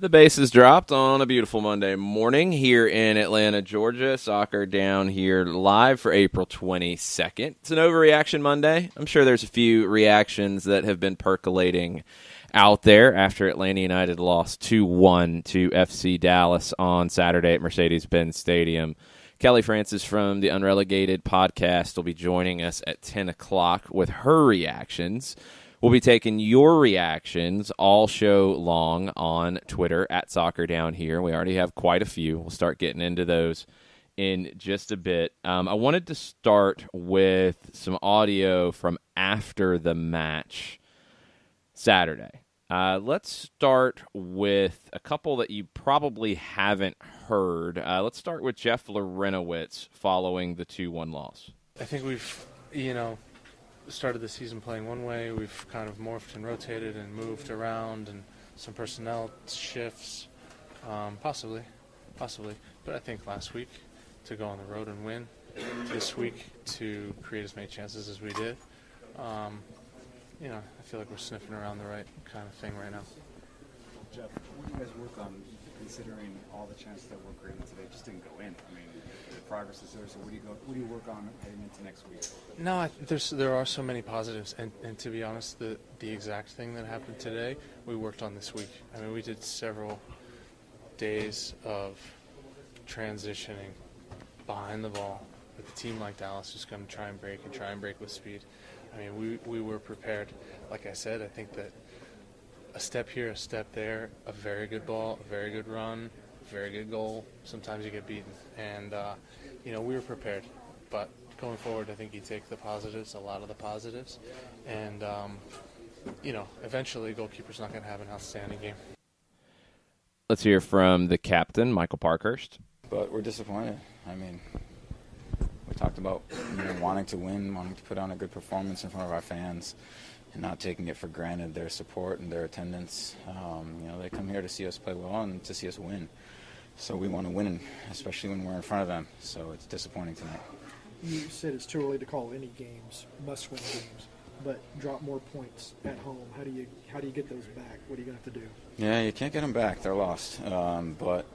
The bases dropped on a beautiful Monday morning here in Atlanta, Georgia. Soccer Down here live for April 22nd. It's an overreaction Monday. I'm sure there's a few reactions that have been percolating out there after Atlanta United lost 2-1 to FC Dallas on Saturday at Mercedes-Benz Stadium. Kelly Francis from the Unrelegated podcast will be joining us at 10 o'clock with her reactions. We'll be taking your reactions all show long on Twitter at Soccer Down Here. We already have quite a few. We'll start getting into those in just a bit. I wanted to start with some audio from after the match Saturday. Let's start with a couple that you probably haven't heard. Let's start with Jeff Larinowitz following the 2-1 loss. I think we've, started the season playing one way. We've kind of morphed and rotated and moved around, and some personnel shifts, possibly. But I think last week to go on the road and win, this week to create as many chances as we did, I feel like we're sniffing around the right kind of thing right now. Jeff, what do you guys work on, considering all the chances that were created today just didn't go in? I mean, the progress is there, so what do you work on heading into next week? No, there are so many positives, and to be honest, the exact thing that happened today, we worked on this week. I mean, we did several days of transitioning behind the ball with a team like Dallas who's going to try and break with speed. I mean, we were prepared. Like I said, I think that a step here, a step there, a very good ball, a very good run, a very good goal. Sometimes you get beaten. And, we were prepared. But going forward, I think you take the positives, a lot of the positives. And, eventually goalkeeper's not going to have an outstanding game. Let's hear from the captain, Michael Parkhurst. But we're disappointed. I mean, we talked about wanting to win, wanting to put on a good performance in front of our fans, and not taking it for granted, their support and their attendance. They come here to see us play well and to see us win. So we want to win, especially when we're in front of them. So it's disappointing tonight. You said it's too early to call any games must-win games, but drop more points at home. How do you get those back? What are you going to have to do? Yeah, you can't get them back. They're lost. But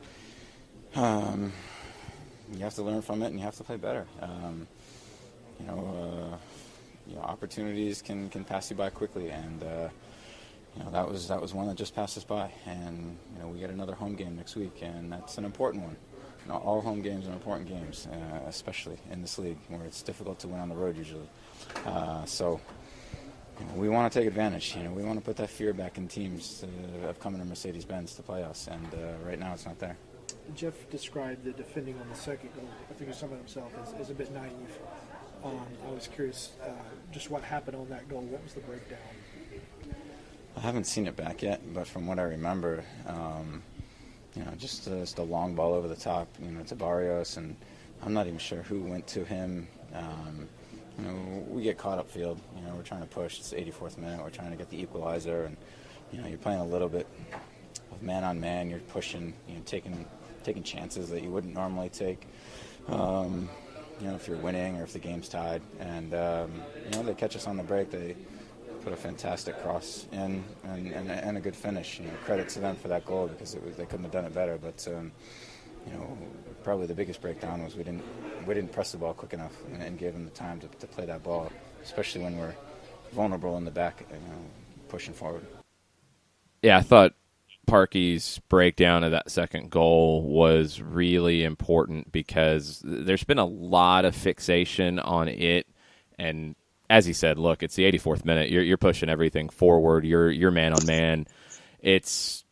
you have to learn from it and you have to play better. Opportunities can pass you by quickly, and that was one that just passed us by. And we get another home game next week, and that's an important one. All home games are important games, especially in this league where it's difficult to win on the road usually. So we want to take advantage. We want to put that fear back in teams of coming to Mercedes-Benz to play us, and right now it's not there. Jeff described the defending on the second goal, I think he summed it himself, as a bit naive. I was curious just what happened on that goal. What was the breakdown? I haven't seen it back yet, but from what I remember, just a long ball over the top, to Barrios, and I'm not even sure who went to him. We get caught upfield. We're trying to push. It's the 84th minute. We're trying to get the equalizer, and you're playing a little bit of man on man. You're pushing, taking chances that you wouldn't normally take. If you're winning or if the game's tied, and they catch us on the break. They put a fantastic cross in and a good finish. Credit to them for that goal because they couldn't have done it better. But probably the biggest breakdown was we didn't press the ball quick enough and gave them the time to play that ball, especially when we're vulnerable in the back, pushing forward. Yeah, I thought Parkey's breakdown of that second goal was really important because there's been a lot of fixation on it, and as he said, look, it's the 84th minute. You're pushing everything forward. You're man on man. It's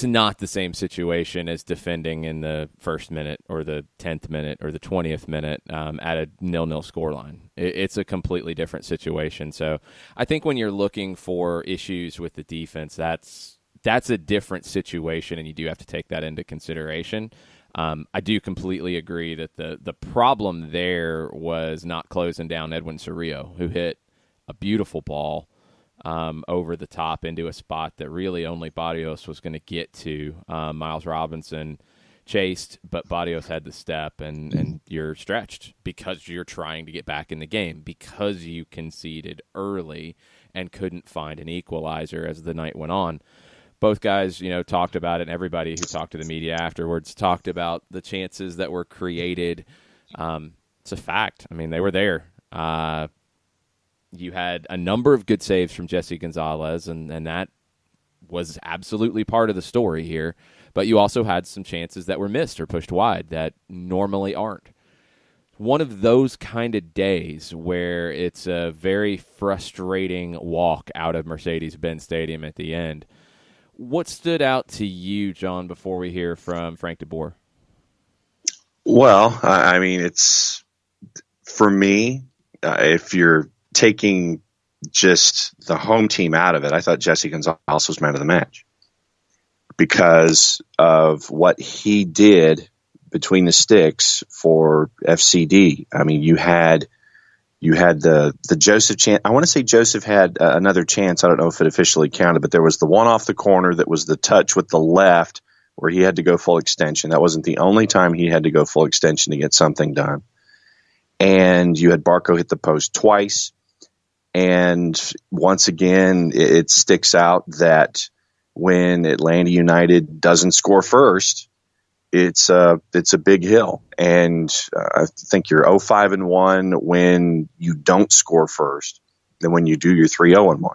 not the same situation as defending in the first minute or the 10th minute or the 20th minute at a 0-0 scoreline. It's a completely different situation. So I think when you're looking for issues with the defense, that's a different situation, and you do have to take that into consideration. I do completely agree that the problem there was not closing down Edwin Cerrillo, who hit a beautiful ball over the top into a spot that really only Barrios was going to get to. Miles Robinson chased, but Barrios had the step, and you're stretched because you're trying to get back in the game, because you conceded early and couldn't find an equalizer as the night went on. both guys, talked about it, and everybody who talked to the media afterwards talked about the chances that were created. It's a fact. I mean, they were there. You had a number of good saves from Jesse Gonzalez, and that was absolutely part of the story here. But you also had some chances that were missed or pushed wide that normally aren't. One of those kind of days where it's a very frustrating walk out of Mercedes-Benz Stadium at the end. What stood out to you, John, before we hear from Frank de Boer? Well, I mean, it's for me, if you're taking just the home team out of it, I thought Jesse Gonzalez was man of the match because of what he did between the sticks for FCD. I mean, you had the Joseph chance. I want to say Joseph had another chance. I don't know if it officially counted, but there was the one off the corner that was the touch with the left where he had to go full extension. That wasn't the only time he had to go full extension to get something done. And you had Barco hit the post twice. And once again, it sticks out that when Atlanta United doesn't score first, it's a big hill. And I think you're 0-5-1 when you don't score first. Then when you do, you're 3-0-1.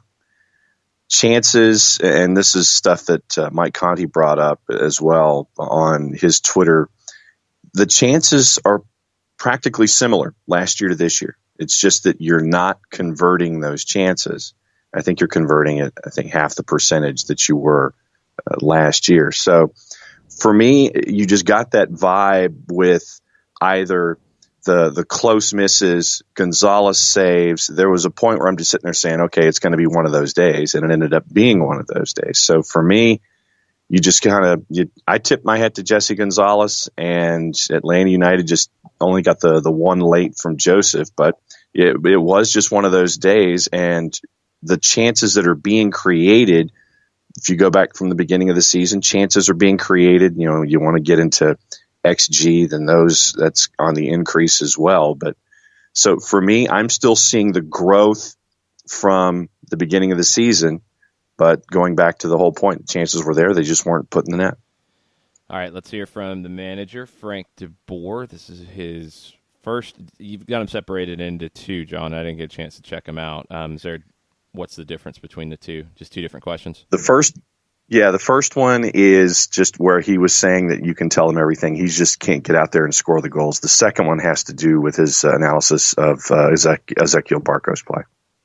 Chances, and this is stuff that Mike Conti brought up as well on his Twitter, the chances are practically similar last year to this year. It's just that you're not converting those chances. I think you're converting it, half the percentage that you were last year. So for me, you just got that vibe with either the close misses, Gonzalez saves. There was a point where I'm just sitting there saying, okay, it's going to be one of those days, and it ended up being one of those days. So for me, you just I tipped my hat to Jesse Gonzalez, and Atlanta United just only got the one late from Joseph, but it was just one of those days, and the chances that are being created, if you go back from the beginning of the season, chances are being created. You want to get into XG, then that's on the increase as well. But so for me, I'm still seeing the growth from the beginning of the season, but going back to the whole point, the chances were there. They just weren't put in the net. All right, let's hear from the manager, Frank de Boer. This is his first. You've got him separated into two, John. I didn't get a chance to check him out. What's the difference between the two? Just two different questions? The first one is just where he was saying that you can tell him everything. He just can't get out there and score the goals. The second one has to do with his analysis of Ezequiel Barco's play.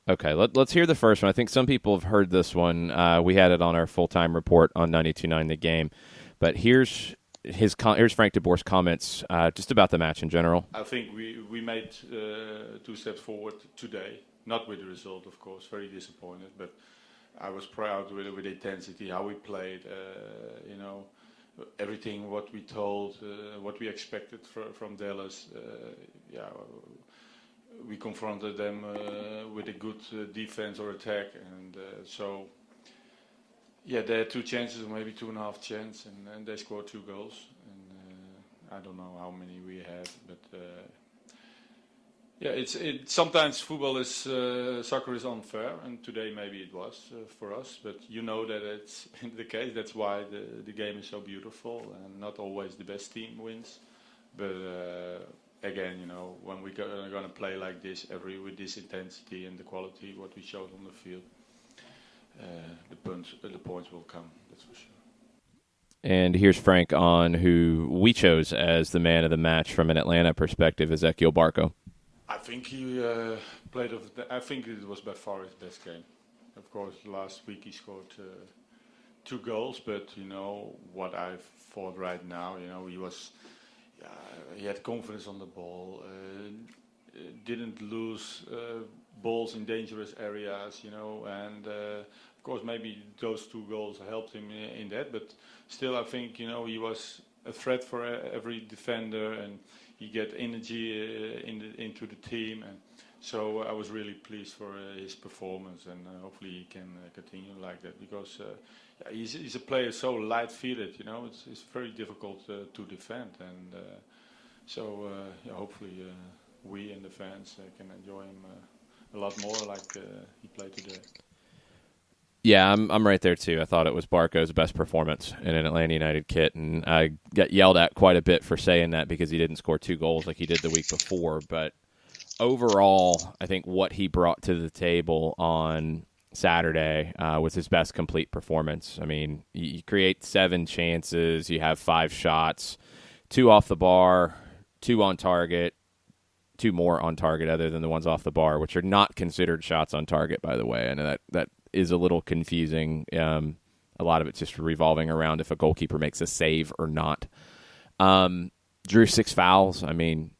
Okay, let's hear the first one. I think some people have heard this one. We had it on our full-time report on 92.9 The Game. But here's Frank de Boer's comments just about the match in general. I think we made 2 steps forward today. Not with the result, of course, very disappointed, but I was proud with intensity, how we played, everything what we told, what we expected from Dallas. We confronted them with a good defense or attack, and they had 2 chances, or maybe 2.5 chances, and they scored 2 goals. And I don't know how many we had, but. Sometimes football is soccer is unfair, and today maybe it was for us. But that it's the case. That's why the game is so beautiful, and not always the best team wins. But again, when we're going to play like this with this intensity and the quality what we showed on the field, the points will come. That's for sure. And here's Frank on who we chose as the man of the match from an Atlanta perspective, Ezequiel Barco. I think he played. I think it was by far his best game. Of course, last week he scored 2 goals, but what I thought right now, he had confidence on the ball, didn't lose balls in dangerous areas, and of course maybe those 2 goals helped him in that. But still, I think he was a threat for every defender, and he get energy into the team, and so I was really pleased for his performance, and hopefully he can continue like that, because he's a player so light-footed, it's very difficult to defend, and hopefully we and the fans can enjoy him a lot more like he played today. Yeah, I'm right there too. I thought it was Barco's best performance in an Atlanta United kit, and I got yelled at quite a bit for saying that because he didn't score 2 goals like he did the week before. But overall, I think what he brought to the table on Saturday was his best complete performance. I mean, you create 7 chances, you have 5 shots, 2 off the bar, 2 on target, 2 more on target other than the ones off the bar, which are not considered shots on target, by the way. I know that is a little confusing. A lot of it's just revolving around if a goalkeeper makes a save or not. Drew 6 fouls. I mean,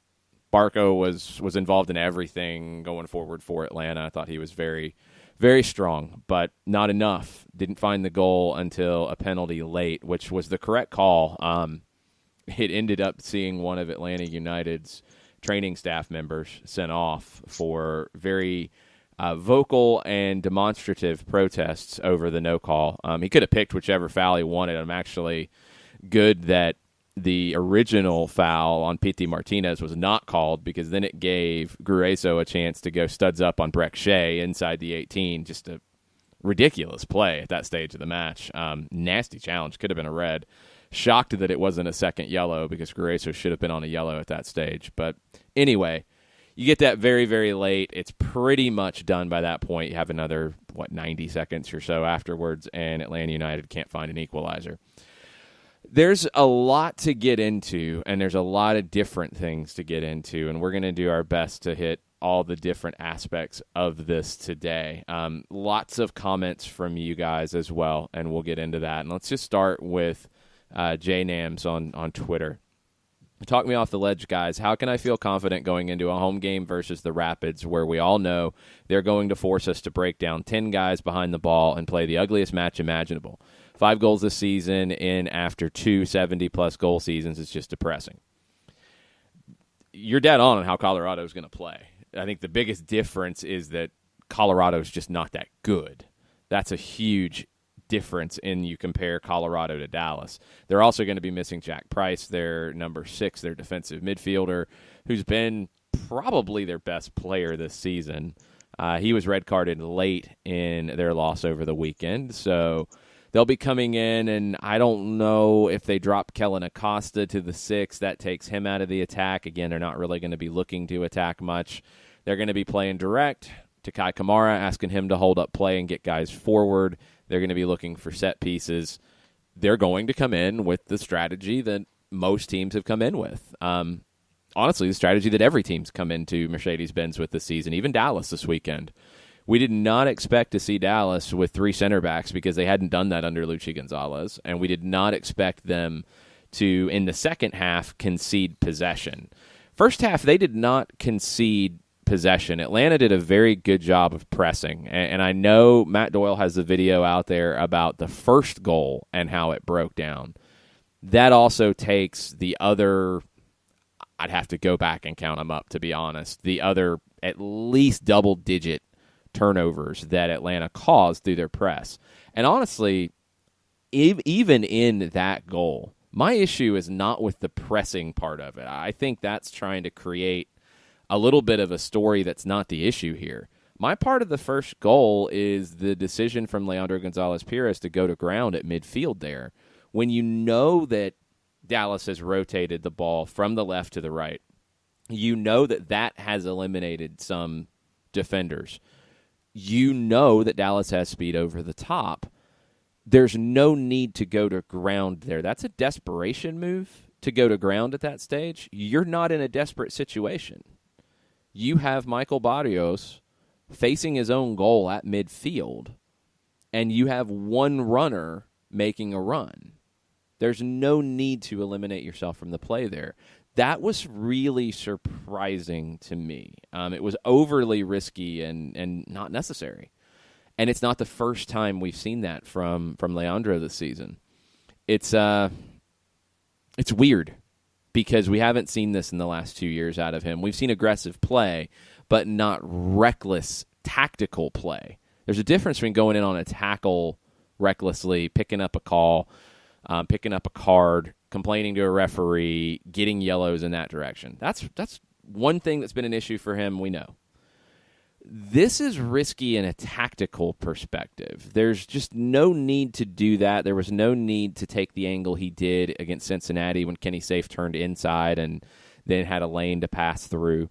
Barco was involved in everything going forward for Atlanta. I thought he was very, very strong, but not enough. Didn't find the goal until a penalty late, which was the correct call. It ended up seeing one of Atlanta United's training staff members sent off for very vocal and demonstrative protests over the no call. He could have picked whichever foul he wanted. I'm actually good that the original foul on Pity Martinez was not called, because then it gave Grueso a chance to go studs up on Breck Shea inside the 18. Just a ridiculous play at that stage of the match. Nasty challenge. Could have been a red. Shocked that it wasn't a second yellow, because Grueso should have been on a yellow at that stage. But anyway, you get that very, very late. It's pretty much done by that point. You have another, 90 seconds or so afterwards, and Atlanta United can't find an equalizer. There's a lot to get into, and there's a lot of different things to get into, and we're going to do our best to hit all the different aspects of this today. Lots of comments from you guys as well, and we'll get into that. And let's just start with JNams on Twitter. Talk me off the ledge, guys. How can I feel confident going into a home game versus the Rapids, where we all know they're going to force us to break down 10 guys behind the ball and play the ugliest match imaginable? 5 goals this season in after 2 70-plus goal seasons is just depressing. You're dead on how Colorado is going to play. I think the biggest difference is that Colorado is just not that good. That's a huge difference in you compare Colorado to Dallas. They're also going to be missing Jack Price, their number 6, their defensive midfielder, who's been probably their best player this season. He was red carded late in their loss over the weekend, so they'll be coming in, and I don't know if they drop Kellen Acosta to the 6. That takes him out of the attack. Again, they're not really going to be looking to attack much. They're going to be playing direct to Kai Kamara, asking him to hold up play and get guys forward. They're going to be looking for set pieces. They're going to come in with the strategy that most teams have come in with. Honestly, the strategy that every team's come into Mercedes-Benz with this season, even Dallas this weekend. We did not expect to see Dallas with 3 center backs because they hadn't done that under Luchi Gonzalez, and we did not expect them to, in the second half, concede possession. First half, they did not concede possession. Atlanta did a very good job of pressing, and I know Matt Doyle has the video out there about the first goal and how it broke down. That also takes the other, I'd have to go back and count them up, to be honest, the other at least double-digit turnovers that Atlanta caused through their press. And honestly, even in that goal, my issue is not with the pressing part of it. I think that's trying to create a little bit of a story that's not the issue here. My part of the first goal is the decision from Leandro Gonzalez-Pirez to go to ground at midfield there. When you know that Dallas has rotated the ball from the left to the right, you know that that has eliminated some defenders. You know that Dallas has speed over the top. There's no need to go to ground there. That's a desperation move to go to ground at that stage. You're not in a desperate situation. You have Michael Barrios facing his own goal at midfield, and you have one runner making a run. There's no need to eliminate yourself from the play there. That was really surprising to me. It was overly risky and not necessary. And it's not the first time we've seen that from Leandro this season. It's weird because we haven't seen this in the last 2 years out of him. We've seen aggressive play, but not reckless tactical play. There's a difference between going in on a tackle recklessly, picking up a call, picking up a card, complaining to a referee, getting yellows in that direction. That's one thing that's been an issue for him, we know. This is risky in a tactical perspective. There's just no need to do that. There was no need to take the angle he did against Cincinnati when Kenny Safe turned inside and then had a lane to pass through.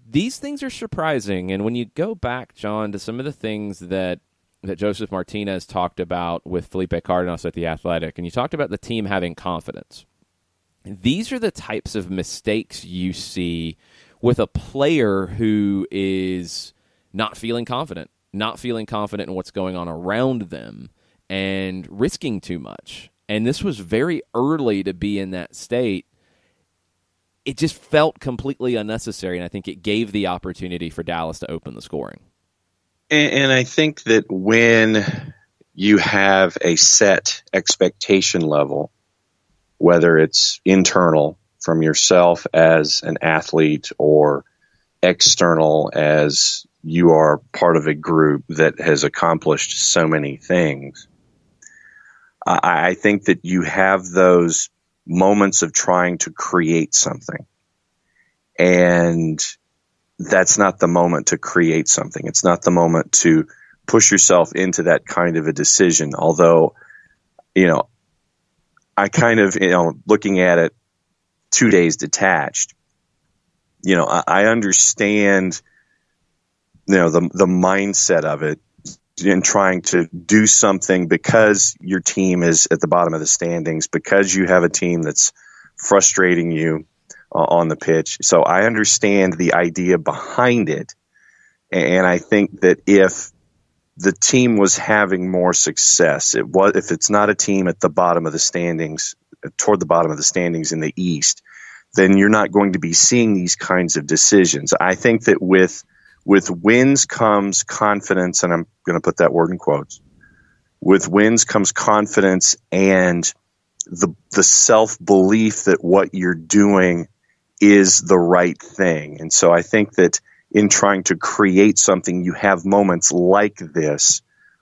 These things are surprising, and when you go back, John, to some of the things that Joseph Martinez talked about with Felipe Cardenas at The Athletic, and you talked about the team having confidence. These are the types of mistakes you see with a player who is not feeling confident in what's going on around them, and risking too much. And this was very early to be in that state. It just felt completely unnecessary, and I think it gave the opportunity for Dallas to open the scoring. And I think that when you have a set expectation level, whether it's internal from yourself as an athlete or external as you are part of a group that has accomplished so many things, I think that you have those moments of trying to create something. And that's not the moment to create something. It's not the moment to push yourself into that kind of a decision. Although, I kind of, looking at it 2 days detached, I understand, the mindset of it in trying to do something because your team is at the bottom of the standings, because you have a team that's frustrating you on the pitch. So I understand the idea behind it. And I think that if the team was having more success, if it's not a team at the bottom of the standings, toward the bottom of the standings in the East, then you're not going to be seeing these kinds of decisions. I think that with wins comes confidence, and I'm going to put that word in quotes. With wins comes confidence and the self-belief that what you're doing is the right thing. And so I think that in trying to create something, you have moments like this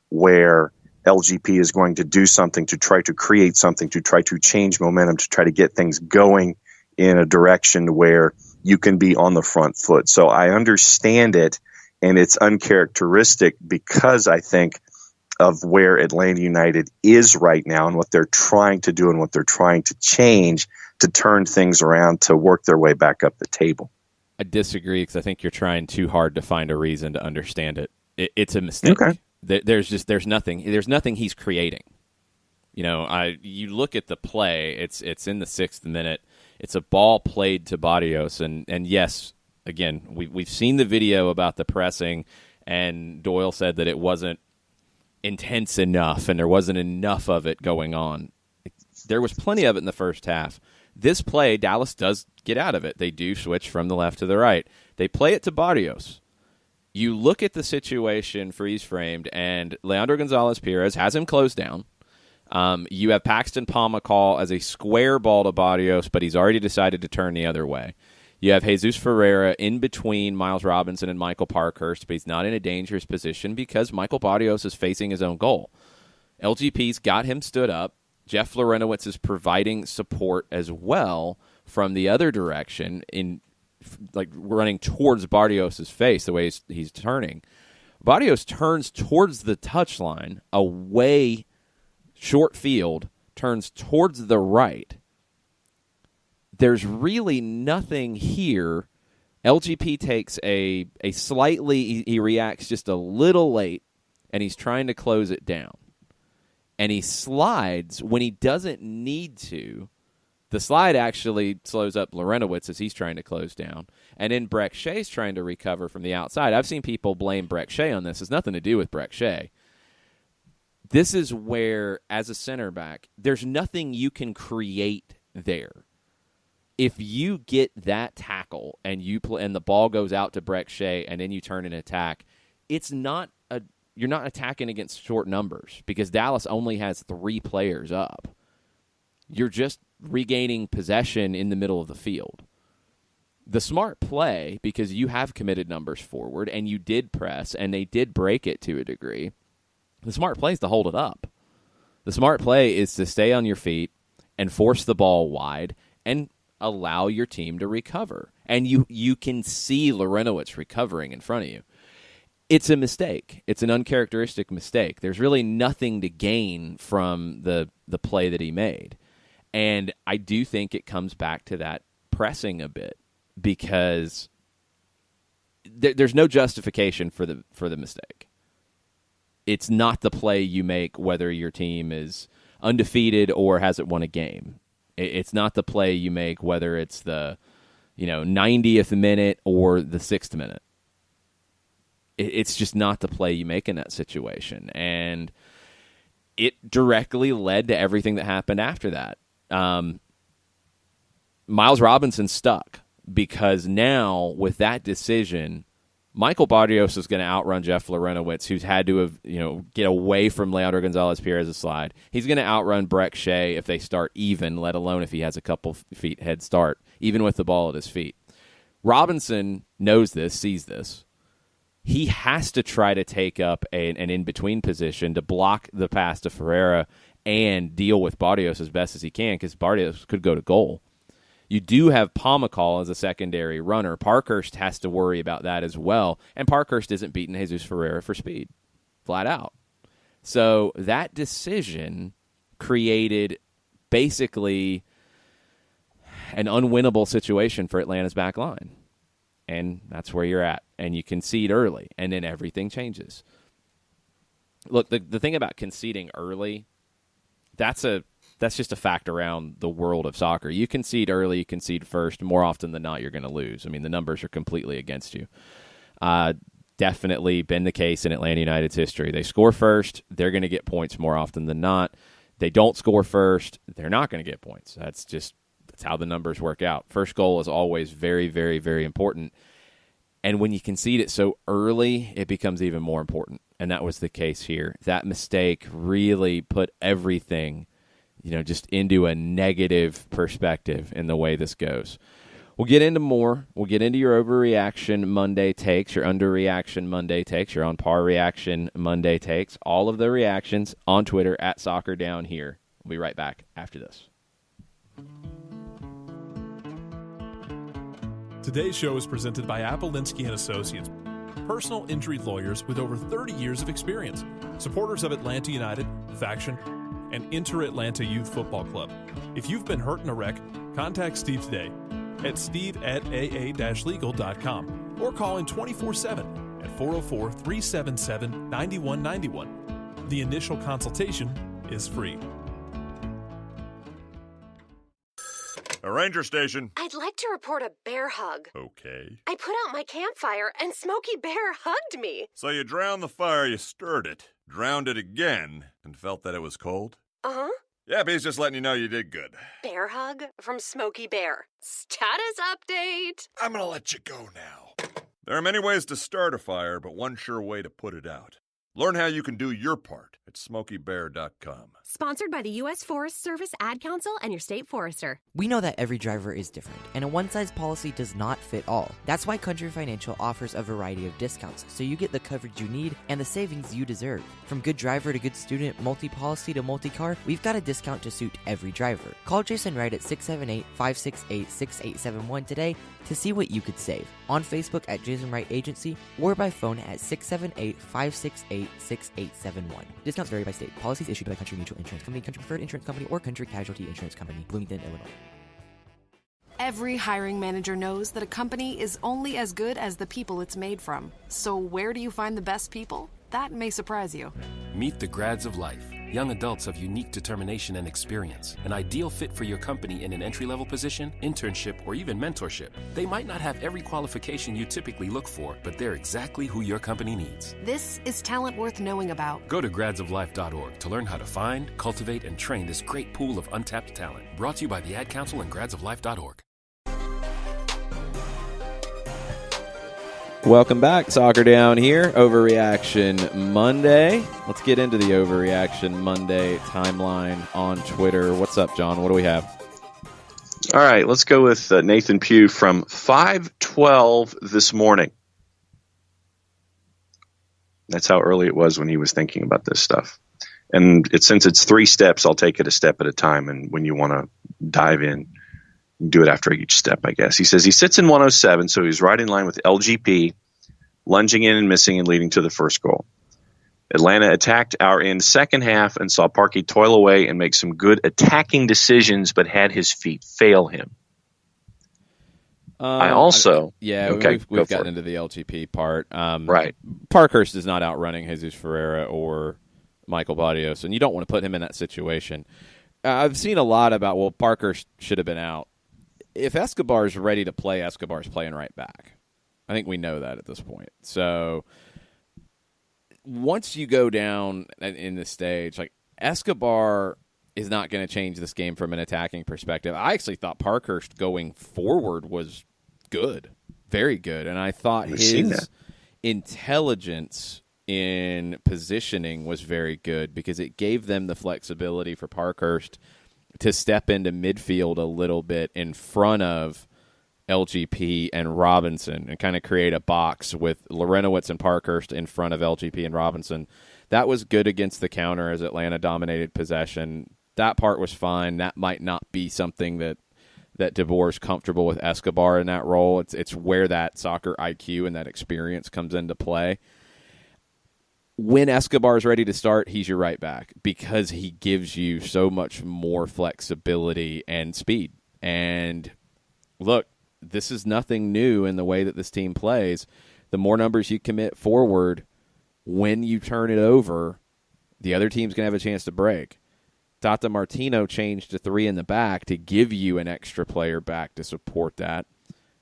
where LGP is going to do something to try to create something, to try to change momentum, to try to get things going in a direction where you can be on the front foot. So I understand it, and it's uncharacteristic because I think of where Atlanta United is right now and what they're trying to do and what they're trying to change to turn things around, to work their way back up the table. I disagree because I think you're trying too hard to find a reason to understand it. It's a mistake. Okay. There's nothing he's creating. You look at the play. It's in the 6th minute. It's a ball played to Barrios, and yes, again, we've seen the video about the pressing, and Doyle said that it wasn't intense enough, and there wasn't enough of it going on. There was plenty of it in the first half. This play, Dallas does get out of it. They do switch from the left to the right. They play it to Barrios. You look at the situation freeze-framed, and Leandro Gonzalez-Perez has him closed down. You have Paxton Palma call as a square ball to Barrios, but he's already decided to turn the other way. You have Jesus Ferreira in between Miles Robinson and Michael Parkhurst, but he's not in a dangerous position because Michael Barrios is facing his own goal. LGP's got him stood up. Jeff Lorenowitz is providing support as well from the other direction, in running towards Barrios' face the way he's turning. Barrios turns towards the touchline, away, short field, turns towards the right. There's really nothing here. LGP takes a slightly, he reacts just a little late, and he's trying to close it down. And he slides when he doesn't need to. The slide actually slows up Lorenowitz as he's trying to close down. And then Breck Shea's trying to recover from the outside. I've seen people blame Breck Shea on this. It's nothing to do with Breck Shea. This is where, as a center back, there's nothing you can create there. If you get that tackle and and the ball goes out to Breck Shea and then you turn an attack, you're not attacking against short numbers because Dallas only has 3 players up. You're just regaining possession in the middle of the field. The smart play, because you have committed numbers forward and you did press and they did break it to a degree, the smart play is to hold it up. The smart play is to stay on your feet and force the ball wide and allow your team to recover. and you can see Larentowicz recovering in front of you. It's a mistake. It's an uncharacteristic mistake. There's really nothing to gain from the play that he made. And I do think it comes back to that pressing a bit, because there's no justification for the mistake. It's not the play you make whether your team is undefeated or hasn't won a game. It's not the play you make whether it's the 90th minute or the 6th minute. It's just not the play you make in that situation. And it directly led to everything that happened after that. Miles Robinson stuck, because now with that decision, Michael Barrios is going to outrun Jeff Larentowicz, who's had to have, get away from Leandro Gonzalez-Perez's slide. He's going to outrun Breck Shea if they start even, let alone if he has a couple feet head start, even with the ball at his feet. Robinson knows this, sees this. He has to try to take up an in-between position to block the pass to Ferreira and deal with Barrios as best as he can, because Barrios could go to goal. You do have Pomacall as a secondary runner. Parkhurst has to worry about that as well, and Parkhurst isn't beating Jesus Ferreira for speed, flat out. So that decision created basically an unwinnable situation for Atlanta's back line. And that's where you're at. And you concede early, and then everything changes. Look, the thing about conceding early, that's just a fact around the world of soccer. You concede early, you concede first. More often than not, you're going to lose. I mean, the numbers are completely against you. Definitely been the case in Atlanta United's history. They score first, they're going to get points more often than not. They don't score first, they're not going to get points. That's how the numbers work out. First goal is always very, very, very important. And when you concede it so early, it becomes even more important. And that was the case here. That mistake really put everything, just into a negative perspective in the way this goes. We'll get into more. We'll get into your overreaction Monday takes, your underreaction Monday takes, your on par reaction Monday takes. All of the reactions on Twitter at Soccer Down Here. We'll be right back after this. Today's show is presented by Appolinsky & Associates, personal injury lawyers with over 30 years of experience, supporters of Atlanta United, Faction, and Inter-Atlanta Youth Football Club. If you've been hurt in a wreck, contact Steve today at steve@aa-legal.com or call in 24/7 at 404-377-9191. The initial consultation is free. A ranger station. I'd like to report a bear hug. Okay. I put out my campfire and Smokey Bear hugged me. So you drowned the fire, you stirred it, drowned it again, and felt that it was cold? Uh-huh. Yep, he's just letting you know you did good. Bear hug from Smokey Bear. Status update. I'm gonna let you go now. There are many ways to start a fire, but one sure way to put it out. Learn how you can do your part at SmokeyBear.com. Sponsored by the U.S. Forest Service Ad Council and your state forester. We know that every driver is different, and a one-size policy does not fit all. That's why Country Financial offers a variety of discounts, so you get the coverage you need and the savings you deserve. From good driver to good student, multi-policy to multi-car, we've got a discount to suit every driver. Call Jason Wright at 678-568-6871 today to see what you could save. On Facebook at Jason Wright Agency or by phone at 678-568-6871. Discounts vary by state. Policies issued by Country Mutual Insurance Company, Country Preferred Insurance Company, or Country Casualty Insurance Company, Bloomington, Illinois. Every hiring manager knows that a company is only as good as the people it's made from. So where do you find the best people? That may surprise you. Meet the grads of life. Young adults of unique determination and experience. An ideal fit for your company in an entry-level position, internship, or even mentorship. They might not have every qualification you typically look for, but they're exactly who your company needs. This is talent worth knowing about. Go to gradsoflife.org to learn how to find, cultivate, and train this great pool of untapped talent. Brought to you by the Ad Council and gradsoflife.org. Welcome back, Soccer Down Here, Overreaction Monday. Let's get into the Overreaction Monday timeline on Twitter. What's up, John? What do we have? All right, let's go with Nathan Pugh from 5:12 this morning. That's how early it was when he was thinking about this stuff. And since it's 3 steps, I'll take it a step at a time. And when you want to dive in, do it after each step, I guess. He says he sits in 107, so he's right in line with LGP, lunging in and missing and leading to the first goal. Atlanta attacked our end second half and saw Parkey toil away and make some good attacking decisions, but had his feet fail him. We've gotten into the LGP part. Right. Parkhurst is not outrunning Jesus Ferreira or Michael Barrios, and you don't want to put him in that situation. I've seen a lot about, well, Parkhurst should have been out. If Escobar's ready to play, Escobar's playing right back. I think we know that at this point. So once you go down in the stage, like Escobar is not going to change this game from an attacking perspective. I actually thought Parkhurst going forward was good, very good, and I thought his intelligence in positioning was very good because it gave them the flexibility for Parkhurst to step into midfield a little bit in front of LGP and Robinson and kind of create a box with Lorenowitz and Parkhurst in front of LGP and Robinson. That was good against the counter as Atlanta dominated possession. That part was fine. That might not be something that DeBoer's comfortable with Escobar in that role. It's where that soccer IQ and that experience comes into play. When Escobar's ready to start, he's your right back because he gives you so much more flexibility and speed. And look, this is nothing new in the way that this team plays. The more numbers you commit forward, when you turn it over, the other team's going to have a chance to break. Tata Martino changed to 3 in the back to give you an extra player back to support that.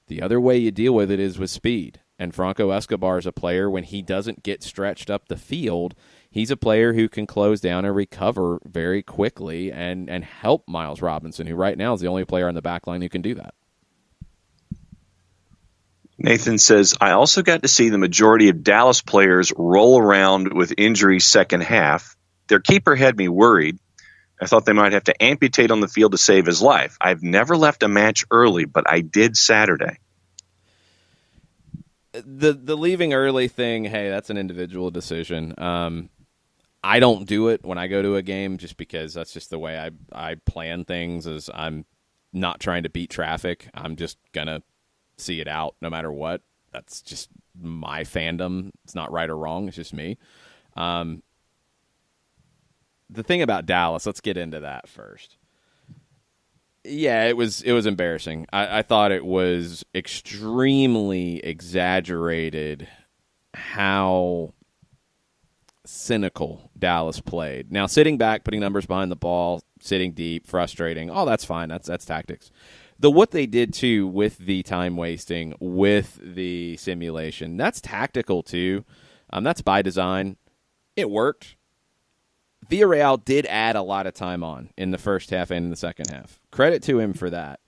The other way you deal with it is with speed. And Franco Escobar is a player, when he doesn't get stretched up the field, he's a player who can close down and recover very quickly and help Miles Robinson, who right now is the only player on the back line who can do that. Nathan says, I also got to see the majority of Dallas players roll around with injuries second half. Their keeper had me worried. I thought they might have to amputate on the field to save his life. I've never left a match early, but I did Saturday. The leaving early thing, hey, that's an individual decision. I don't do it when I go to a game just because that's just the way I plan things. Is I'm not trying to beat traffic. I'm just going to see it out no matter what. That's just my fandom. It's not right or wrong. It's just me. The thing about Dallas, let's get into that first. Yeah, it was embarrassing. I thought it was extremely exaggerated how cynical Dallas played. Now, sitting back, putting numbers behind the ball, sitting deep, frustrating, that's fine. That's tactics. What they did, too, with the time wasting, with the simulation, that's tactical, too. That's by design. It worked. Villarreal did add a lot of time on in the first half and in the second half. Credit to him for that.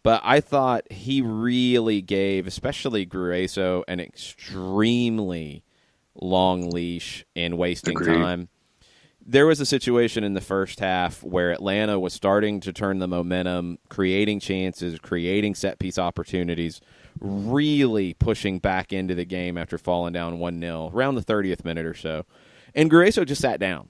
But I thought he really gave, especially Grueso, an extremely long leash in wasting time. There was a situation in the first half where Atlanta was starting to turn the momentum, creating chances, creating set-piece opportunities, really pushing back into the game after falling down 1-0, around the 30th minute or so. And Grueso just sat down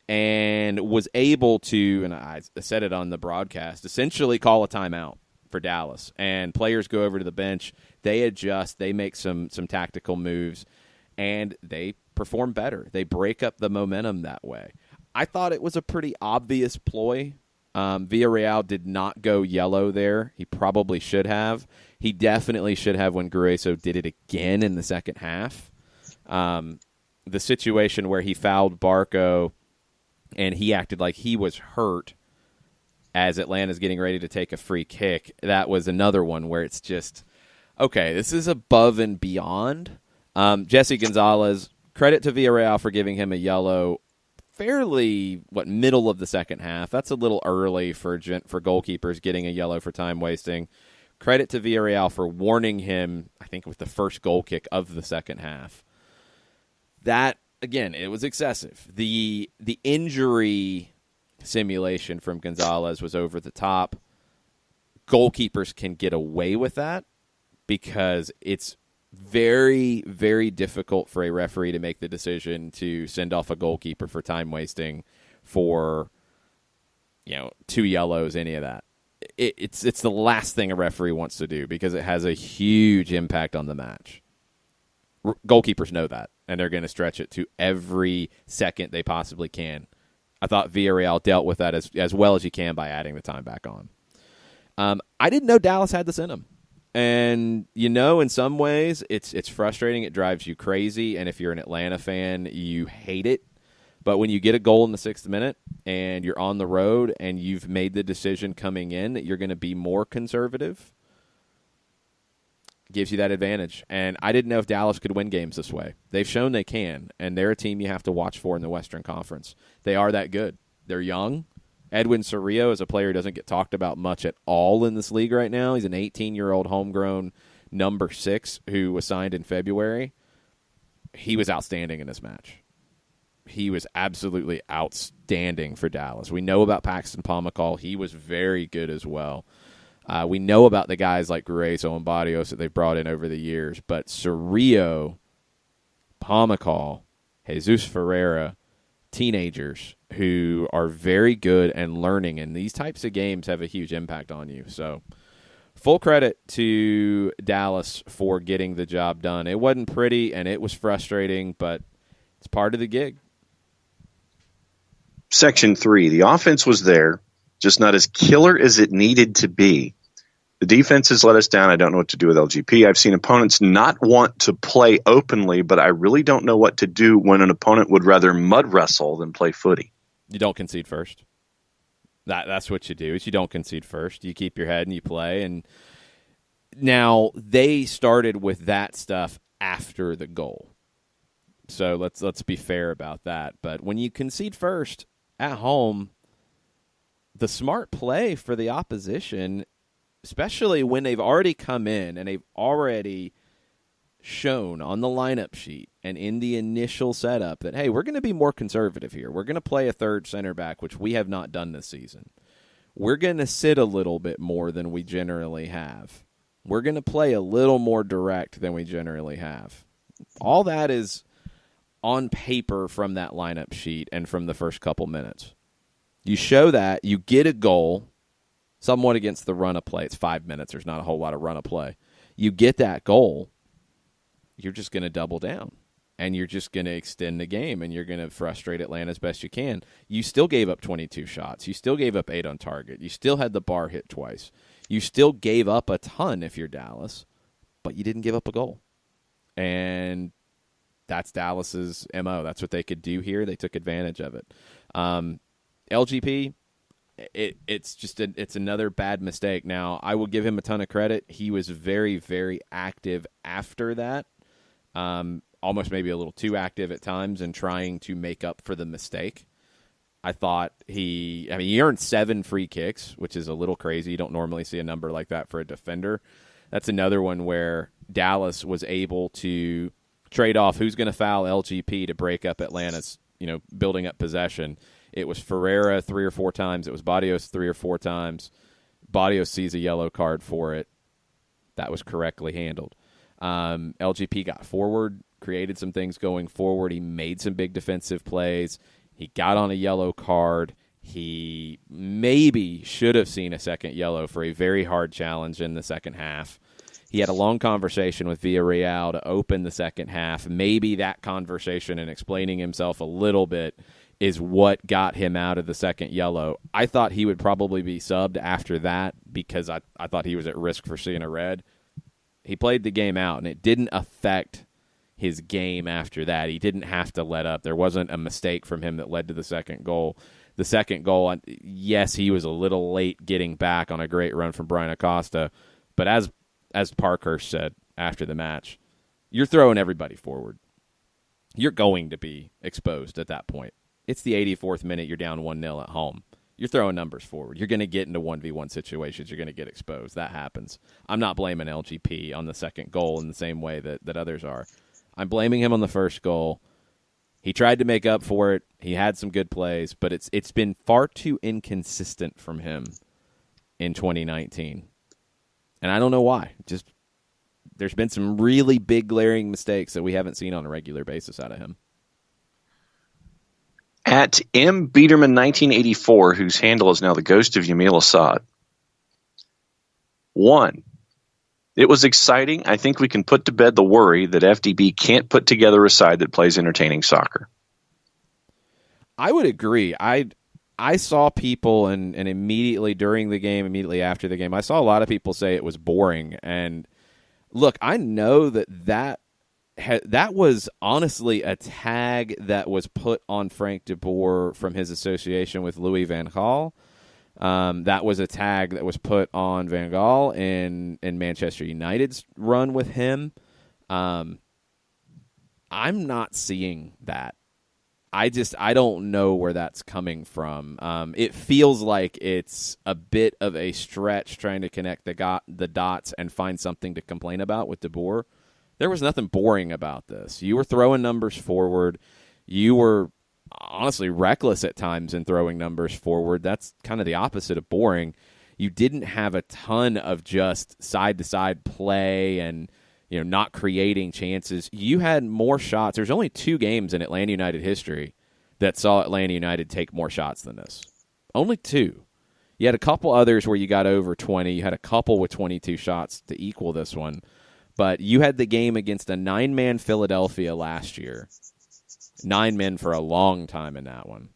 and was able to, and I said it on the broadcast, essentially call a timeout for Dallas. And players go over to the bench, they adjust, they make some tactical moves, and they perform better. They break up the momentum that way. I thought it was a pretty obvious ploy. Villarreal did not go yellow there. He probably should have. He definitely should have when Grueso did it again in the second half. The situation where he fouled Barco and he acted like he was hurt as Atlanta's getting ready to take a free kick, that was another one where it's just, okay, this is above and beyond. Jesse Gonzalez, credit to Villarreal for giving him a yellow fairly, middle of the second half. That's a little early for goalkeepers getting a yellow for time wasting. Credit to Villarreal for warning him, I think, with the first goal kick of the second half. That, again, it was excessive. The injury simulation from Gonzalez was over the top. Goalkeepers can get away with that because it's very, very difficult for a referee to make the decision to send off a goalkeeper for time wasting for, 2 yellows, any of that. it's the last thing a referee wants to do because it has a huge impact on the match. Goalkeepers know that, and they're going to stretch it to every second they possibly can. I thought Villarreal dealt with that as well as you can by adding the time back on. I didn't know Dallas had this in them. And, in some ways, it's frustrating. It drives you crazy. And if you're an Atlanta fan, you hate it. But when you get a goal in the 6th minute and you're on the road and you've made the decision coming in that you're going to be more conservative, gives you that advantage. And I didn't know if Dallas could win games this way. They've shown they can, and they're a team you have to watch for in the Western Conference. They are that good. They're young. Edwin Cerrillo is a player who doesn't get talked about much at all in this league right now. He's an 18-year-old homegrown number 6 who was signed in February. He was outstanding in this match. He was absolutely outstanding for Dallas. We know about Paxton Pomykal. He was very good as well. We know about the guys like Grueso and Barrios that they've brought in over the years, but Cerrillo, Pomykal, Jesus Ferreira, teenagers who are very good and learning, and these types of games have a huge impact on you. So full credit to Dallas for getting the job done. It wasn't pretty, and it was frustrating, but it's part of the gig. Section 3, the offense was there, just not as killer as it needed to be. The defense has let us down. I don't know what to do with LGP. I've seen opponents not want to play openly, but I really don't know what to do when an opponent would rather mud wrestle than play footy. You don't concede first. That's what you do, is you don't concede first. You keep your head and you play. And now they started with that stuff after the goal. So let's be fair about that. But when you concede first at home, the smart play for the opposition, especially when they've already come in and they've already shown on the lineup sheet and in the initial setup that, hey, we're going to be more conservative here. We're going to play a third center back, which we have not done this season. We're going to sit a little bit more than we generally have. We're going to play a little more direct than we generally have. All that is on paper from that lineup sheet and from the first couple minutes. You show that, you get a goal, somewhat against the run of play. It's 5 minutes. There's not a whole lot of run of play. You get that goal, you're just going to double down, and you're just going to extend the game, and you're going to frustrate Atlanta as best you can. You still gave up 22 shots. You still gave up 8 on target. You still had the bar hit twice. You still gave up a ton if you're Dallas, but you didn't give up a goal. And that's Dallas's MO. That's what they could do here. They took advantage of it. LGP, it's another bad mistake. Now, I will give him a ton of credit. He was very, very active after that, almost maybe a little too active at times in trying to make up for the mistake. I thought he earned 7 free kicks, which is a little crazy. You don't normally see a number like that for a defender. That's another one where Dallas was able to trade off who's going to foul LGP to break up Atlanta's, building up possession. It was Ferreira 3 or 4 times. It was Barrios 3 or 4 times. Barrios sees a yellow card for it. That was correctly handled. LGP got forward, created some things going forward. He made some big defensive plays. He got on a yellow card. He maybe should have seen a second yellow for a very hard challenge in the second half. He had a long conversation with Villarreal to open the second half. Maybe that conversation and explaining himself a little bit is what got him out of the second yellow. I thought he would probably be subbed after that because I thought he was at risk for seeing a red. He played the game out, and it didn't affect his game after that. He didn't have to let up. There wasn't a mistake from him that led to the second goal. The second goal, yes, he was a little late getting back on a great run from Brian Acosta, but as Parkhurst said after the match, you're throwing everybody forward. You're going to be exposed at that point. It's the 84th minute. You're down 1-0 at home. You're throwing numbers forward. You're going to get into 1v1 situations. You're going to get exposed. That happens. I'm not blaming LGP on the second goal in the same way that others are. I'm blaming him on the first goal. He tried to make up for it. He had some good plays, but it's been far too inconsistent from him in 2019. And I don't know why. Just there's been some really big glaring mistakes that we haven't seen on a regular basis out of him. At M. Biederman 1984, whose handle is now the ghost of Yamil Assad. One, it was exciting. I think we can put to bed the worry that FDB can't put together a side that plays entertaining soccer. I would agree. I saw people and immediately during the game, immediately after the game, I saw a lot of people say it was boring. And look, I know that was honestly a tag that was put on Frank de Boer from his association with Louis van Gaal. That was a tag that was put on Van Gaal in Manchester United's run with him. I'm not seeing that. I don't know where that's coming from. It feels like it's a bit of a stretch trying to connect the dots and find something to complain about with De Boer. There was nothing boring about this. You were throwing numbers forward. You were honestly reckless at times in throwing numbers forward. That's kind of the opposite of boring. You didn't have a ton of just side-to-side play and not creating chances. You had more shots. There's only 2 games in Atlanta United history that saw Atlanta United take more shots than this. Only 2. You had a couple others where you got over 20. You had a couple with 22 shots to equal this one. But you had the game against a 9-man Philadelphia last year. 9 men for a long time in that one.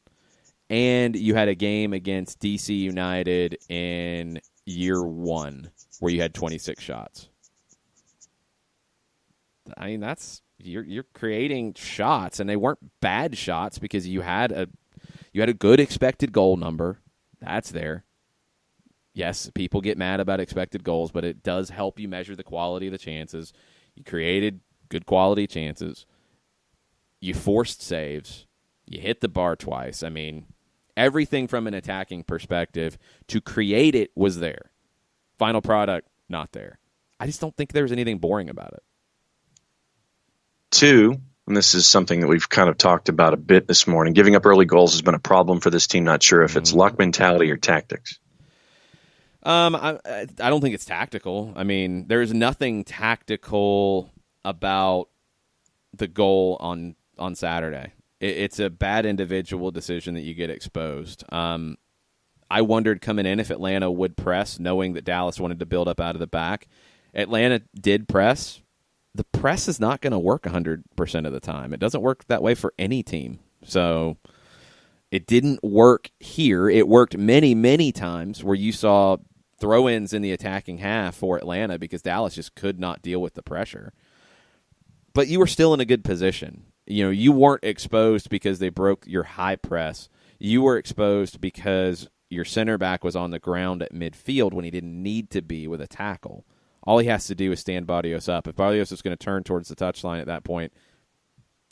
And you had a game against DC United in year 1 where you had 26 shots. I mean, that's you're creating shots, and they weren't bad shots because you had a good expected goal number. That's there. Yes, people get mad about expected goals, but it does help you measure the quality of the chances. You created good quality chances. You forced saves. You hit the bar twice. I mean, everything from an attacking perspective to create it was there. Final product, not there. I just don't think there was anything boring about it. 2, and this is something that we've kind of talked about a bit this morning, giving up early goals has been a problem for this team. Not sure if it's luck mentality or tactics. I don't think it's tactical. I mean, there's nothing tactical about the goal on Saturday. It's a bad individual decision that you get exposed. I wondered coming in if Atlanta would press, knowing that Dallas wanted to build up out of the back. Atlanta did press. The press is not going to work 100% of the time. It doesn't work that way for any team. So it didn't work here. It worked many, many times where you saw throw-ins in the attacking half for Atlanta because Dallas just could not deal with the pressure. But you were still in a good position. You weren't exposed because they broke your high press. You were exposed because your center back was on the ground at midfield when he didn't need to be with a tackle. All he has to do is stand Barrios up. If Barrios is going to turn towards the touchline at that point,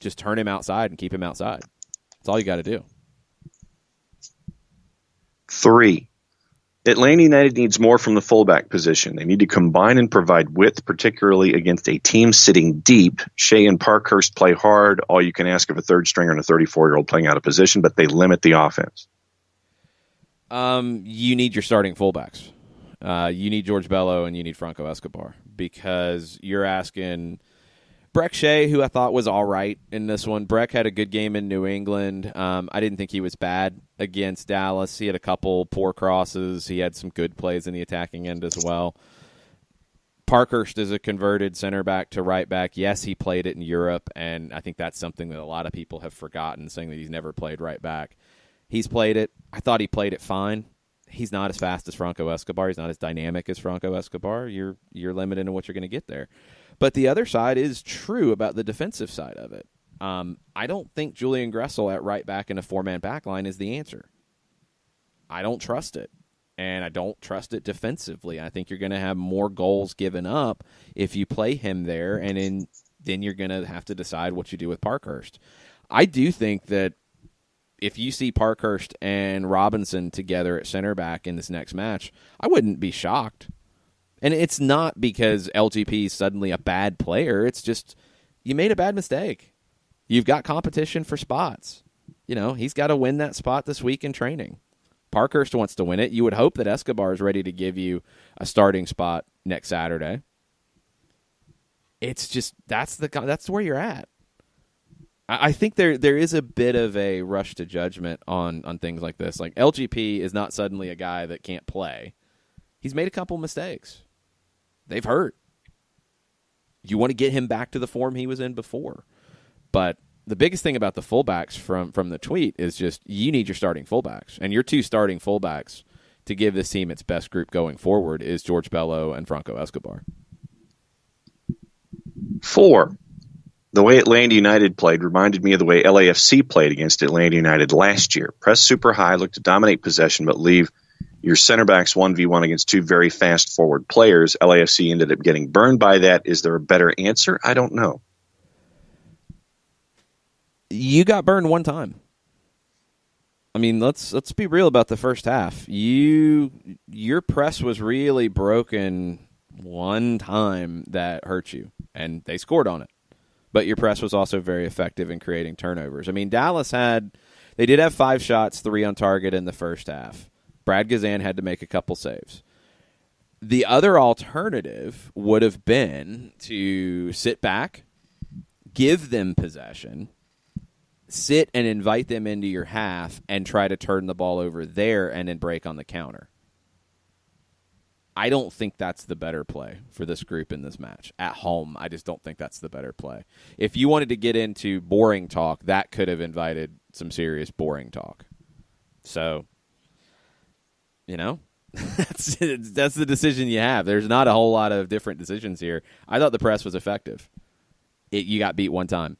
just turn him outside and keep him outside. That's all you got to do. 3, Atlanta United needs more from the fullback position. They need to combine and provide width, particularly against a team sitting deep. Shea and Parkhurst play hard. All you can ask of a third stringer and a 34-year-old playing out of position, but they limit the offense. You need your starting fullbacks. You need George Bello and you need Franco Escobar because you're asking Breck Shea, who I thought was all right in this one. Breck had a good game in New England. I didn't think he was bad against Dallas. He had a couple poor crosses. He had some good plays in the attacking end as well. Parkhurst is a converted center back to right back. Yes, he played it in Europe, and I think that's something that a lot of people have forgotten, saying that he's never played right back. He's played it. I thought he played it fine. He's not as fast as Franco Escobar. He's not as dynamic as Franco Escobar. You're limited in what you're going to get there. But the other side is true about the defensive side of it. I don't think Julian Gressel at right back in a 4-man back line is the answer. I don't trust it. And I don't trust it defensively. I think you're going to have more goals given up if you play him there, and then you're going to have to decide what you do with Parkhurst. I do think that if you see Parkhurst and Robinson together at center back in this next match, I wouldn't be shocked. And it's not because LGP is suddenly a bad player. It's just you made a bad mistake. You've got competition for spots. He's got to win that spot this week in training. Parkhurst wants to win it. You would hope that Escobar is ready to give you a starting spot next Saturday. It's just that's where you're at. I think there is a bit of a rush to judgment on things like this. Like LGP is not suddenly a guy that can't play. He's made a couple mistakes. they've hurt. You want to get him back to the form he was in before. But the biggest thing about the fullbacks from the tweet is just you need your starting fullbacks. And your two starting fullbacks to give this team its best group going forward is George Bello and Franco Escobar. 4. The way Atlanta United played reminded me of the way LAFC played against Atlanta United last year. Press super high, look to dominate possession, but leave your center backs 1v1 against two very fast forward players. LAFC ended up getting burned by that. Is there a better answer? I don't know. You got burned one time. I mean, let's be real about the first half. Your press was really broken one time that hurt you, and they scored on it. But your press was also very effective in creating turnovers. I mean, Dallas they did have 5 shots, 3 on target in the first half. Brad Gazan had to make a couple saves. The other alternative would have been to sit back, give them possession, sit and invite them into your half, and try to turn the ball over there and then break on the counter. I don't think that's the better play for this group in this match. At home, I just don't think that's the better play. If you wanted to get into boring talk, that could have invited some serious boring talk. So, that's the decision you have. There's not a whole lot of different decisions here. I thought the press was effective. You got beat one time.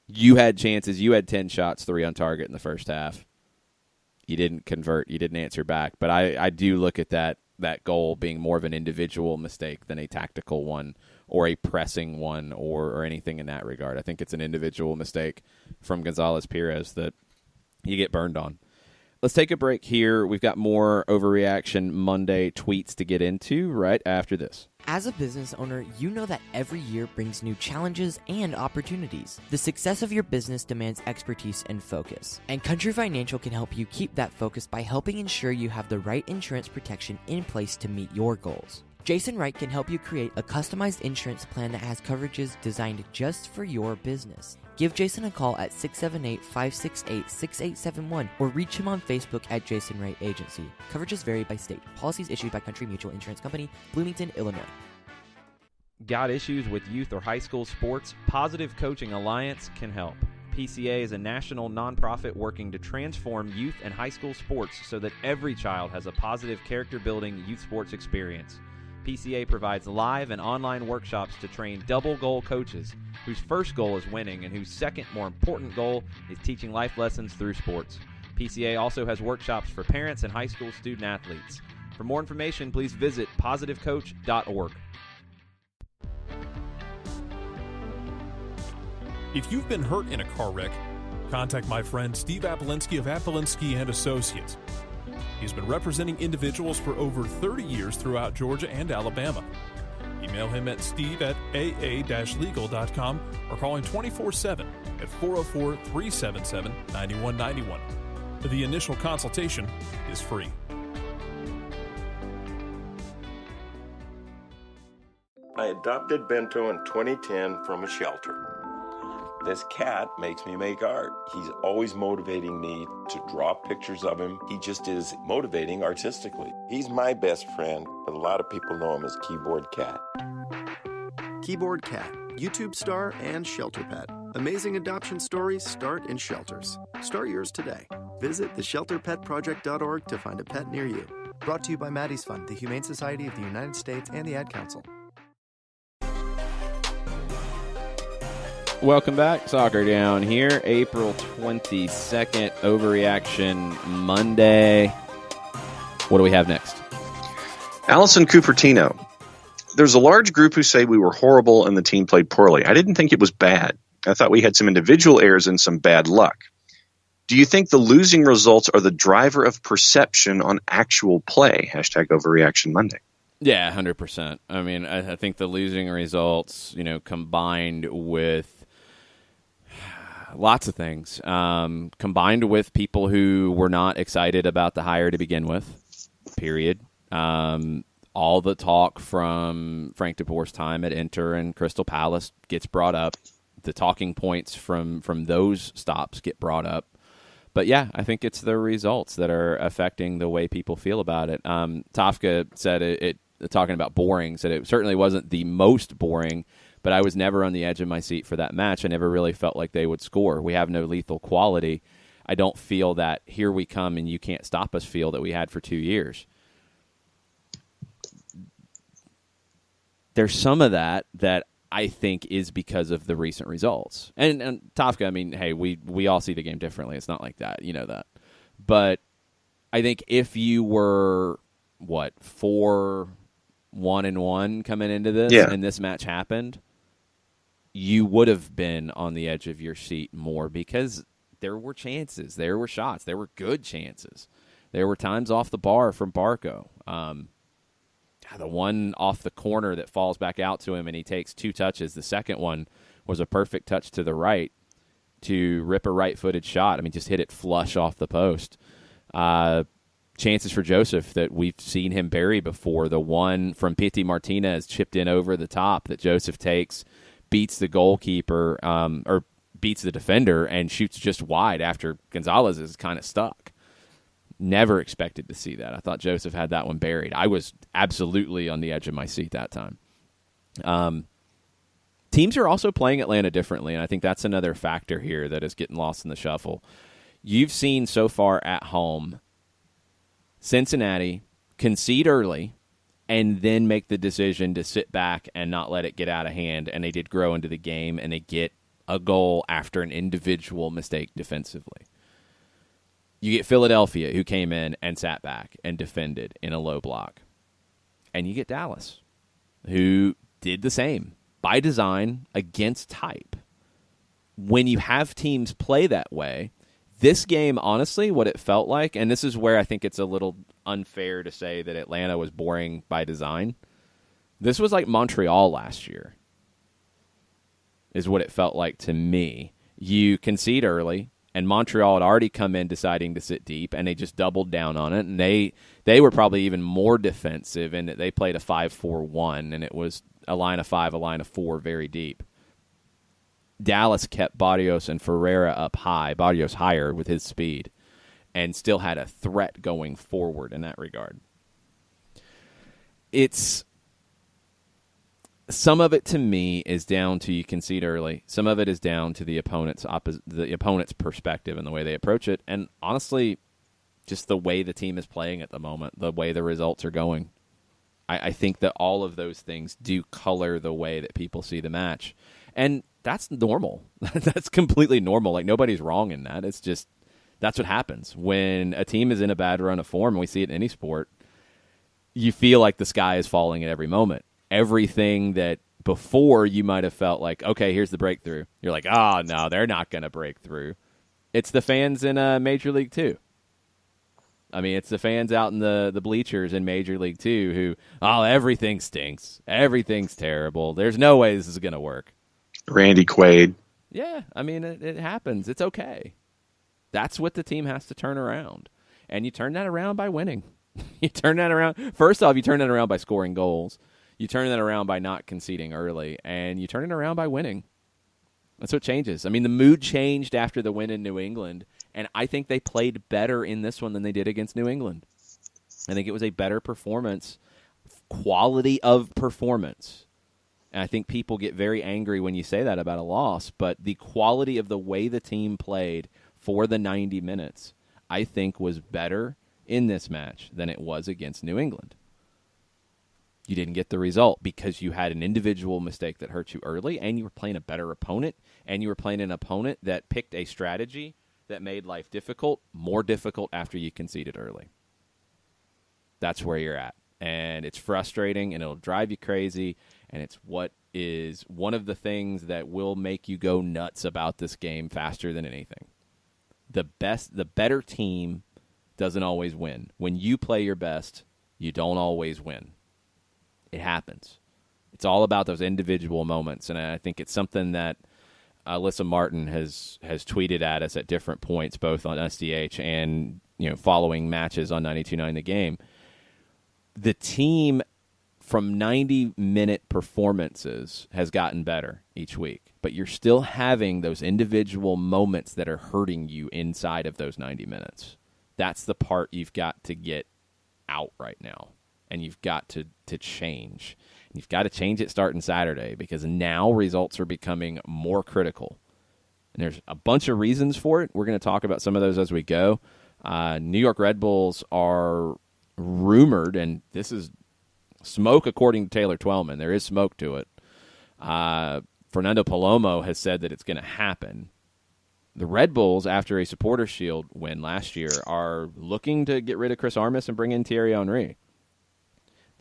You had chances. You had 10 shots, 3 on target in the first half. You didn't convert. You didn't answer back. But I do look at that goal being more of an individual mistake than a tactical one or a pressing one or anything in that regard. I think it's an individual mistake from Gonzalez Perez that you get burned on. Let's take a break here. We've got more Overreaction Monday tweets to get into right after this. As a business owner, you know that every year brings new challenges and opportunities. The success of your business demands expertise and focus. And Country Financial can help you keep that focus by helping ensure you have the right insurance protection in place to meet your goals. Jason Wright can help you create a customized insurance plan that has coverages designed just for your business. Give Jason a call at 678-568-6871 or reach him on Facebook at Jason Wright Agency. Coverages vary by state. Policies issued by Country Mutual Insurance Company, Bloomington, Illinois. Got issues with youth or high school sports? Positive Coaching Alliance can help. PCA is a national nonprofit working to transform youth and high school sports so that every child has a positive character-building youth sports experience. PCA provides live and online workshops to train double-goal coaches whose first goal is winning and whose second, more important goal is teaching life lessons through sports. PCA also has workshops for parents and high school student athletes. For more information, please visit positivecoach.org. If you've been hurt in a car wreck, contact my friend Steve Apolinski of Apolinski & Associates. He's been representing individuals for over 30 years throughout Georgia and Alabama. Email him at steve@aa-legal.com or call him 24/7 at 404-377-9191. The initial consultation is free. I adopted Bento in 2010 from a shelter. This cat makes me make art. He's always motivating me to draw pictures of him. He just is motivating artistically. He's my best friend, but a lot of people know him as Keyboard Cat. Keyboard Cat, YouTube star and shelter pet. Amazing adoption stories start in shelters. Start yours today. Visit theshelterpetproject.org to find a pet near you. Brought to you by Maddie's Fund, the Humane Society of the United States, and the Ad Council. Welcome back. Soccer Down here, April 22nd, Overreaction Monday. What do we have next? Allison Cupertino. There's a large group who say we were horrible and the team played poorly. I didn't think it was bad. I thought we had some individual errors and some bad luck. Do you think the losing results are the driver of perception on actual play? Hashtag Overreaction Monday. Yeah, 100%. I mean, I think the losing results, combined with lots of things, combined with people who were not excited about the hire to begin with, period. All the talk from Frank DeBoer's time at Inter and Crystal Palace gets brought up. The talking points from those stops get brought up. But, yeah, I think it's the results that are affecting the way people feel about it. Tafka said it talking about boring, said it certainly wasn't the most boring, but I was never on the edge of my seat for that match. I never really felt like they would score. We have no lethal quality. I don't feel that here we come and you can't stop us feel that we had for 2 years. There's some of that I think is because of the recent results. And Tafka, I mean, hey, we all see the game differently. It's not like that. You know that. But I think if you were, 4-1-1 coming into this, and this match happened, you would have been on the edge of your seat more because there were chances. There were shots. There were good chances. There were times off the bar from Barco. The one off the corner that falls back out to him and he takes 2 touches. The second one was a perfect touch to the right to rip a right-footed shot. I mean, just hit it flush off the post. Chances for Joseph that we've seen him bury before. The one from Pity Martinez chipped in over the top that Joseph takes, beats the goalkeeper, or beats the defender and shoots just wide after Gonzalez is kind of stuck. Never expected to see that. I thought Joseph had that one buried. I was absolutely on the edge of my seat that time. Teams are also playing Atlanta differently, and I think that's another factor here that is getting lost in the shuffle. You've seen so far at home Cincinnati concede early and then make the decision to sit back and not let it get out of hand, and they did grow into the game, and they get a goal after an individual mistake defensively. You get Philadelphia, who came in and sat back and defended in a low block. And you get Dallas, who did the same by design against type. When you have teams play that way, this game, honestly, what it felt like, and this is where I think it's a little unfair to say that Atlanta was boring by design. This was like Montreal last year, is what it felt like to me. You concede early, and Montreal had already come in deciding to sit deep, and they just doubled down on it. And they were probably even more defensive in that they played a 5-4-1, and it was a line of 5, a line of 4, very deep. Dallas kept Barrios and Ferreira up high, Barrios higher with his speed, and still had a threat going forward in that regard. Some of it, to me, is down to you concede early. Some of it is down to the opponent's perspective and the way they approach it. And honestly, just the way the team is playing at the moment, the way the results are going. I think that all of those things do color the way that people see the match. And that's normal. That's completely normal. Like, nobody's wrong in that. It's just, that's what happens. When a team is in a bad run of form, and we see it in any sport, you feel like the sky is falling at every moment. Everything that before you might have felt like, okay, here's the breakthrough. You're like, oh, no, they're not going to break through. It's the fans in Major League 2. I mean, it's the fans out in the bleachers in Major League 2 who, oh, everything stinks. Everything's terrible. There's no way this is going to work. Randy Quaid. Yeah, I mean, it happens. It's okay. That's what the team has to turn around. And you turn that around by winning. You turn that around. First off, you turn that around by scoring goals. You turn that around by not conceding early, and you turn it around by winning. That's what changes. I mean, the mood changed after the win in New England, and I think they played better in this one than they did against New England. I think it was a better performance, quality of performance. And I think people get very angry when you say that about a loss, but the quality of the way the team played for the 90 minutes, I think, was better in this match than it was against New England. You didn't get the result because you had an individual mistake that hurt you early, and you were playing a better opponent, and you were playing an opponent that picked a strategy that made life difficult, more difficult after you conceded early. That's where you're at. And it's frustrating, and it'll drive you crazy, and it's what is one of the things that will make you go nuts about this game faster than anything. The better team doesn't always win. When you play your best, you don't always win. It happens. It's all about those individual moments, and I think it's something that Alyssa Martin has tweeted at us at different points, both on SDH and following matches on 92.9 The Game. The team from 90-minute performances has gotten better each week, but you're still having those individual moments that are hurting you inside of those 90 minutes. That's the part you've got to get out right now. and you've got to change. You've got to change it starting Saturday because now results are becoming more critical. And there's a bunch of reasons for it. We're going to talk about some of those as we go. New York Red Bulls are rumored, and this is smoke according to Taylor Twellman. There is smoke to it. Fernando Palomo has said that it's going to happen. The Red Bulls, after a Supporters' Shield win last year, are looking to get rid of Chris Armas and bring in Thierry Henry.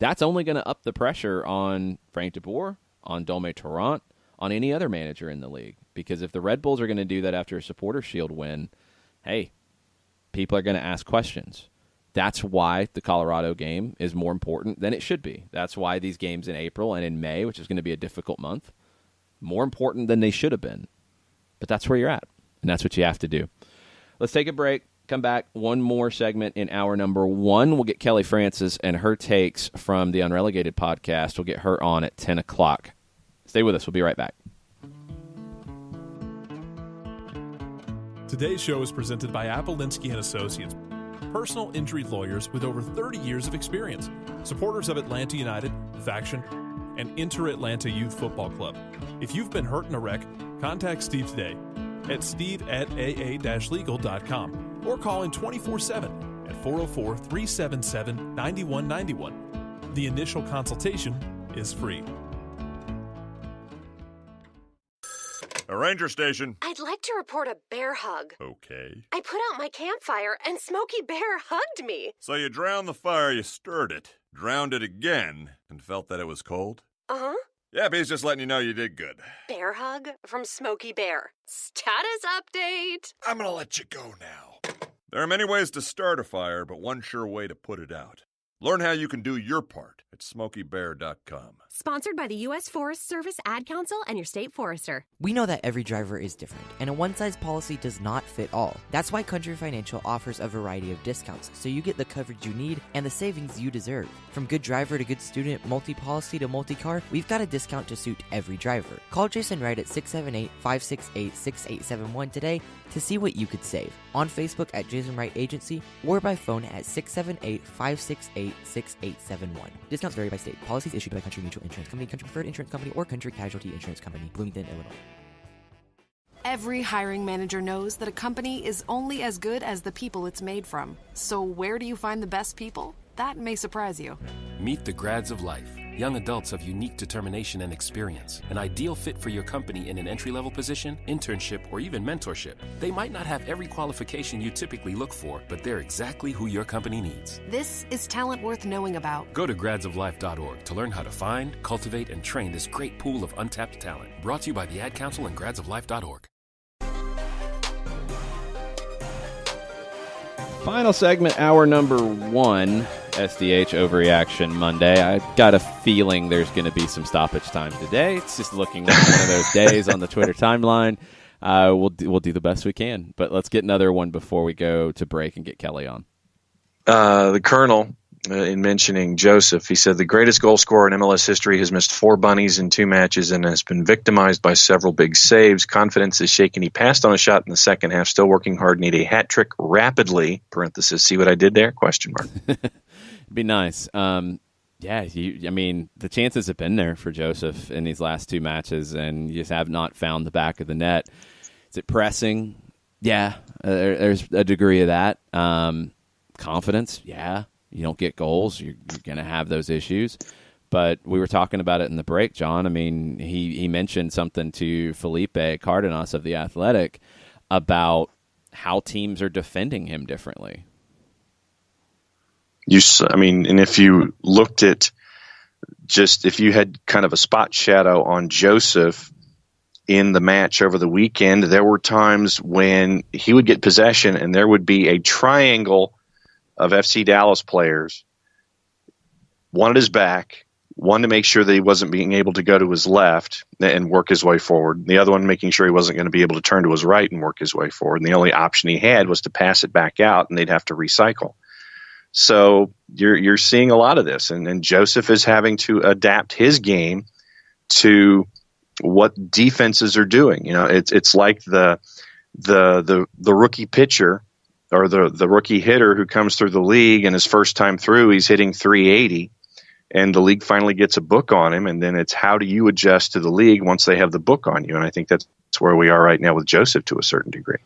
That's only going to up the pressure on Frank de Boer, on Dome Torrent, on any other manager in the league. Because if the Red Bulls are going to do that after a Supporters' Shield win, hey, people are going to ask questions. That's why the Colorado game is more important than it should be. That's why these games in April and in May, which is going to be a difficult month, more important than they should have been. But that's where you're at, and that's what you have to do. Let's take a break. Come back. One more segment in hour number 1. We'll get Kelly Francis and her takes from the Unrelegated podcast. We'll get her on at 10 o'clock. Stay with us. We'll be right back. Today's show is presented by Appolinsky & Associates, personal injury lawyers with over 30 years of experience, supporters of Atlanta United, Faction, and Inter-Atlanta Youth Football Club. If you've been hurt in a wreck, contact Steve today at steve@aa-legal.com or call in 24/7 at 404-377-9191. The initial consultation is free. A ranger station. I'd like to report a bear hug. Okay. I put out my campfire and Smokey Bear hugged me. So you drowned the fire, you stirred it, drowned it again, and felt that it was cold? Uh-huh. Yeah, he's just letting you know you did good. Bear hug from Smokey Bear. Status update. I'm gonna let you go now. There are many ways to start a fire, but one sure way to put it out. Learn how you can do your part at SmokeyBear.com. Sponsored by the U.S. Forest Service, Ad Council, and your state forester. We know that every driver is different, and a one-size policy does not fit all. That's why Country Financial offers a variety of discounts, so you get the coverage you need and the savings you deserve. From good driver to good student, multi-policy to multi-car, we've got a discount to suit every driver. Call Jason Wright at 678-568-6871 today to see what you could save. On Facebook at Jason Wright Agency or by phone at 678-568-6871. Discounts vary by state. Policies issued by Country Mutual Insurance Company, Country Preferred Insurance Company, or Country Casualty Insurance Company, Bloomington, Illinois. Every hiring manager knows that a company is only as good as the people it's made from. So where do you find the best people? That may surprise you. Meet the grads of life. Young adults of unique determination and experience. An ideal fit for your company in an entry-level position, internship, or even mentorship. They might not have every qualification you typically look for, but they're exactly who your company needs. This is talent worth knowing about. Go to gradsoflife.org to learn how to find, cultivate, and train this great pool of untapped talent. Brought to you by the Ad Council and gradsoflife.org. Final segment, hour number 1, SDH Overreaction Monday. I got a feeling there's going to be some stoppage time today. It's just looking like one of those days on the Twitter timeline. We'll do the best we can, but let's get another one before we go to break and get Kelly on. The Colonel, in mentioning Joseph, he said the greatest goal scorer in MLS history has missed 4 bunnies in 2 matches and has been victimized by several big saves. Confidence is shaken. He passed on a shot in the second half, still working hard, need a hat trick rapidly, parenthesis, see what I did there, question mark. It'd be nice. The chances have been there for Joseph in these last 2 matches, and you just have not found the back of the net. Is it pressing? Yeah, there's a degree of that. Confidence? Yeah. You don't get goals, you're going to have those issues. But we were talking about it in the break, John. I mean, he mentioned something to Felipe Cardenas of The Athletic about how teams are defending him differently. And if you looked at if you had kind of a spot shadow on Joseph in the match over the weekend, there were times when he would get possession and there would be a triangle of FC Dallas players, one at his back, one to make sure that he wasn't being able to go to his left and work his way forward, the other one making sure he wasn't going to be able to turn to his right and work his way forward. And the only option he had was to pass it back out, and they'd have to recycle. So you're seeing a lot of this, and Joseph is having to adapt his game to what defenses are doing. It's like the rookie pitcher or the rookie hitter who comes through the league, and his first time through, he's hitting 380, and the league finally gets a book on him, and then it's how do you adjust to the league once they have the book on you? And I think that's where we are right now with Joseph to a certain degree.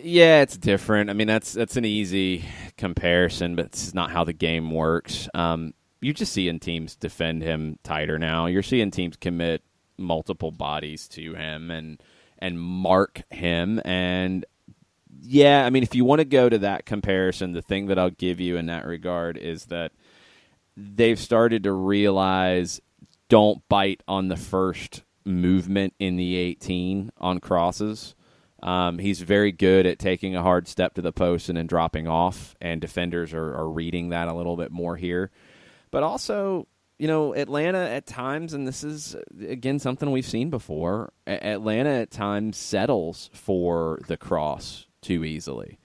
Yeah, it's different. I mean, that's an easy comparison, but it's not how the game works. You're just seeing teams defend him tighter now. You're seeing teams commit multiple bodies to him and mark him. And, yeah, I mean, if you want to go to that comparison, the thing that I'll give you in that regard is that they've started to realize don't bite on the first movement in the 18 on crosses. He's very good at taking a hard step to the post and then dropping off, and defenders are reading that a little bit more here. But also, you know, Atlanta at times, and this is, again, something we've seen before, Atlanta at times settles for the cross too easily.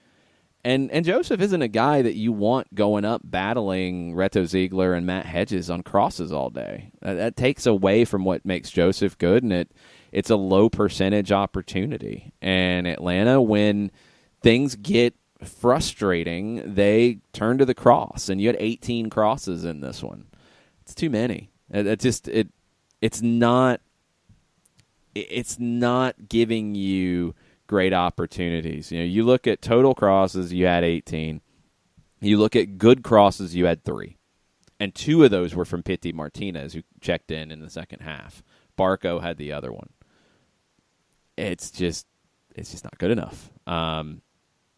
And Joseph isn't a guy that you want going up battling Reto Ziegler and Matt Hedges on crosses all day. That takes away from what makes Joseph good, and it's a low percentage opportunity. And Atlanta, when things get frustrating, they turn to the cross, and you had 18 crosses in this one. It's too many. It's not giving you great opportunities. You know, you look at total crosses, you had 18. You look at good crosses, you had 3. And 2 of those were from Pity Martinez, who checked in the second half. Barco had the other one. It's just not good enough.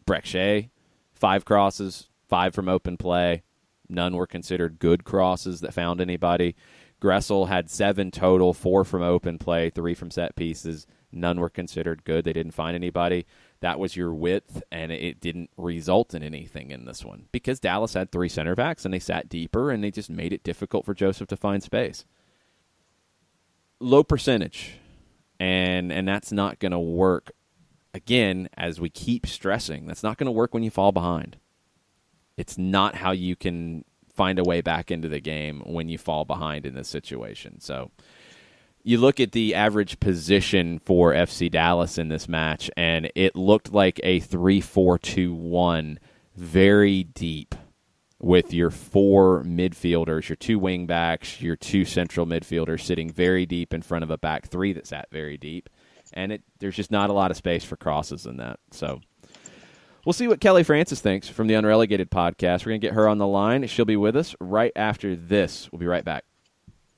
Breck Shea, 5 crosses, 5 from open play. None were considered good crosses that found anybody. Gressel had 7 total, 4 from open play, 3 from set pieces. None were considered good. They didn't find anybody. That was your width, and it didn't result in anything in this one because Dallas had 3 center backs, and they sat deeper, and they just made it difficult for Joseph to find space. Low percentage, and that's not going to work. Again, as we keep stressing, that's not going to work when you fall behind. It's not how you can find a way back into the game when you fall behind in this situation. So you look at the average position for FC Dallas in this match, and it looked like a 3-4-2-1, very deep, with your 4 midfielders, your 2 wing backs, your 2 central midfielders sitting very deep in front of a back 3 that sat very deep. And there's just not a lot of space for crosses in that. So we'll see what Kelly Francis thinks from the Unrelegated podcast. We're going to get her on the line. She'll be with us right after this. We'll be right back.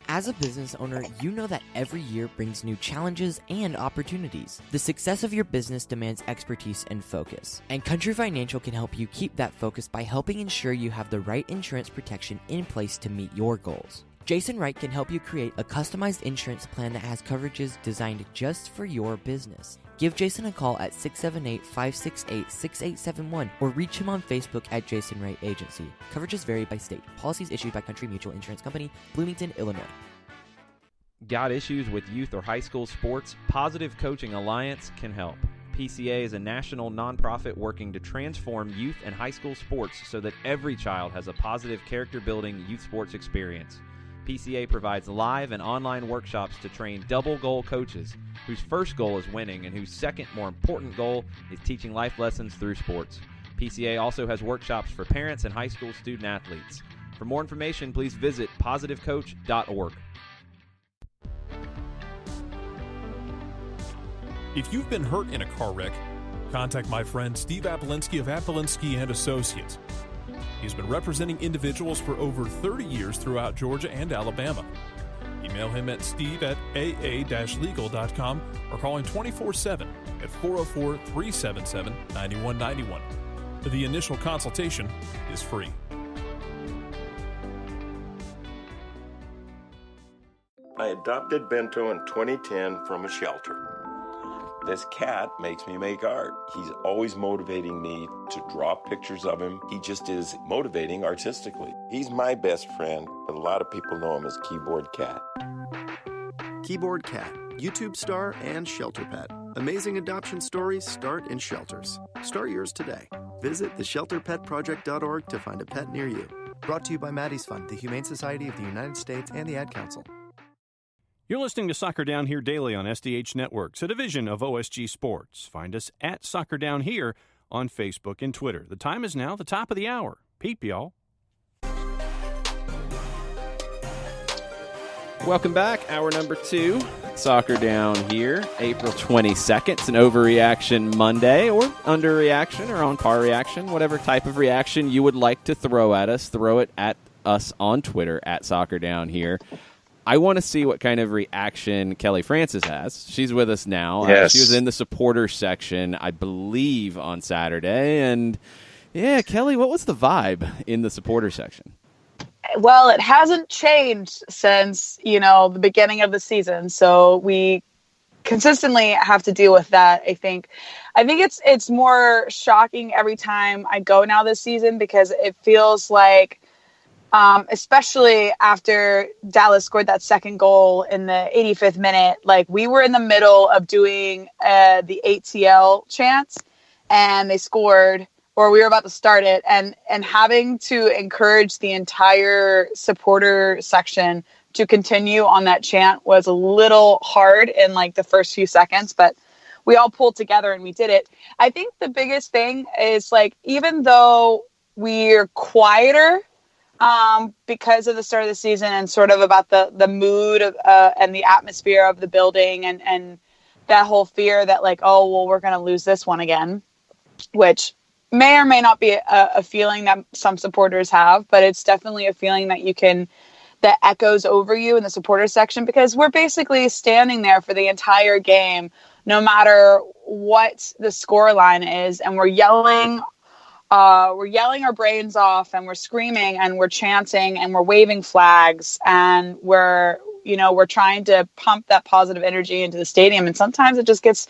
As a business owner, you know that every year brings new challenges and opportunities. The success of your business demands expertise and focus. And Country Financial can help you keep that focus by helping ensure you have the right insurance protection in place to meet your goals. Jason Wright can help you create a customized insurance plan that has coverages designed just for your business. Give Jason a call at 678-568-6871 or reach him on Facebook at Jason Wright Agency. Coverages vary by state. Policies issued by Country Mutual Insurance Company, Bloomington, Illinois. Got issues with youth or high school sports? Positive Coaching Alliance can help. PCA is a national nonprofit working to transform youth and high school sports so that every child has a positive character-building youth sports experience. PCA provides live and online workshops to train double goal coaches whose first goal is winning and whose second, more important goal is teaching life lessons through sports. PCA also has workshops for parents and high school student athletes. For more information, please visit positivecoach.org. If you've been hurt in a car wreck, contact my friend Steve Apolinsky of Apolinsky & Associates. He's been representing individuals for over 30 years throughout Georgia and Alabama. Email him at steve@aa-legal.com or call him 24/7 at 404-377-9191. The initial consultation is free. I adopted Bento in 2010 from a shelter. This cat makes me make art. He's always motivating me to draw pictures of him. He just is motivating artistically. He's my best friend, but a lot of people know him as Keyboard Cat. Keyboard Cat, YouTube star and shelter pet. Amazing adoption stories start in shelters. Start yours today. Visit theshelterpetproject.org to find a pet near you. Brought to you by Maddie's Fund, the Humane Society of the United States, and the Ad Council. You're listening to Soccer Down Here daily on SDH Networks, a division of OSG Sports. Find us at Soccer Down Here on Facebook and Twitter. The time is now the top of the hour. Peep, y'all. Welcome back. Hour number 2. Soccer Down here, April 22nd. It's an overreaction Monday, or underreaction, or on par reaction, whatever type of reaction you would like to throw at us. Throw it at us on Twitter, at Soccer Down here. I want to see what kind of reaction Kelly Francis has. She's with us now. Yes. She was in the supporter section, I believe, on Saturday. And, yeah, Kelly, what was the vibe in the supporter section? Well, it hasn't changed since, the beginning of the season. So we consistently have to deal with that, I think. I think it's more shocking every time I go now this season because it feels like, especially after Dallas scored that second goal in the 85th minute, like we were in the middle of doing the ATL chants and they scored, or we were about to start it, and having to encourage the entire supporter section to continue on that chant was a little hard in like the first few seconds, but we all pulled together and we did it. I think the biggest thing is like, even though we're quieter because of the start of the season and sort of about the mood of, and the atmosphere of the building and that whole fear that like, oh, well, we're going to lose this one again, which may or may not be a feeling that some supporters have, but it's definitely a feeling that echoes over you in the supporter section, because we're basically standing there for the entire game, no matter what the score line is. And we're yelling our brains off, and we're screaming and we're chanting and we're waving flags, and we're trying to pump that positive energy into the stadium. And sometimes it just gets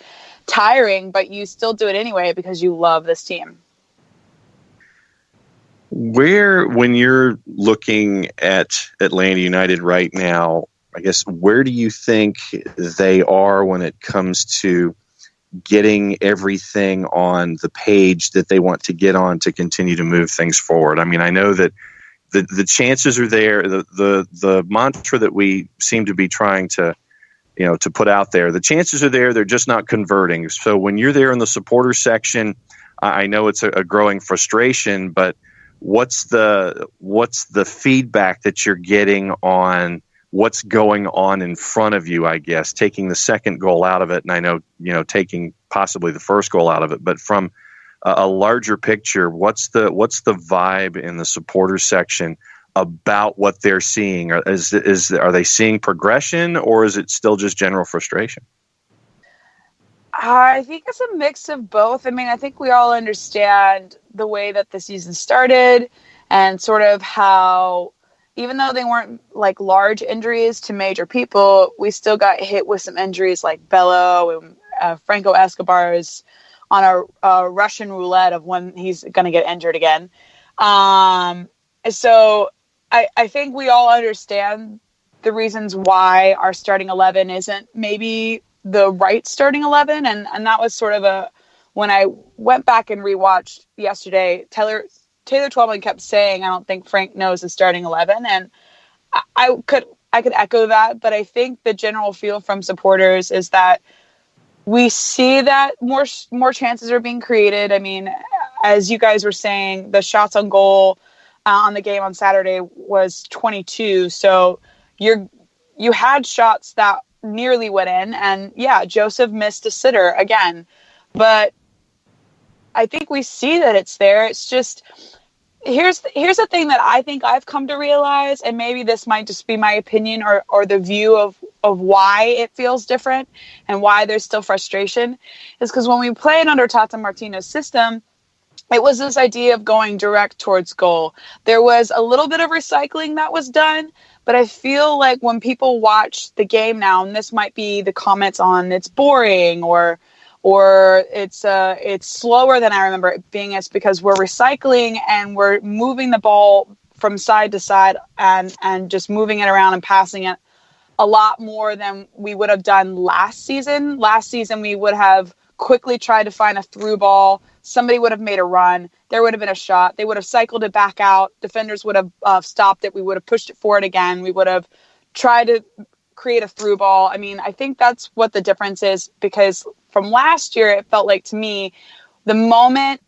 tiring, but you still do it anyway because you love this team. When you're looking at Atlanta United right now, I guess, where do you think they are when it comes to getting everything on the page that they want to get on to continue to move things forward? I mean, I know that the chances are there. The mantra that we seem to be trying to put out there, the chances are there. They're just not converting. So when you're there in the supporter section, I know it's a growing frustration, but what's the feedback that you're getting on what's going on in front of you, I guess, taking the second goal out of it, and I know, taking possibly the first goal out of it, but from a larger picture, what's the vibe in the supporter section about what they're seeing? Are they seeing progression, or is it still just general frustration? I think it's a mix of both. I mean, I think we all understand the way that the season started and sort of how, even though they weren't like large injuries to major people, we still got hit with some injuries like Bello and Franco Escobar is on a Russian roulette of when he's going to get injured again. So I think we all understand the reasons why our starting 11 isn't maybe the right starting 11. And that was sort of when I went back and rewatched yesterday, Taylor Twellman kept saying, I don't think Frank knows the starting 11. And I could echo that, but I think the general feel from supporters is that we see that more chances are being created. I mean, as you guys were saying, the shots on goal on the game on Saturday was 22. So you had shots that nearly went in, and yeah, Joseph missed a sitter again, but I think we see that it's there. It's just, here's the thing that I think I've come to realize, and maybe this might just be my opinion or the view of why it feels different and why there's still frustration, is because when we played under Tata Martino's system, it was this idea of going direct towards goal. There was a little bit of recycling that was done, but I feel like when people watch the game now, and this might be the comments on it's boring or it's slower than I remember it being, it's because we're recycling and we're moving the ball from side to side and just moving it around and passing it a lot more than we would have done last season. Last season, we would have quickly tried to find a through ball. Somebody would have made a run. There would have been a shot. They would have cycled it back out. Defenders would have stopped it. We would have pushed it forward again. We would have tried to create a through ball. I mean, I think that's what the difference is, because from last year, it felt like to me, the moment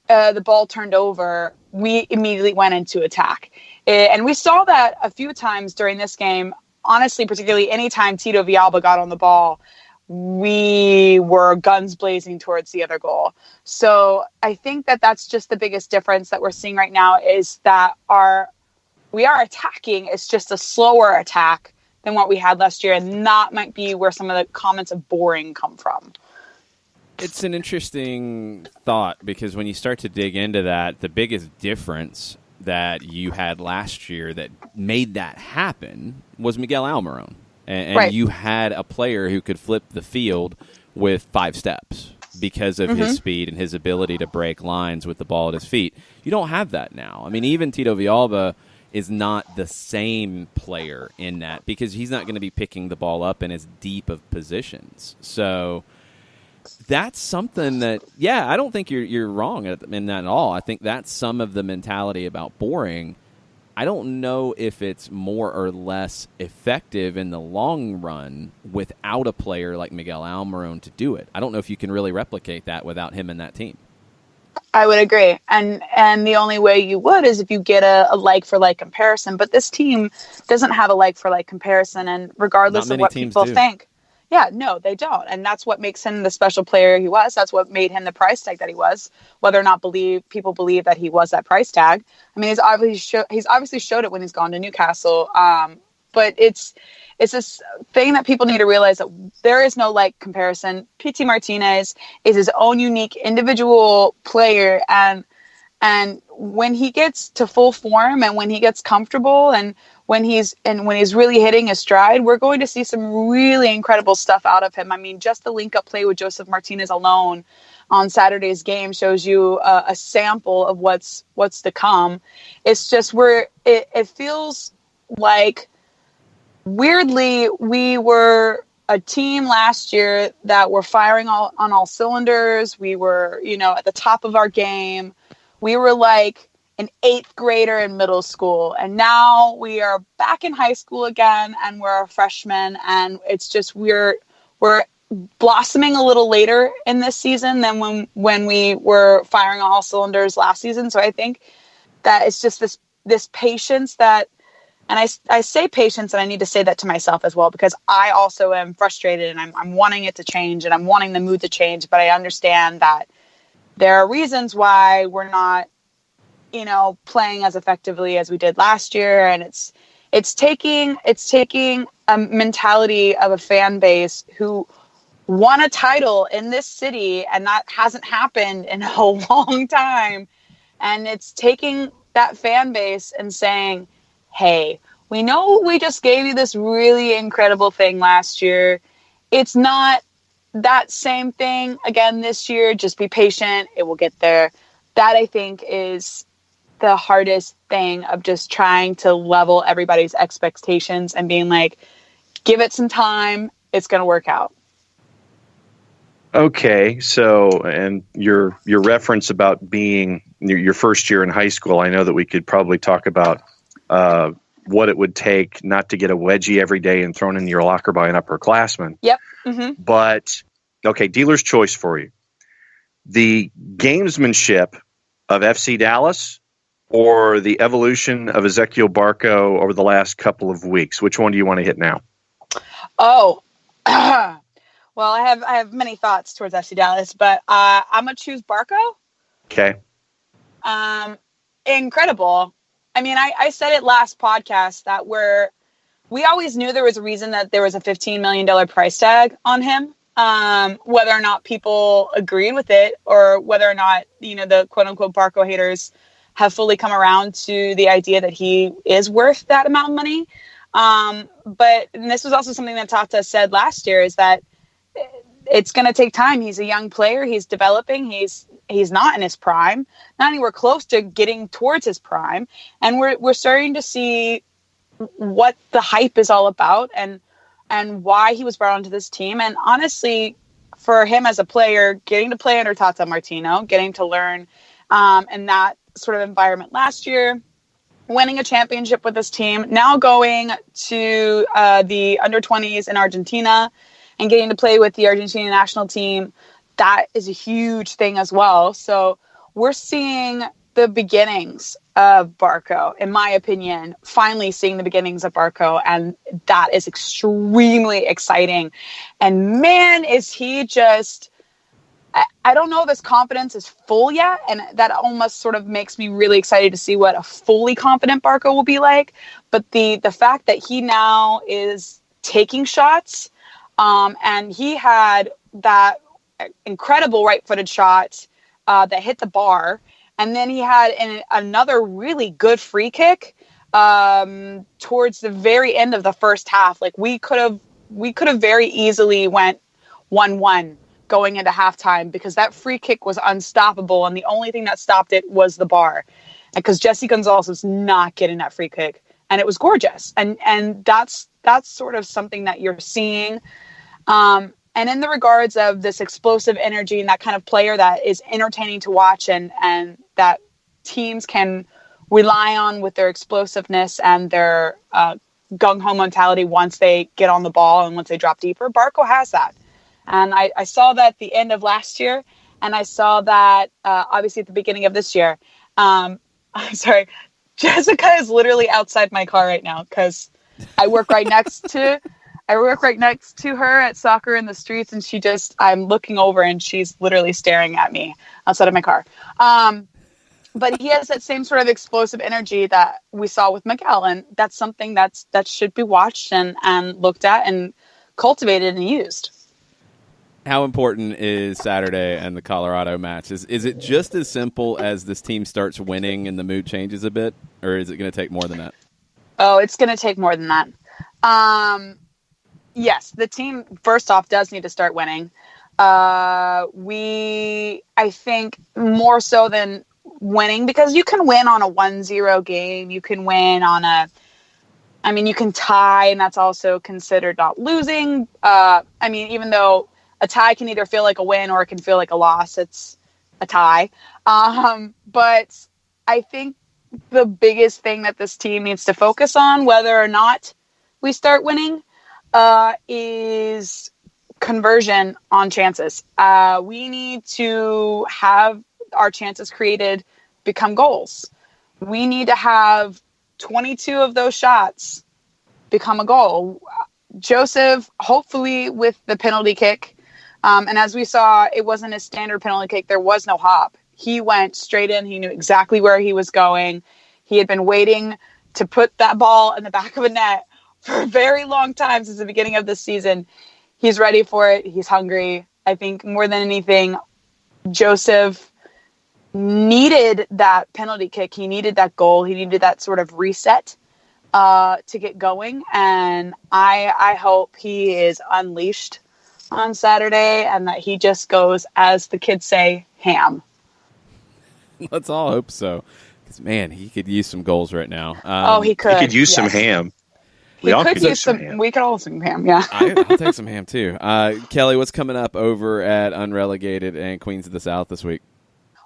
the ball turned over, we immediately went into attack. And we saw that a few times during this game honestly, particularly anytime Tito Villalba got on the ball, we were guns blazing towards the other goal. So I think that that's just the biggest difference that we're seeing right now is that we are attacking. It's just a slower attack than what we had last year. And that might be where some of the comments of boring come from. It's an interesting thought because when you start to dig into that, the biggest difference that you had last year that made that happen was Miguel Almiron. And right. You had a player who could flip the field with 5 steps because of his speed and his ability to break lines with the ball at his feet. You don't have that now. I mean, even Tito Villalba is not the same player in that because he's not going to be picking the ball up in as deep of positions. So that's something that, yeah, I don't think you're wrong in that at all. I think that's some of the mentality about boring. I don't know if it's more or less effective in the long run without a player like Miguel Almiron to do it. I don't know if you can really replicate that without him in that team. I would agree. And the only way you would is if you get a like-for-like comparison. But this team doesn't have a like-for-like comparison, and regardless of what people think. Yeah, no, they don't. And that's what makes him the special player he was. That's what made him the price tag that he was, whether or not people believe that he was that price tag. I mean, he's obviously showed it when he's gone to Newcastle. But it's this thing that people need to realize that there is no like comparison. Pity Martinez is his own unique individual player. And when he gets to full form and when he gets comfortable and when he's really hitting his stride, we're going to see some really incredible stuff out of him. I mean, just the link-up play with Joseph Martinez alone on Saturday's game shows you a sample of what's to come. It's just it feels like, weirdly, we were a team last year that were firing on all cylinders. We were, at the top of our game. We were like an 8th grader in middle school. And now we are back in high school again and we're a freshman. And it's just, we're blossoming a little later in this season than when we were firing on all cylinders last season. So I think that it's just this patience that, and I say patience, and I need to say that to myself as well, because I also am frustrated and I'm wanting it to change and I'm wanting the mood to change. But I understand that there are reasons why we're not, playing as effectively as we did last year. And it's taking a mentality of a fan base who won a title in this city, and that hasn't happened in a long time. And it's taking that fan base and saying, hey, we know we just gave you this really incredible thing last year. It's not that same thing again this year. Just be patient. It will get there. That, I think, is the hardest thing of just trying to level everybody's expectations and being like, give it some time. It's going to work out. Okay, so, and your reference about being your first year in high school, I know that we could probably talk about what it would take not to get a wedgie every day and thrown in your locker by an upperclassman. Yep. Mm-hmm. But, okay, dealer's choice for you. The gamesmanship of FC Dallas or the evolution of Ezequiel Barco over the last couple of weeks? Which one do you want to hit now? Oh, well, I have many thoughts towards FC Dallas, but I'm going to choose Barco. Okay. Incredible. I mean, I said it last podcast that we always knew there was a reason that there was a $15 million price tag on him. Whether or not people agreed with it or whether or not, the quote unquote Barco haters have fully come around to the idea that he is worth that amount of money. But this was also something that Tata said last year, is that it's going to take time. He's a young player. He's developing. He's not in his prime, not anywhere close to getting towards his prime. And we're starting to see what the hype is all about and why he was brought onto this team. And honestly, for him as a player, getting to play under Tata Martino, getting to learn in that sort of environment last year, winning a championship with this team, now going to the under-20s in Argentina and getting to play with the Argentinian national team, that is a huge thing as well. So we're seeing the beginnings of Barco, in my opinion, finally seeing the beginnings of Barco, and that is extremely exciting. And man, is he just, I don't know if his confidence is full yet, and that almost sort of makes me really excited to see what a fully confident Barco will be like. But the fact that he now is taking shots, and he had that incredible right-footed shot that hit the bar, and then he had another really good free kick towards the very end of the first half. Like we could have very easily went 1-1 going into halftime because that free kick was unstoppable, and the only thing that stopped it was the bar. And because Jesse Gonzalez was not getting that free kick, and it was gorgeous. And that's sort of something that you're seeing. And in the regards of this explosive energy and that kind of player that is entertaining to watch and that teams can rely on with their explosiveness and their gung-ho mentality once they get on the ball and once they drop deeper, Barco has that. And I saw that at the end of last year, and I saw that obviously at the beginning of this year. I'm sorry, Jessica is literally outside my car right now because I work right next to her at Soccer in the Streets, and I'm looking over and she's literally staring at me outside of my car. But he has that same sort of explosive energy that we saw with Miguel, and that's something that should be watched and looked at and cultivated and used. How important is Saturday and the Colorado match? Is it just as simple as this team starts winning and the mood changes a bit, or is it going to take more than that? Oh, it's going to take more than that. Yes, the team, first off, does need to start winning. I think, more so than winning, because you can win on a 1-0 game. You can win on you can tie, and that's also considered not losing. Even though a tie can either feel like a win or it can feel like a loss, it's a tie. But I think the biggest thing that this team needs to focus on, whether or not we start winning, is conversion on chances. We need to have our chances created become goals. We need to have 22 of those shots become a goal. Joseph, hopefully with the penalty kick, and as we saw, it wasn't a standard penalty kick. There was no hop. He went straight in. He knew exactly where he was going. He had been waiting to put that ball in the back of a net for a very long time since the beginning of this season. He's ready for it. He's hungry. I think more than anything, Joseph needed that penalty kick. He needed that goal. He needed that sort of reset to get going. And I hope he is unleashed on Saturday and that he just goes, as the kids say, ham. Let's all hope so. Because, man, he could use some goals right now. He could. He could use some ham. We could use some ham. We could all some ham, yeah. I'll take some ham, too. Kelly, what's coming up over at Unrelegated and Queens of the South this week?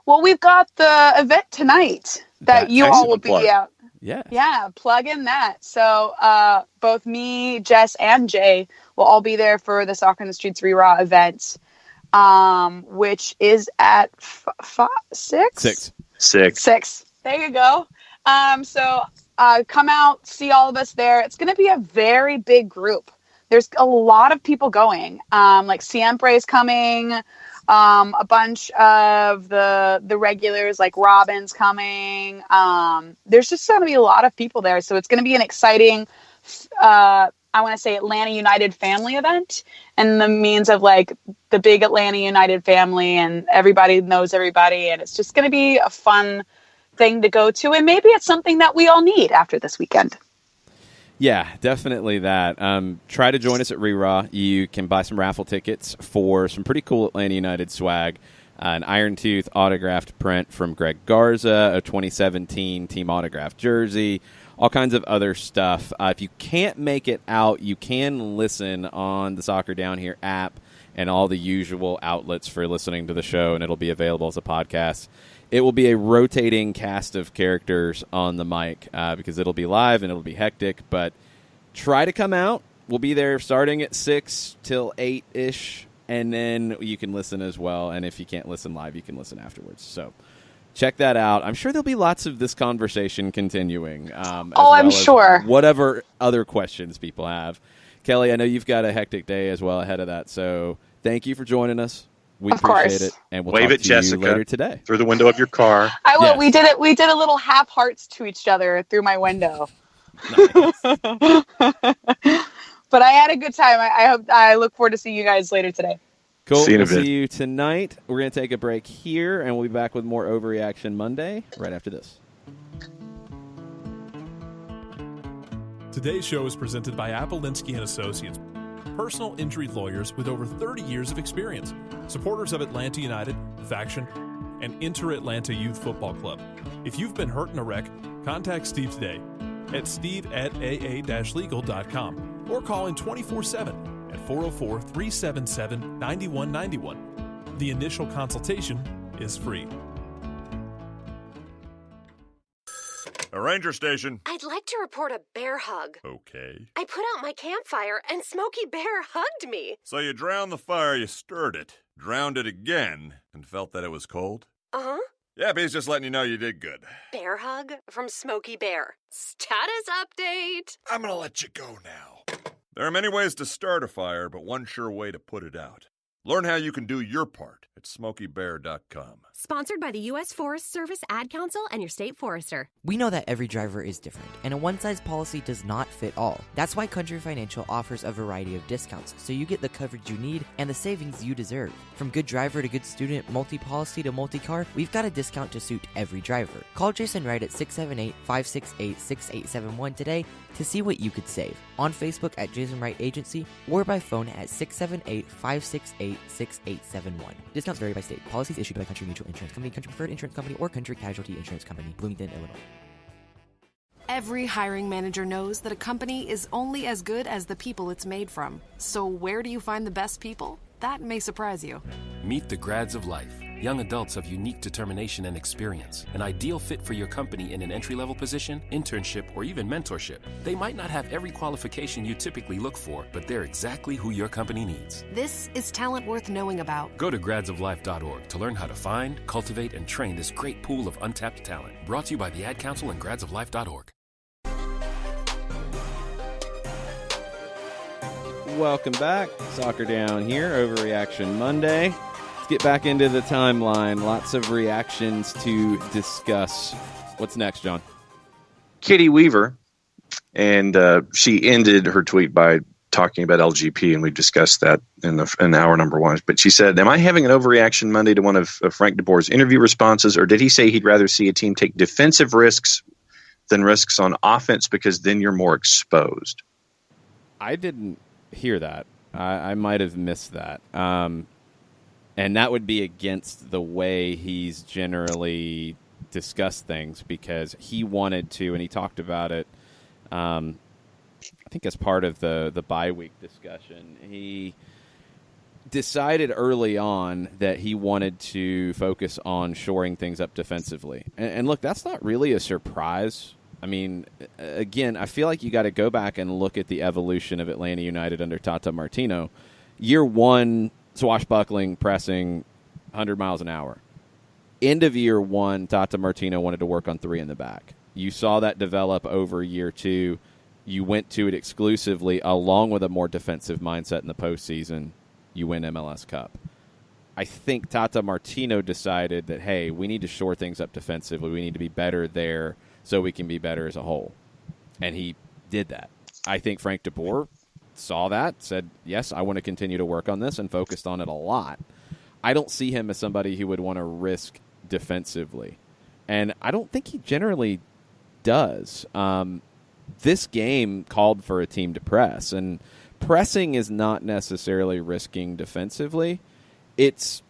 Well, we've got the event tonight that you all will be out. Yeah, plug in that. So both me, Jess, and Jay will all be there for the Soccer in the Streets Re-Raw event, which is at 6? 6. There you go. So come out, see all of us there. It's going to be a very big group. There's a lot of people going. Like Siempre is coming. A bunch of the regulars like Robin's coming. There's just going to be a lot of people there. So it's going to be an exciting, I want to say Atlanta United family event, and the means of like the big Atlanta United family, and everybody knows everybody. And it's just going to be a fun thing to go to. And maybe it's something that we all need after this weekend. Yeah, definitely that. Try to join us at Re-Raw. You can buy some raffle tickets for some pretty cool Atlanta United swag. An Iron Tooth autographed print from Greg Garza, a 2017 team autographed jersey, all kinds of other stuff. If you can't make it out, you can listen on the Soccer Down Here app and all the usual outlets for listening to the show, and it'll be available as a podcast. It will be a rotating cast of characters on the mic because it'll be live and it'll be hectic. But try to come out. We'll be there starting at 6 till 8-ish, and then you can listen as well. And if you can't listen live, you can listen afterwards. So check that out. I'm sure there'll be lots of this conversation continuing. I'm sure. Whatever other questions people have. Kelly, I know you've got a hectic day as well ahead of that, so thank you for joining us. We appreciate it, and we'll wave talk at to Jessica you later today. through the window of your car. I will. Yes. We did it. We did a little half hearts to each other through my window. But I had a good time. I look forward to seeing you guys later today. Cool. See you in a We'll bit. see you tonight. We're going to take a break here, and we'll be back with more Overreaction Monday right after this. Today's show is presented by Appolinsky & Associates, personal injury lawyers with over 30 years of experience, supporters of Atlanta United, Faction, and Inter-Atlanta Youth Football Club. If you've been hurt in a wreck, contact Steve today at steve@aa-legal.com or call in 24/7 at 404-377-9191. The initial consultation is free. A ranger station. I'd like to report a bear hug. Okay. I put out my campfire and Smokey Bear hugged me. So you drowned the fire, you stirred it, drowned it again, and felt that it was cold? Uh-huh. Yeah, he's just letting you know you did good. Bear hug from Smokey Bear. Status update. I'm gonna let you go now. There are many ways to start a fire, but one sure way to put it out. Learn how you can do your part at SmokeyBear.com. Sponsored by the U.S. Forest Service, Ad Council, and your state forester. We know that every driver is different, and a one-size policy does not fit all. That's why Country Financial offers a variety of discounts, so you get the coverage you need and the savings you deserve. From good driver to good student, multi-policy to multi-car, we've got a discount to suit every driver. Call Jason Wright at 678-568-6871 today to see what you could save. On Facebook at Jason Wright Agency, or by phone at 678-568-6871. Discounts vary by state. Policies issued by Country Mutual Insurance Company, Country Preferred Insurance Company, or Country Casualty Insurance Company, Bloomington, Illinois. Every hiring manager knows that a company is only as good as the people it's made from. So where do you find the best people? That may surprise you. Meet the grads of life. Young adults of unique determination and experience. An ideal fit for your company in an entry-level position, internship, or even mentorship. They might not have every qualification you typically look for, but they're exactly who your company needs. This is talent worth knowing about. Go to gradsoflife.org to learn how to find, cultivate, and train this great pool of untapped talent. Brought to you by the Ad Council and gradsoflife.org. Welcome back. Soccer Down here, Overreaction Monday. Let's get back into the timeline. Lots of reactions to discuss. What's next, John? Kitty Weaver, and she ended her tweet by talking about LGP, and we discussed that in hour number one. But she said, am I having an overreaction Monday to one of Frank DeBoer's interview responses, or did he say he'd rather see a team take defensive risks than risks on offense because then you're more exposed? I didn't hear that. I might have missed that. And that would be against the way he's generally discussed things, because he wanted to, and he talked about it, I think as part of the bye week discussion. He decided early on that he wanted to focus on shoring things up defensively. And look, that's not really a surprise. I mean, again, I feel like you got to go back and look at the evolution of Atlanta United under Tata Martino. Year one, swashbuckling, pressing, 100 miles an hour. End of year one, Tata Martino wanted to work on three in the back. You saw that develop over year two. You went to it exclusively, along with a more defensive mindset in the postseason. You win MLS Cup. I think Tata Martino decided that, hey, we need to shore things up defensively. We need to be better there so we can be better as a whole. And he did that. I think Frank DeBoer saw that, said, yes, I want to continue to work on this, and focused on it a lot. I don't see him as somebody who would want to risk defensively. And I don't think he generally does. This game called for a team to press, and pressing is not necessarily risking defensively. It's,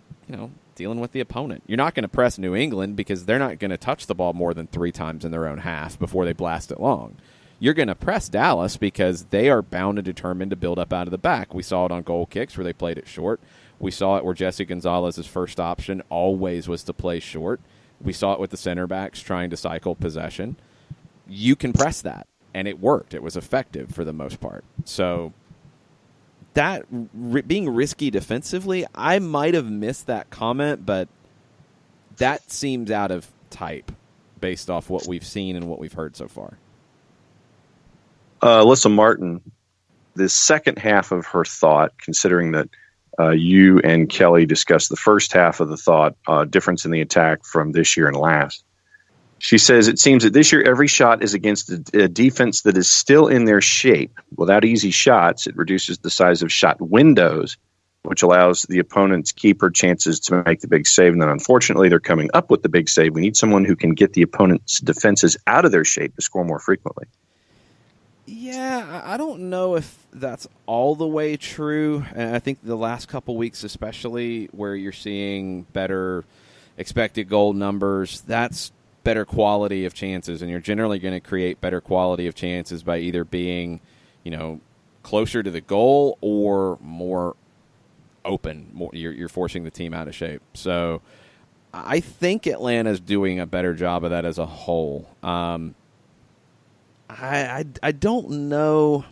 dealing with the opponent. You're not going to press New England because they're not going to touch the ball more than 3 times in their own half before they blast it long. You're going to press Dallas because they are bound and determined to build up out of the back. We saw it on goal kicks where they played it short. We saw it where Jesse Gonzalez's first option always was to play short. We saw it with the center backs trying to cycle possession. You can press that, and it worked. It was effective for the most part. So that being risky defensively, I might have missed that comment, but that seems out of type based off what we've seen and what we've heard so far? Alyssa Martin, the second half of her thought, considering that you and Kelly discussed the first half of the thought, difference in the attack from this year and last. She says, it seems that this year every shot is against a defense that is still in their shape. Without easy shots, it reduces the size of shot windows, which allows the opponent's keeper chances to make the big save. And then unfortunately, they're coming up with the big save. We need someone who can get the opponent's defenses out of their shape to score more frequently. Yeah, I don't know if that's all the way true. And I think the last couple weeks, especially where you're seeing better expected goal numbers, that's better quality of chances. And you're generally going to create better quality of chances by either being, closer to the goal or more open. You're forcing the team out of shape. So I think Atlanta's doing a better job of that as a whole. I don't know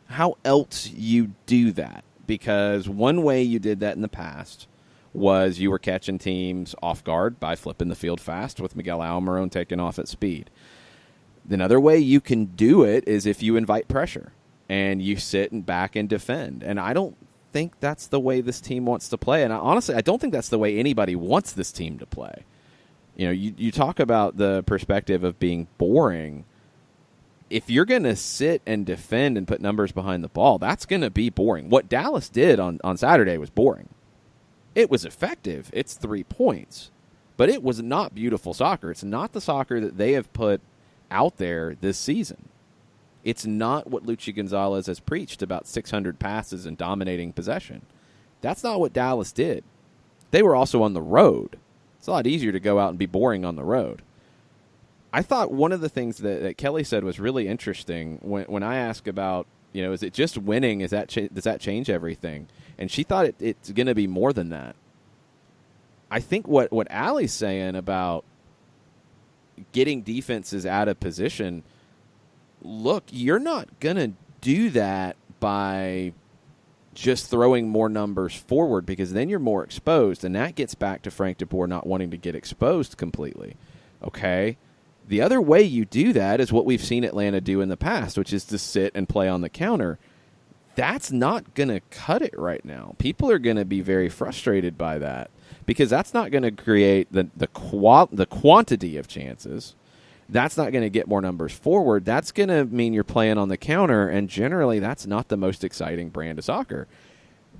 how else you do that, because one way you did that in the past was you were catching teams off guard by flipping the field fast with Miguel Almiron taking off at speed. Another way you can do it is if you invite pressure and you sit and back and defend. And I don't think that's the way this team wants to play. And honestly, I don't think that's the way anybody wants this team to play. You talk about the perspective of being boring. If you're going to sit and defend and put numbers behind the ball, that's going to be boring. What Dallas did on Saturday was boring. It was effective. It's 3 points. But it was not beautiful soccer. It's not the soccer that they have put out there this season. It's not what Luchi Gonzalez has preached about 600 passes and dominating possession. That's not what Dallas did. They were also on the road. It's a lot easier to go out and be boring on the road. I thought one of the things that Kelly said was really interesting when I asked about, is it just winning? Does that change everything? And she thought it's going to be more than that. I think what Allie's saying about getting defenses out of position, look, you're not going to do that by just throwing more numbers forward, because then you're more exposed, and that gets back to Frank de Boer not wanting to get exposed completely. Okay? The other way you do that is what we've seen Atlanta do in the past, which is to sit and play on the counter. That's not going to cut it right now. People are going to be very frustrated by that, because that's not going to create the quantity of chances. That's not going to get more numbers forward. That's going to mean you're playing on the counter, and generally that's not the most exciting brand of soccer.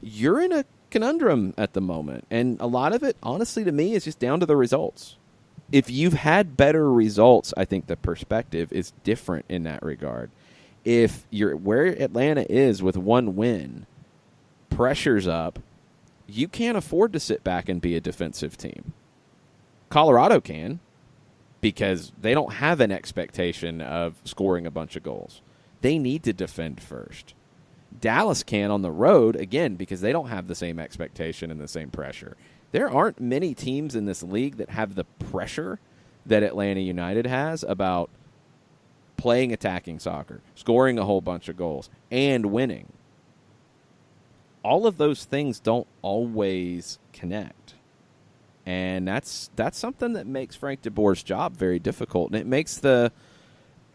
You're in a conundrum at the moment, and a lot of it, honestly, to me, is just down to the results. If you've had better results, I think the perspective is different in that regard. If you're where Atlanta is with one win, pressure's up, you can't afford to sit back and be a defensive team. Colorado can, because they don't have an expectation of scoring a bunch of goals. They need to defend first. Dallas can on the road, again, because they don't have the same expectation and the same pressure. There aren't many teams in this league that have the pressure that Atlanta United has about playing attacking soccer, scoring a whole bunch of goals, and winning. All of those things don't always connect. And that's something that makes Frank de Boer's job very difficult. And it makes I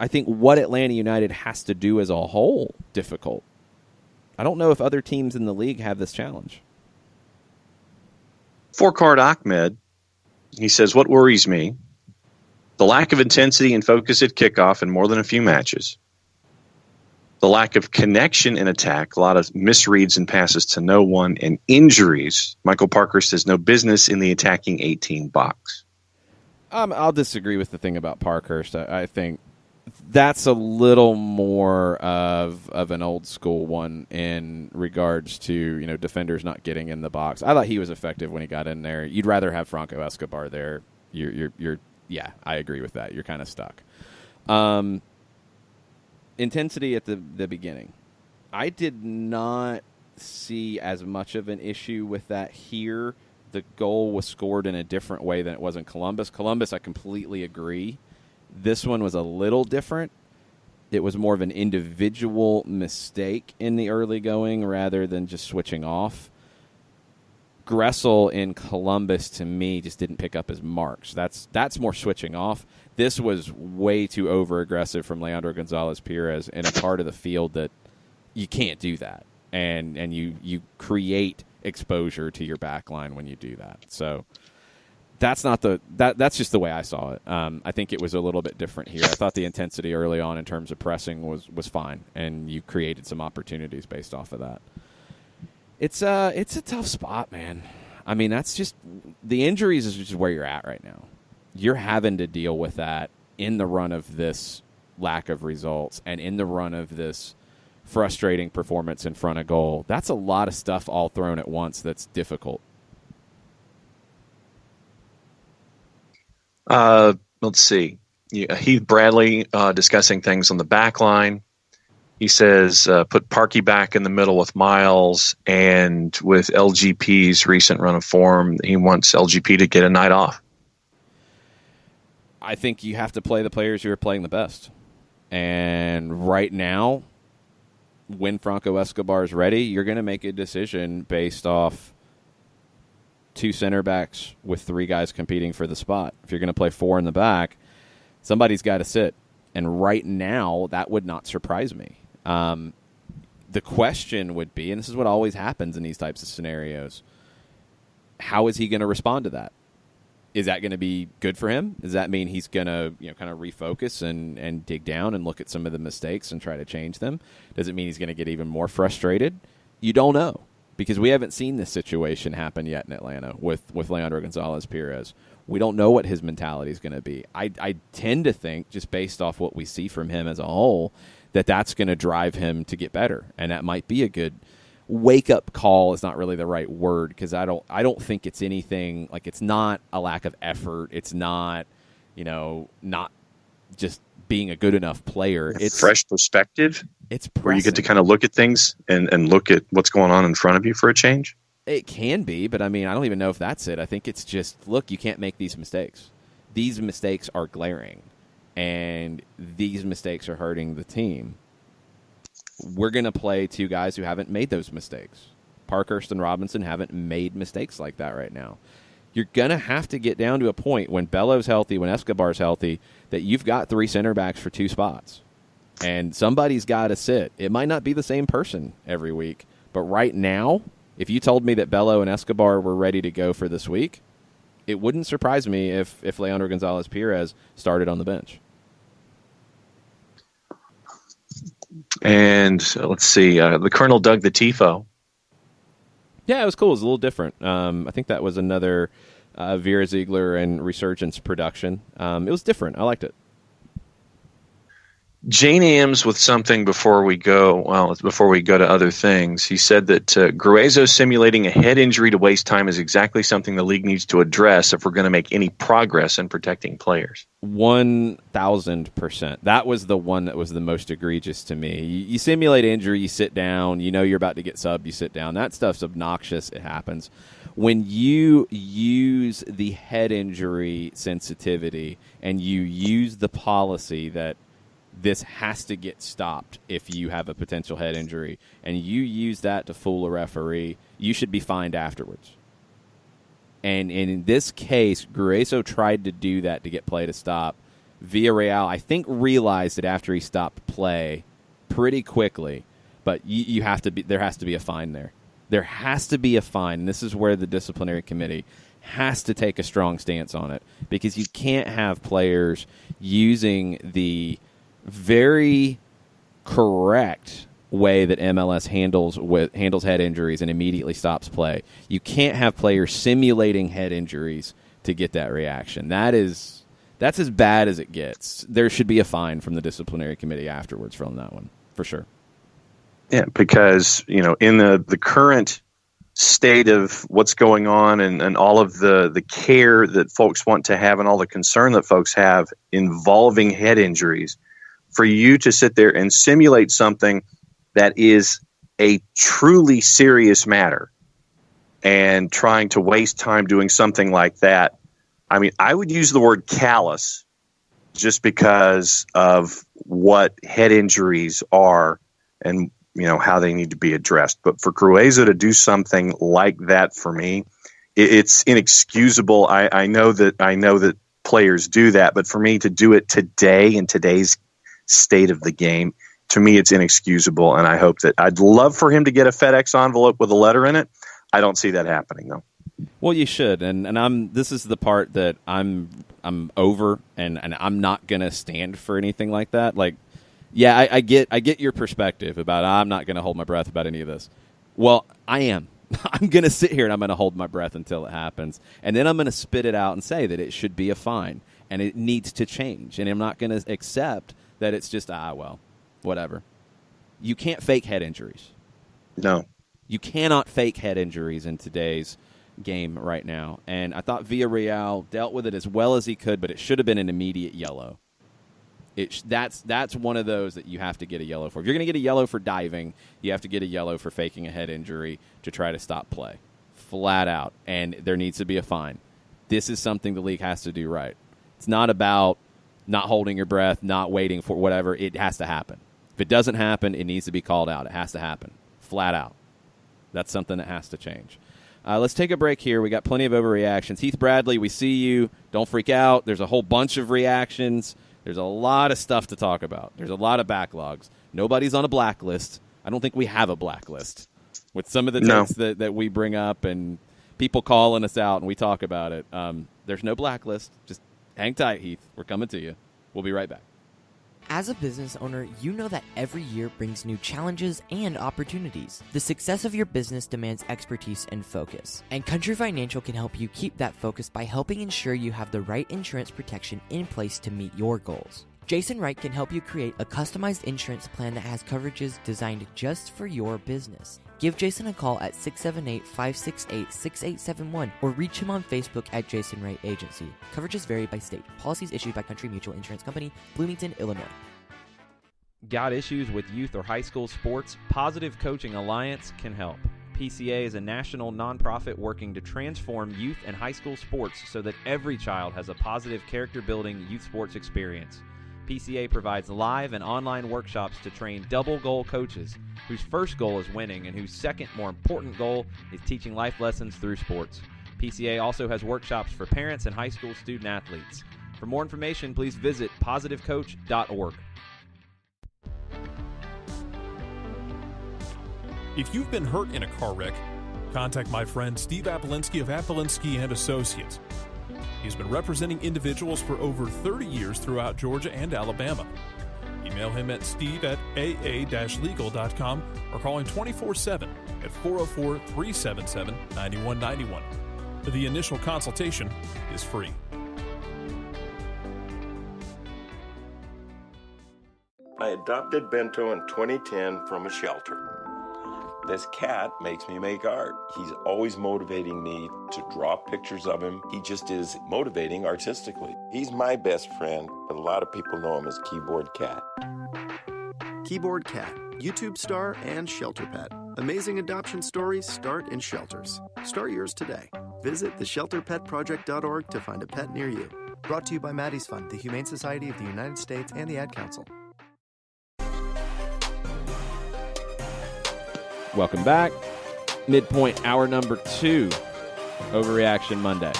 think what Atlanta United has to do as a whole difficult. I don't know if other teams in the league have this challenge. Four-card Ahmed, he says, what worries me? The lack of intensity and focus at kickoff in more than a few matches. The lack of connection in attack, a lot of misreads and passes to no one, and injuries. Michael Parkhurst has no business in the attacking 18 box. I'll disagree with the thing about Parkhurst. I think that's a little more of an old school one in regards to defenders not getting in the box. I thought he was effective when he got in there. You'd rather have Franco Escobar there. Yeah, I agree with that. You're kind of stuck. Intensity at the beginning. I did not see as much of an issue with that here. The goal was scored in a different way than it was in Columbus. Columbus, I completely agree. This one was a little different. It was more of an individual mistake in the early going rather than just switching off. Gressel in Columbus, to me, just didn't pick up his marks. That's more switching off. This was way too over-aggressive from Leandro Gonzalez-Pirez in a part of the field that you can't do that. And you create exposure to your back line when you do that. So that's just the way I saw it. I think it was a little bit different here. I thought the intensity early on in terms of pressing was fine, and you created some opportunities based off of that. It's a tough spot, man. I mean, that's just the injuries is just where you're at right now. You're having to deal with that in the run of this lack of results and in the run of this frustrating performance in front of goal. That's a lot of stuff all thrown at once that's difficult. Let's see. Heath Bradley discussing things on the back line. He says put Parkey back in the middle with Miles, and with LGP's recent run of form, he wants LGP to get a night off. I think you have to play the players who are playing the best. And right now, when Franco Escobar is ready, you're going to make a decision based off 2 center backs with 3 guys competing for the spot. If you're going to play 4 in the back, somebody's got to sit. And right now, that would not surprise me. The question would be, and this is what always happens in these types of scenarios, how is he going to respond to that? Is that going to be good for him? Does that mean he's going to kind of refocus and dig down and look at some of the mistakes and try to change them? Does it mean he's going to get even more frustrated? You don't know, because we haven't seen this situation happen yet in Atlanta with Leandro Gonzalez-Pirez. We don't know what his mentality is going to be. I tend to think, just based off what we see from him as a whole, that that's going to drive him to get better, and that might be a good wake-up call. Is not really the right word, because I don't think it's anything like, it's not a lack of effort. It's not, not just being a good enough player. It's fresh perspective. It's where you get to kind of look at things and look at what's going on in front of you for a change. It can be, but I mean, I don't even know if that's it. I think it's just, look, you can't make these mistakes. These mistakes are glaring, and these mistakes are hurting the team. We're going to play 2 guys who haven't made those mistakes. Parkhurst and Robinson haven't made mistakes like that right now. You're going to have to get down to a point when Bello's healthy, when Escobar's healthy, that you've got 3 center backs for 2 spots. And somebody's got to sit. It might not be the same person every week, but right now, if you told me that Bello and Escobar were ready to go for this week, it wouldn't surprise me if Leandro Gonzalez-Pirez started on the bench. And let's see, the Colonel dug the tifo. Yeah, it was cool. It was a little different. I think that was another Vera Ziegler and Resurgence production. It was different. I liked it. Jane Ames with something before we go to other things. He said that Gruezo simulating a head injury to waste time is exactly something the league needs to address if we're going to make any progress in protecting players. 1,000%. That was the one that was the most egregious to me. You simulate injury, you sit down, you're about to get subbed, you sit down. That stuff's obnoxious. It happens. When you use the head injury sensitivity and you use the policy that this has to get stopped if you have a potential head injury, and you use that to fool a referee, you should be fined afterwards. And in this case, Gruezo tried to do that to get play to stop. Villarreal, I think, realized that after he stopped play pretty quickly, but there has to be a fine there. There has to be a fine, and this is where the disciplinary committee has to take a strong stance on it, because you can't have players using the very correct way that MLS handles head injuries and immediately stops play. You can't have players simulating head injuries to get that reaction. That's as bad as it gets. There should be a fine from the disciplinary committee afterwards from that one, for sure. Yeah, because in the current state of what's going on and all of the care that folks want to have and all the concern that folks have involving head injuries, for you to sit there and simulate something that is a truly serious matter and trying to waste time doing something like that, I mean, I would use the word callous just because of what head injuries are and how they need to be addressed. But for Gruezo to do something like that, for me, it's inexcusable. I know that players do that, but for me to do it today in today's state of the game, to me, it's inexcusable. And I hope that I'd love for him to get a FedEx envelope with a letter in it. I don't see that happening, though. Well, you should, and this is the part that I'm over, and I'm not gonna stand for anything like that. Like, yeah, I get your perspective about I'm not gonna hold my breath about any of this. Well, I am. I'm gonna sit here and I'm gonna hold my breath until it happens, and then I'm gonna spit it out and say that it should be a fine and it needs to change, and I'm not gonna accept that it's just well, whatever. You can't fake head injuries. No, you cannot fake head injuries in today's game right now, and I thought Villarreal dealt with it as well as he could, but it should have been an immediate yellow. That's one of those that you have to get a yellow for. If you're going to get a yellow for diving, you have to get a yellow for faking a head injury to try to stop play, flat out, and there needs to be a fine. This is something the league has to do right. It's not about not holding your breath, not waiting for whatever. It has to happen. If it doesn't happen, it needs to be called out. It has to happen, flat out. That's something that has to change. Let's take a break here. We got plenty of overreactions. Heath Bradley, we see you. Don't freak out. There's a whole bunch of reactions. There's a lot of stuff to talk about. There's a lot of backlogs. Nobody's on a blacklist. I don't think we have a blacklist with some of the takes that we bring up and people calling us out and we talk about it. There's no blacklist. Just hang tight, Heath. We're coming to you. We'll be right back. As a business owner, you know that every year brings new challenges and opportunities. The success of your business demands expertise and focus. And Country Financial can help you keep that focus by helping ensure you have the right insurance protection in place to meet your goals. Jason Wright can help you create a customized insurance plan that has coverages designed just for your business. Give Jason a call at 678-568-6871 or reach him on Facebook at Jason Wright Agency. Coverages vary by state. Policies issued by Country Mutual Insurance Company, Bloomington, Illinois. Got issues with youth or high school sports? Positive Coaching Alliance can help. PCA is a national nonprofit working to transform youth and high school sports so that every child has a positive character-building youth sports experience. PCA provides live and online workshops to train double-goal coaches whose first goal is winning and whose second, more important goal is teaching life lessons through sports. PCA also has workshops for parents and high school student athletes. For more information, please visit positivecoach.org. If you've been hurt in a car wreck, contact my friend Steve Apolinski of Apolinski & Associates. He's been representing individuals for over 30 years throughout Georgia and Alabama. Email him at steve@aa-legal.com or call him 24/7 at 404-377-9191. The initial consultation is free. I adopted Bento in 2010 from a shelter. This cat makes me make art. He's always motivating me to draw pictures of him. He just is motivating artistically. He's my best friend, but a lot of people know him as Keyboard Cat. Keyboard Cat, YouTube star and shelter pet. Amazing adoption stories start in shelters. Start yours today. Visit theshelterpetproject.org to find a pet near you. Brought to you by Maddie's Fund, the Humane Society of the United States, and the Ad Council. Welcome back. Midpoint, hour number 2. Overreaction Monday.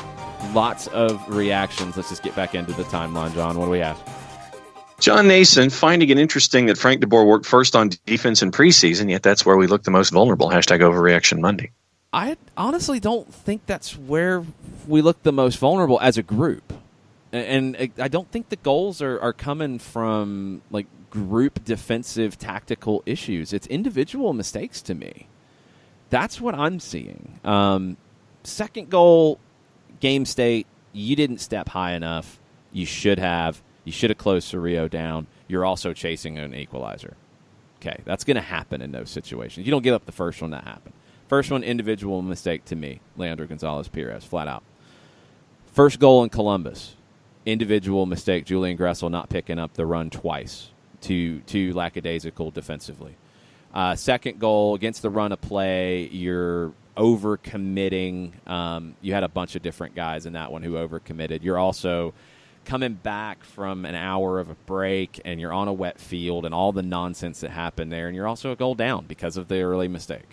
Lots of reactions. Let's just get back into the timeline, John. What do we have? John Nason finding it interesting that Frank DeBoer worked first on defense in preseason, yet that's where we look the most vulnerable. Hashtag Overreaction Monday. I honestly don't think that's where we look the most vulnerable as a group. And I don't think the goals are coming from like group defensive tactical issues. It's individual mistakes to me. That's what I'm seeing. Second goal, game state, you didn't step high enough. You should have. You should have closed Cerrillo down. You're also chasing an equalizer. Okay, that's going to happen in those situations. You don't give up the first one, that happened. First one, individual mistake to me, Leandro Gonzalez-Perez, flat out. First goal in Columbus, individual mistake, Julian Gressel not picking up the run twice, too lackadaisical defensively. Second goal, against the run of play, you're overcommitting. You had a bunch of different guys in that one who overcommitted. You're also coming back from an hour of a break, and you're on a wet field and all the nonsense that happened there, and you're also a goal down because of the early mistake.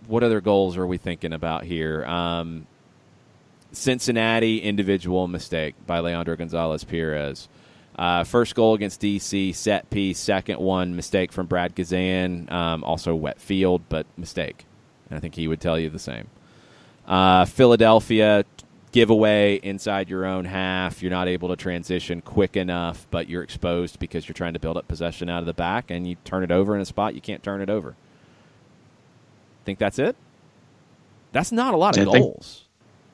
What other goals are we thinking about here? Cincinnati, individual mistake by Leandro Gonzalez-Perez. First goal against DC, set piece. Second one, mistake from Brad Gazan. Also wet field, but mistake. And I think he would tell you the same. Philadelphia, giveaway inside your own half. You're not able to transition quick enough, but you're exposed because you're trying to build up possession out of the back, and you turn it over in a spot you can't turn it over. Think that's it? That's not a lot of goals.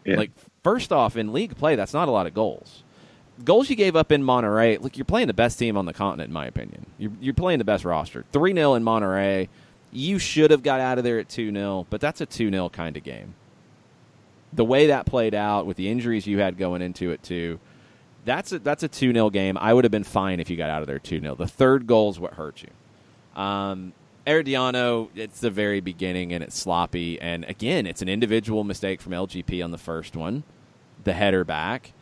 Yeah. Like, first off, in league play, that's not a lot of goals. Goals you gave up in Monterrey, look, you're playing the best team on the continent, in my opinion. You're playing the best roster. 3-0 in Monterrey. You should have got out of there at 2-0, but that's a 2-0 kind of game. The way that played out with the injuries you had going into it, too, that's a 2-0 game. I would have been fine if you got out of there 2-0. The third goal is what hurt you. Herediano, it's the very beginning, and it's sloppy. And, again, it's an individual mistake from LGP on the first one, the header back.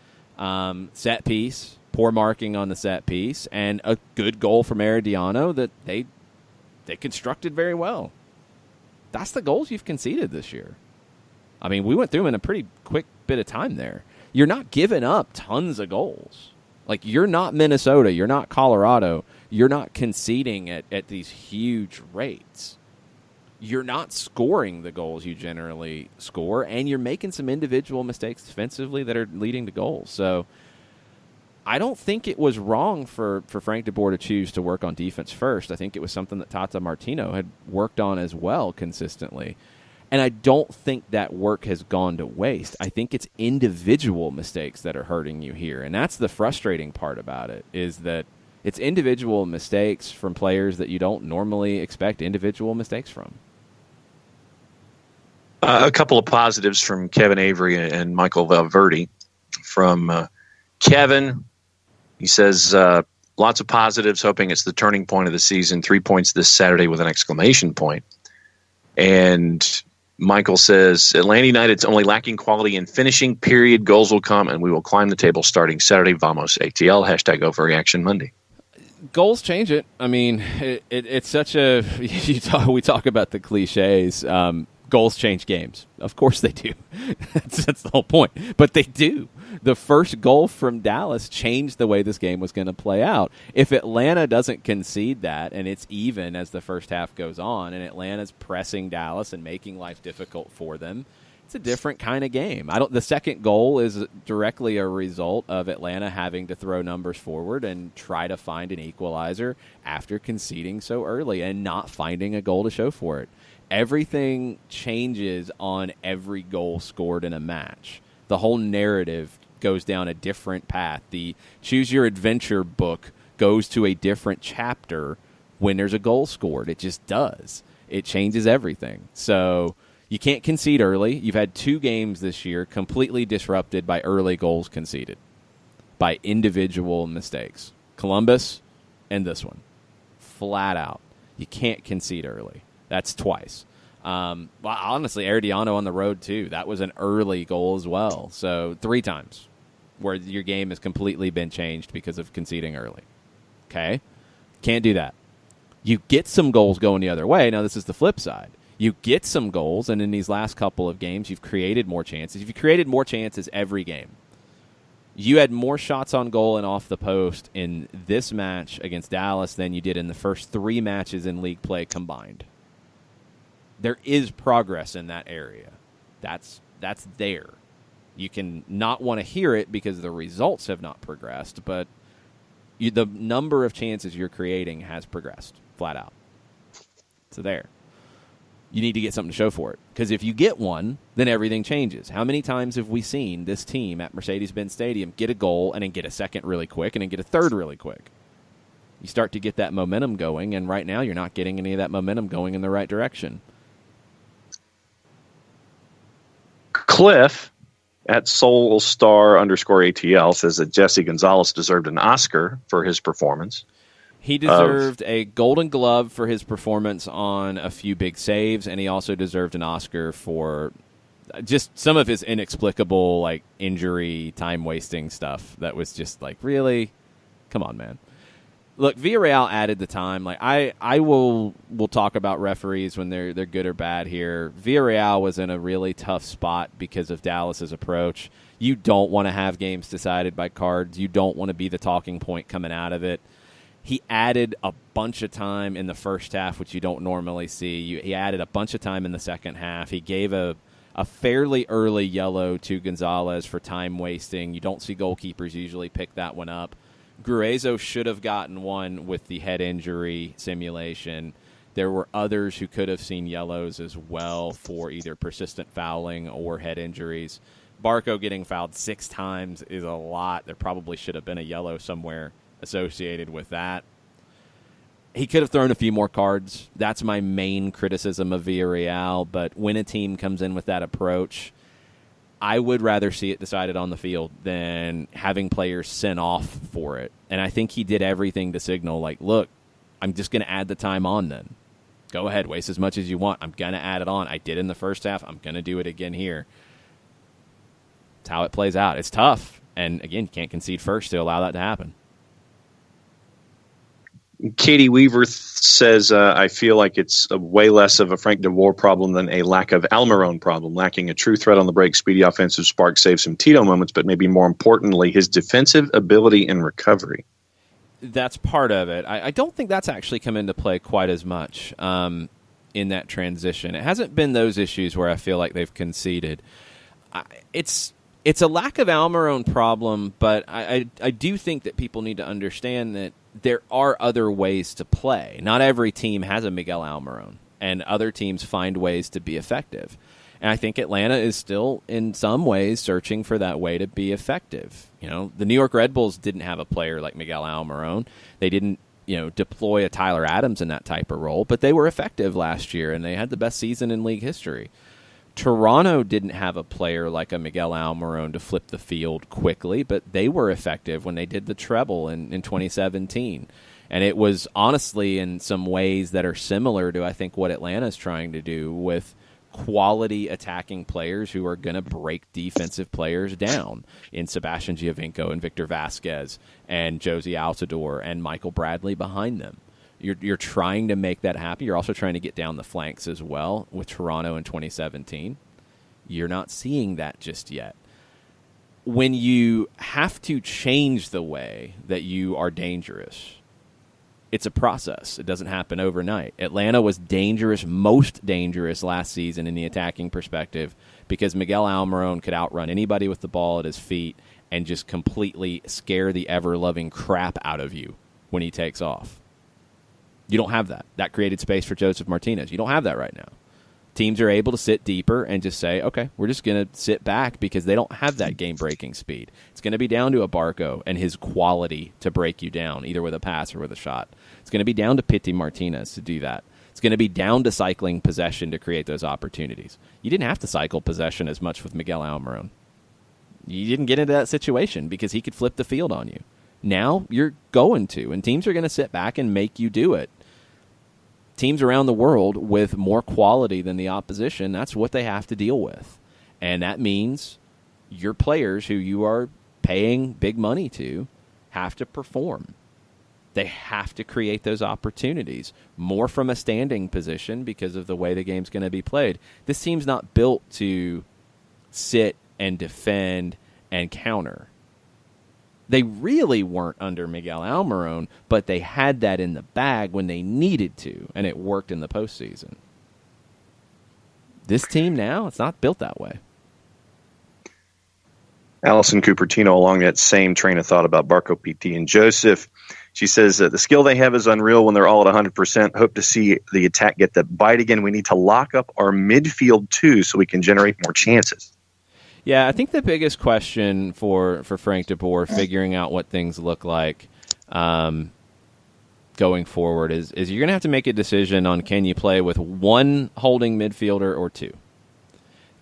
Set piece, poor marking on the set piece, and a good goal from Herediano that they constructed very well. That's the goals you've conceded this year. I mean, we went through them in a pretty quick bit of time there. You're not giving up tons of goals. Like, you're not Minnesota. You're not Colorado. You're not conceding at these huge rates. You're not scoring the goals you generally score, and you're making some individual mistakes defensively that are leading to goals. So I don't think it was wrong for Frank de Boer to choose to work on defense first. I think it was something that Tata Martino had worked on as well consistently. And I don't think that work has gone to waste. I think it's individual mistakes that are hurting you here. And that's the frustrating part about it, is that it's individual mistakes from players that you don't normally expect individual mistakes from. A couple of positives from Kevin Avery and Michael Valverde. From Kevin, he says, lots of positives, hoping it's the turning point of the season. 3 points this Saturday with an exclamation point. And Michael says, Atlanta United's only lacking quality in finishing, period. Goals will come, and we will climb the table starting Saturday. Vamos ATL, hashtag Overreaction Monday. Goals change it. I mean, it's such a we talk about the cliches. Goals change games. Of course they do. That's the whole point. But they do. The first goal from Dallas changed the way this game was going to play out. If Atlanta doesn't concede that, and it's even as the first half goes on, and Atlanta's pressing Dallas and making life difficult for them, it's a different kind of game. The second goal is directly a result of Atlanta having to throw numbers forward and try to find an equalizer after conceding so early and not finding a goal to show for it. Everything changes on every goal scored in a match. The whole narrative goes down a different path. The Choose Your Adventure book goes to a different chapter when there's a goal scored. It just does. It changes everything. So you can't concede early. You've had 2 games this year completely disrupted by early goals conceded, by individual mistakes. Columbus and this one. Flat out. You can't concede early. That's twice. Well, honestly, Herediano on the road, too. That was an early goal as well. So 3 times where your game has completely been changed because of conceding early. Okay? Can't do that. You get some goals going the other way. Now, this is the flip side. You get some goals, and in these last couple of games, you've created more chances. You've created more chances every game. You had more shots on goal and off the post in this match against Dallas than you did in the first 3 matches in league play combined. There is progress in that area. That's there. You can not want to hear it because the results have not progressed, but the number of chances you're creating has progressed, flat out. So there. You need to get something to show for it. Because if you get one, then everything changes. How many times have we seen this team at Mercedes-Benz Stadium get a goal and then get a second really quick and then get a third really quick? You start to get that momentum going, and right now you're not getting any of that momentum going in the right direction. Cliff at SoulStar_ATL says that Jesse Gonzalez deserved an Oscar for his performance. He deserved a Golden Glove for his performance on a few big saves, and he also deserved an Oscar for just some of his inexplicable, like, injury, time-wasting stuff that was just like, really? Come on, man. Look, Villarreal added the time. Like, we'll talk about referees when they're good or bad here. Villarreal was in a really tough spot because of Dallas's approach. You don't want to have games decided by cards. You don't want to be the talking point coming out of it. He added a bunch of time in the first half, which you don't normally see. He added a bunch of time in the second half. He gave a fairly early yellow to Gonzalez for time wasting. You don't see goalkeepers usually pick that one up. Gruezo should have gotten one with the head injury simulation. There were others who could have seen yellows as well for either persistent fouling or head injuries. Barco getting fouled 6 times is a lot. There probably should have been a yellow somewhere associated with that. He could have thrown a few more cards. That's my main criticism of Villarreal. But when a team comes in with that approach, I would rather see it decided on the field than having players sent off for it. And I think he did everything to signal, like, look, I'm just going to add the time on then. Go ahead, waste as much as you want. I'm going to add it on. I did in the first half. I'm going to do it again here. It's how it plays out. It's tough. And, again, you can't concede first to allow that to happen. Katie Weaver says, I feel like it's way less of a Frank DeVore problem than a lack of Almiron problem. Lacking a true threat on the break, speedy offensive spark saves some Tito moments, but maybe more importantly, his defensive ability and recovery. That's part of it. I don't think that's actually come into play quite as much in that transition. It hasn't been those issues where I feel like they've conceded. It's a lack of Almiron problem, but I do think that people need to understand that there are other ways to play. Not every team has a Miguel Almiron, and other teams find ways to be effective. And I think Atlanta is still, in some ways, searching for that way to be effective. You know, the New York Red Bulls didn't have a player like Miguel Almiron. They didn't, deploy a Tyler Adams in that type of role, but they were effective last year, and they had the best season in league history. Toronto didn't have a player like a Miguel Almiron to flip the field quickly, but they were effective when they did the treble in 2017. And it was honestly in some ways that are similar to, I think, what Atlanta's trying to do with quality attacking players who are going to break defensive players down in Sebastian Giovinco and Victor Vasquez and Josie Altidore and Michael Bradley behind them. You're trying to make that happen. You're also trying to get down the flanks as well with Toronto in 2017. You're not seeing that just yet. When you have to change the way that you are dangerous, it's a process. It doesn't happen overnight. Atlanta was dangerous, most dangerous last season in the attacking perspective because Miguel Almiron could outrun anybody with the ball at his feet and just completely scare the ever-loving crap out of you when he takes off. You don't have that. That created space for Joseph Martinez. You don't have that right now. Teams are able to sit deeper and just say, okay, we're just going to sit back because they don't have that game-breaking speed. It's going to be down to a Barco and his quality to break you down, either with a pass or with a shot. It's going to be down to Pity Martinez to do that. It's going to be down to cycling possession to create those opportunities. You didn't have to cycle possession as much with Miguel Almiron. You didn't get into that situation because he could flip the field on you. Now you're going to, and teams are going to sit back and make you do it. Teams around the world with more quality than the opposition, that's what they have to deal with. And that means your players who you are paying big money to have to perform. They have to create those opportunities, more from a standing position because of the way the game's going to be played. This team's not built to sit and defend and counter. They really weren't under Miguel Almiron, but they had that in the bag when they needed to, and it worked in the postseason. This team now, it's not built that way. Allison Cupertino along that same train of thought about Barco, PT, and Joseph. She says the skill they have is unreal when they're all at 100%. Hope to see the attack get the bite again. We need to lock up our midfield, too, so we can generate more chances. Yeah, I think the biggest question for Frank de Boer figuring out what things look like going forward is you're going to have to make a decision on can you play with one holding midfielder or two?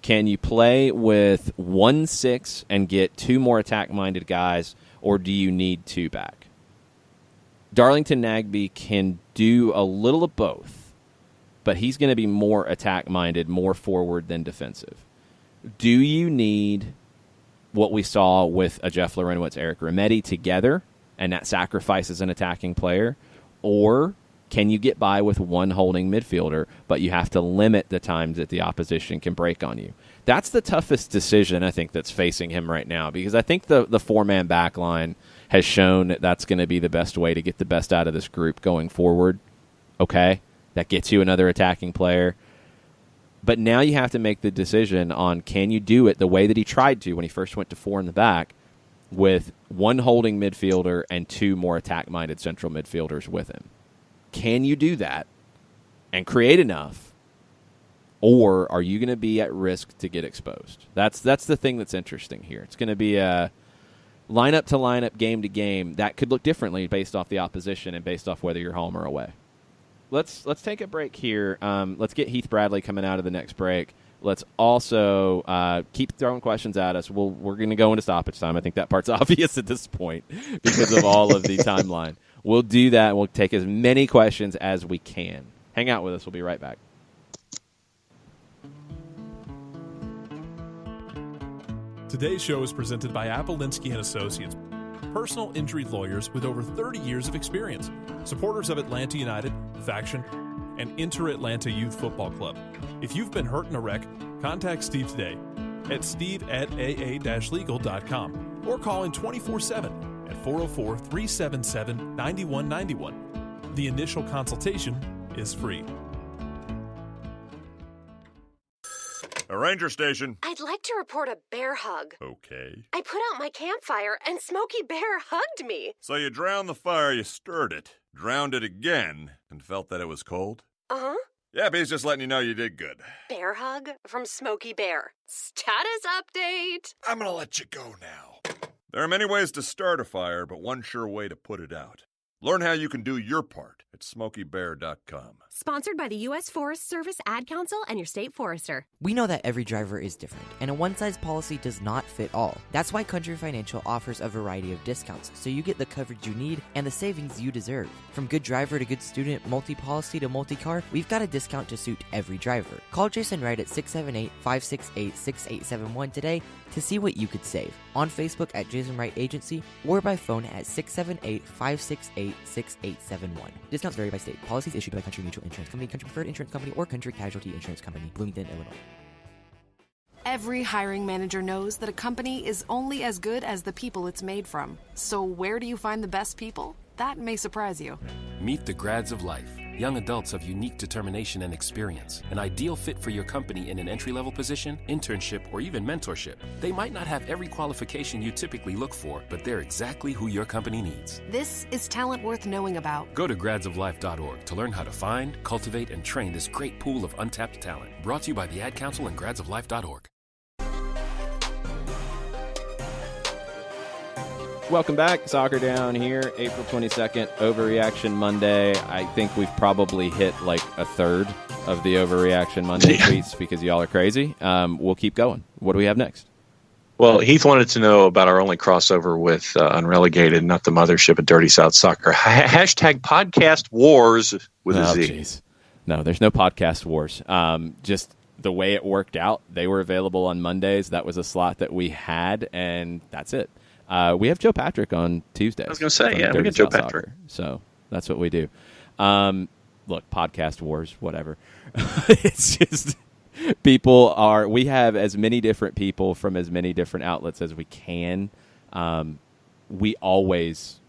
Can you play with 1-6 and get two more attack-minded guys, or do you need two back? Darlington Nagbe can do a little of both, but he's going to be more attack-minded, more forward than defensive. Do you need what we saw with a Jeff Larentowicz, Eric Remedi together, and that sacrifices an attacking player? Or can you get by with one holding midfielder, but you have to limit the times that the opposition can break on you? That's the toughest decision, I think, that's facing him right now, because I think the four-man back line has shown that that's going to be the best way to get the best out of this group going forward. Okay, that gets you another attacking player. But now you have to make the decision on, can you do it the way that he tried to when he first went to four in the back, with one holding midfielder and two more attack-minded central midfielders with him? Can you do that and create enough, or are you going to be at risk to get exposed? That's the thing that's interesting here. It's going to be a lineup to lineup, game to game. That could look differently based off the opposition and based off whether you're home or away. Let's take a break here. Let's get Heath Bradley coming out of the next break. Let's also keep throwing questions at us. We're going to go into stoppage time. I think that part's obvious at this point because of all of the timeline. We'll do that. We'll take as many questions as we can. Hang out with us. We'll be right back. Today's show is presented by Appolinsky & Associates, personal injury lawyers with over 30 years of experience, supporters of Atlanta United, Faction, and Inter-Atlanta Youth Football Club. If you've been hurt in a wreck, contact Steve today at steve@aa-legal.com or call in 24/7 at 404-377-9191. The initial consultation is free. A ranger station. I'd like to report a bear hug. Okay. I put out my campfire and Smokey Bear hugged me. So you drowned the fire, you stirred it, drowned it again, and felt that it was cold? Uh-huh. Yeah, but he's just letting you know you did good. Bear hug from Smokey Bear. Status update. I'm gonna let you go now. There are many ways to start a fire, but one sure way to put it out. Learn how you can do your part at SmokeyBear.com. Sponsored by the U.S. Forest Service Ad Council and your state forester. We know that every driver is different, and a one-size policy does not fit all. That's why Country Financial offers a variety of discounts, so you get the coverage you need and the savings you deserve. From good driver to good student, multi-policy to multi-car, we've got a discount to suit every driver. Call Jason Wright at 678-568-6871 today to see what you could save. On Facebook at Jason Wright Agency, or by phone at 678-568-6871. Discounts vary by state. Policies issued by Country Mutual Insurance Company, Country Preferred Insurance Company, or Country Casualty Insurance Company, Bloomington, Illinois. Every hiring manager knows that a company is only as good as the people it's made from. So where do you find the best people? That may surprise you. Meet the grads of life. Young adults of unique determination and experience. An ideal fit for your company in an entry-level position, internship, or even mentorship. They might not have every qualification you typically look for, but they're exactly who your company needs. This is talent worth knowing about. Go to gradsoflife.org to learn how to find, cultivate, and train this great pool of untapped talent. Brought to you by the Ad Council and gradsoflife.org. Welcome back. Soccer Down here, April 22nd, Overreaction Monday. I think we've probably hit like a third of the Overreaction Monday tweets because y'all are crazy. We'll keep going. What do we have next? Well, Heath wanted to know about our only crossover with Unrelegated, not the mothership of Dirty South Soccer. Hashtag podcast wars with a Z. Geez. No, there's no podcast wars. Just the way it worked out, they were available on Mondays. That was a slot that we had, and that's it. We have Joe Patrick on Tuesdays. I was going to say, yeah, we get Joe Patrick. So that's what we do. Look, podcast wars, whatever. It's just we have as many different people from as many different outlets as we can. We always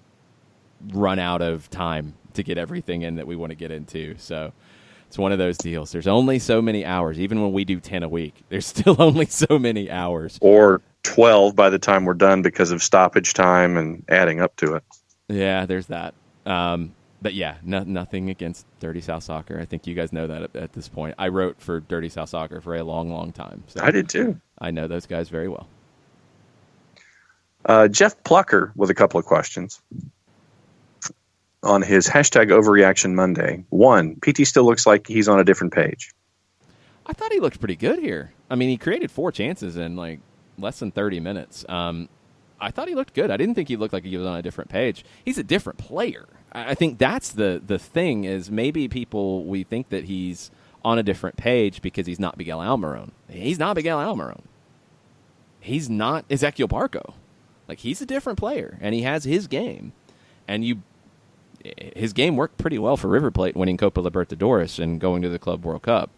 run out of time to get everything in that we want to get into. So it's one of those deals. There's only so many hours. Even when we do 10 a week, there's still only so many hours. Or 12 by the time we're done because of stoppage time and adding up to it. Yeah, there's that. But yeah, nothing against Dirty South Soccer. I think you guys know that at this point. I wrote for Dirty South Soccer for a long, long time. So I did too. I know those guys very well. Jeff Plucker with a couple of questions on his hashtag Overreaction Monday. One, PT still looks like he's on a different page. I thought he looked pretty good here. I mean, he created 4 chances in like less than 30 minutes. I thought he looked good. I didn't think he looked like he was on a different page. He's a different player. I think that's the thing is maybe we think that he's on a different page because he's not Miguel Almiron. He's not Miguel Almiron. he's not Ezequiel Barco. Like, he's a different player, and he has his game. And his game worked pretty well for River Plate, winning Copa Libertadores and going to the Club World Cup.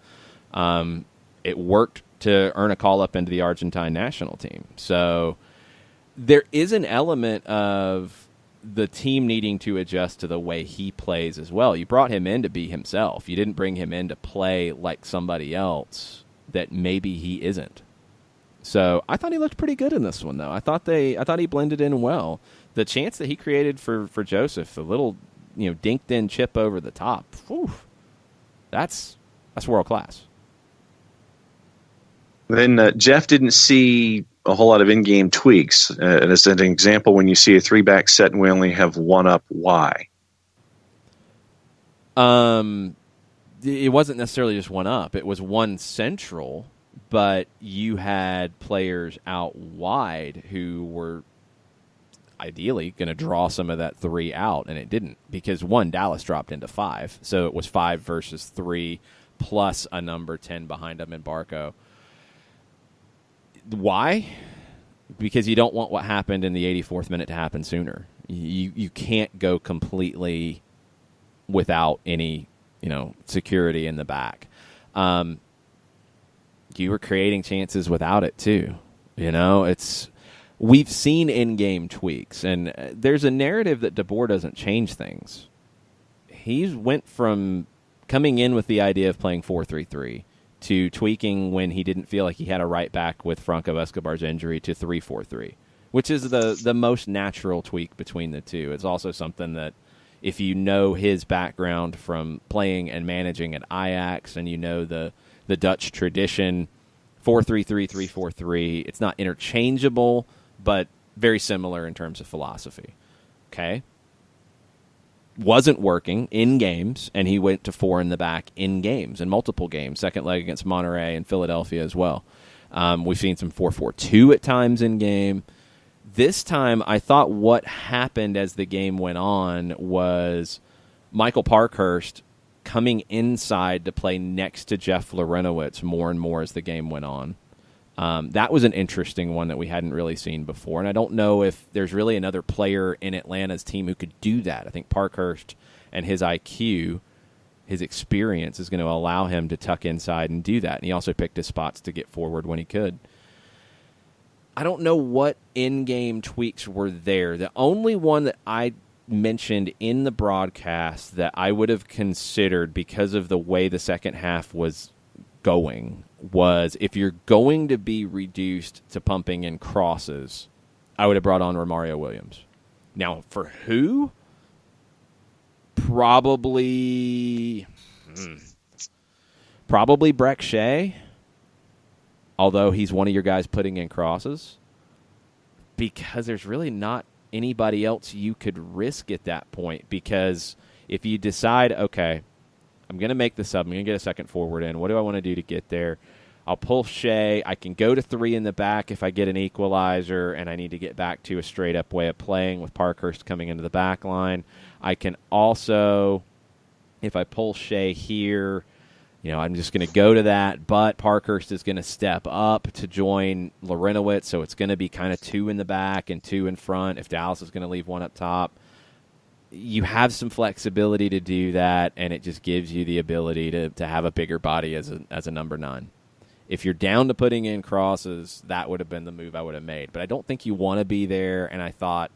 It worked to earn a call-up into the Argentine national team. So there is an element of the team needing to adjust to the way he plays as well. You brought him in to be himself. You didn't bring him in to play like somebody else that maybe he isn't. So I thought he looked pretty good in this one, though. I thought he blended in well. The chance that he created for Joseph, the little dinked in chip over the top, whew, that's world class. Then Jeff didn't see a whole lot of in-game tweaks. And as an example, when you see a 3-back set and we only have one up, why? It wasn't necessarily just one up. It was one central, but you had players out wide who were ideally going to draw some of that 3 out, and it didn't, because Dallas dropped into 5. So it was 5 versus 3 plus a number 10 behind them in Barco. Why? Because you don't want what happened in the 84th minute to happen sooner. You can't go completely without any security in the back. You were creating chances without it too. We've seen in-game tweaks, and there's a narrative that DeBoer doesn't change things. He went from coming in with the idea of playing 4-3-3 to tweaking when he didn't feel like he had a right back with Franco Escobar's injury to 3-4-3, which is the most natural tweak between the two. It's also something that, if you know his background from playing and managing at Ajax, and you know the Dutch tradition, 4-3-3, 3-4-3, it's not interchangeable, but very similar in terms of philosophy. Okay? Wasn't working in games, and he went to 4 in the back in games, in multiple games, second leg against Monterrey and Philadelphia as well. We've seen some 4-4-2 at times in game. This time, I thought what happened as the game went on was Michael Parkhurst coming inside to play next to Jeff Larentowicz more and more as the game went on. That was an interesting one that we hadn't really seen before, and I don't know if there's really another player in Atlanta's team who could do that. I think Parkhurst and his IQ, his experience, is going to allow him to tuck inside and do that, and he also picked his spots to get forward when he could. I don't know what in-game tweaks were there. The only one that I mentioned in the broadcast that I would have considered because of the way the second half was going was, if you're going to be reduced to pumping in crosses, I would have brought on Romario Williams. Now, for who? Probably Breck Shea, although he's one of your guys putting in crosses, because there's really not anybody else you could risk at that point. Because if you decide, okay, I'm going to make the sub, I'm going to get a second forward in, what do I want to do to get there? I'll pull Shea. I can go to 3 in the back if I get an equalizer and I need to get back to a straight-up way of playing with Parkhurst coming into the back line. I can also, if I pull Shea here, I'm just going to go to that, but Parkhurst is going to step up to join Larentowicz, so it's going to be kind of 2 in the back and 2 in front if Dallas is going to leave 1 up top. You have some flexibility to do that, and it just gives you the ability to have a bigger body as a number 9. If you're down to putting in crosses, that would have been the move I would have made. But I don't think you want to be there, and I thought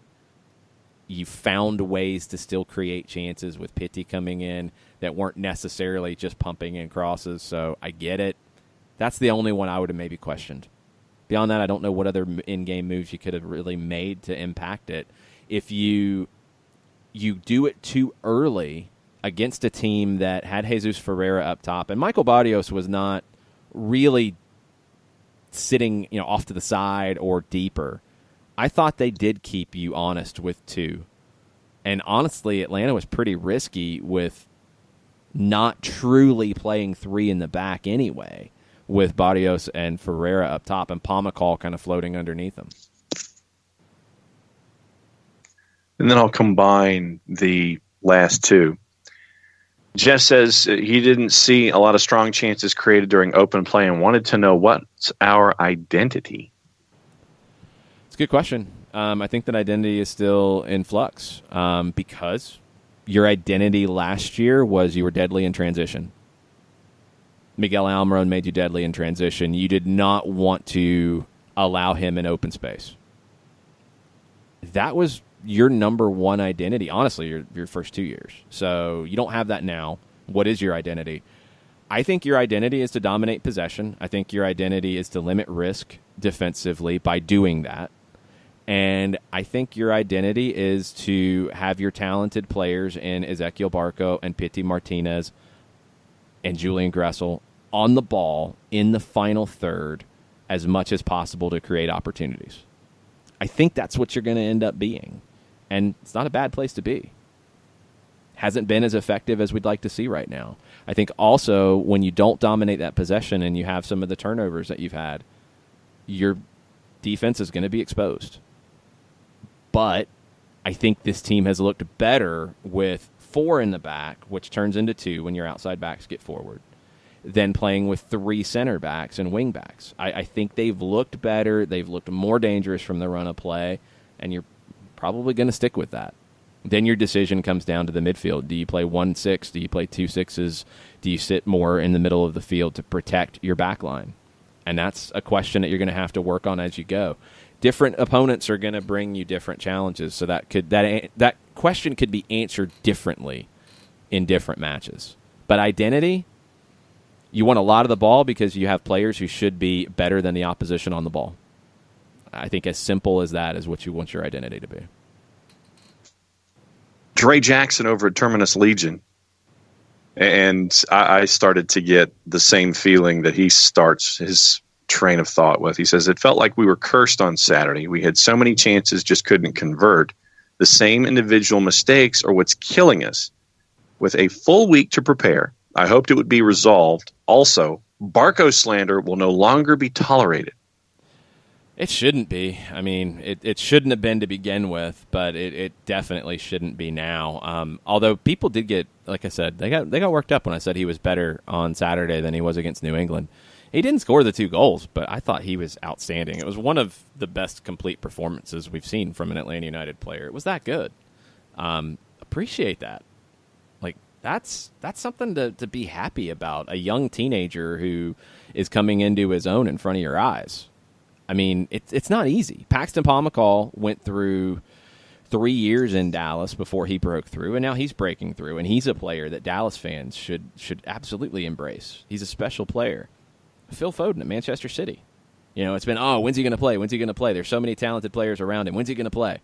you found ways to still create chances with Pitti coming in that weren't necessarily just pumping in crosses, so I get it. That's the only one I would have maybe questioned. Beyond that, I don't know what other in-game moves you could have really made to impact it. If you do it too early against a team that had Jesus Ferreira up top, and Michael Barrios was not really sitting off to the side or deeper, I thought they did keep you honest with 2. And honestly, Atlanta was pretty risky with not truly playing 3 in the back anyway, with Barrios and Ferreira up top and Pomacall kind of floating underneath them. And then I'll combine the last 2. Jeff says he didn't see a lot of strong chances created during open play and wanted to know what's our identity. good question. I think that identity is still in flux because your identity last year was you were deadly in transition. Miguel Almiron made you deadly in transition. You did not want to allow him in open space. That was your number one identity, honestly, your first 2 years. So you don't have that now. What is your identity? I think your identity is to dominate possession. I think your identity is to limit risk defensively by doing that. And I think your identity is to have your talented players in Ezequiel Barco and Pity Martinez and Julian Gressel on the ball in the final third as much as possible to create opportunities. I think that's what you're going to end up being. And it's not a bad place to be. Hasn't been as effective as we'd like to see right now. I think also when you don't dominate that possession and you have some of the turnovers that you've had, your defense is going to be exposed. But I think this team has looked better with 4 in the back, which turns into 2 when your outside backs get forward, than playing with 3 center backs and wing backs. I think they've looked better. They've looked more dangerous from the run of play, and you're probably going to stick with that. Then your decision comes down to the midfield. Do you play 1-6? Do you play 2 6s? Do you sit more in the middle of the field to protect your back line? And that's a question that you're going to have to work on as you go. Different opponents are going to bring you different challenges, so that question could be answered differently in different matches. But identity, you want a lot of the ball because you have players who should be better than the opposition on the ball. I think as simple as that is what you want your identity to be. Dre Jackson over at Terminus Legion. And I started to get the same feeling that he starts his train of thought with. He says, it felt like we were cursed on Saturday. We had so many chances, just couldn't convert. The same individual mistakes are what's killing us. With a full week to prepare, I hoped it would be resolved. Also, Barco slander will no longer be tolerated. It shouldn't be. I mean, it shouldn't have been to begin with, but it definitely shouldn't be now. Although people did get, like I said, they got worked up when I said he was better on Saturday than he was against New England. He didn't score the 2 goals, but I thought he was outstanding. It was one of the best complete performances we've seen from an Atlanta United player. It was that good. Appreciate that. Like, that's something to be happy about. A young teenager who is coming into his own in front of your eyes. I mean, it's not easy. Paxton Pomykal went through 3 years in Dallas before he broke through, and now he's breaking through, and he's a player that Dallas fans should absolutely embrace. He's a special player. Phil Foden at Manchester City. You know, it's been, when's he going to play? When's he going to play? There's so many talented players around him. When's he going to play?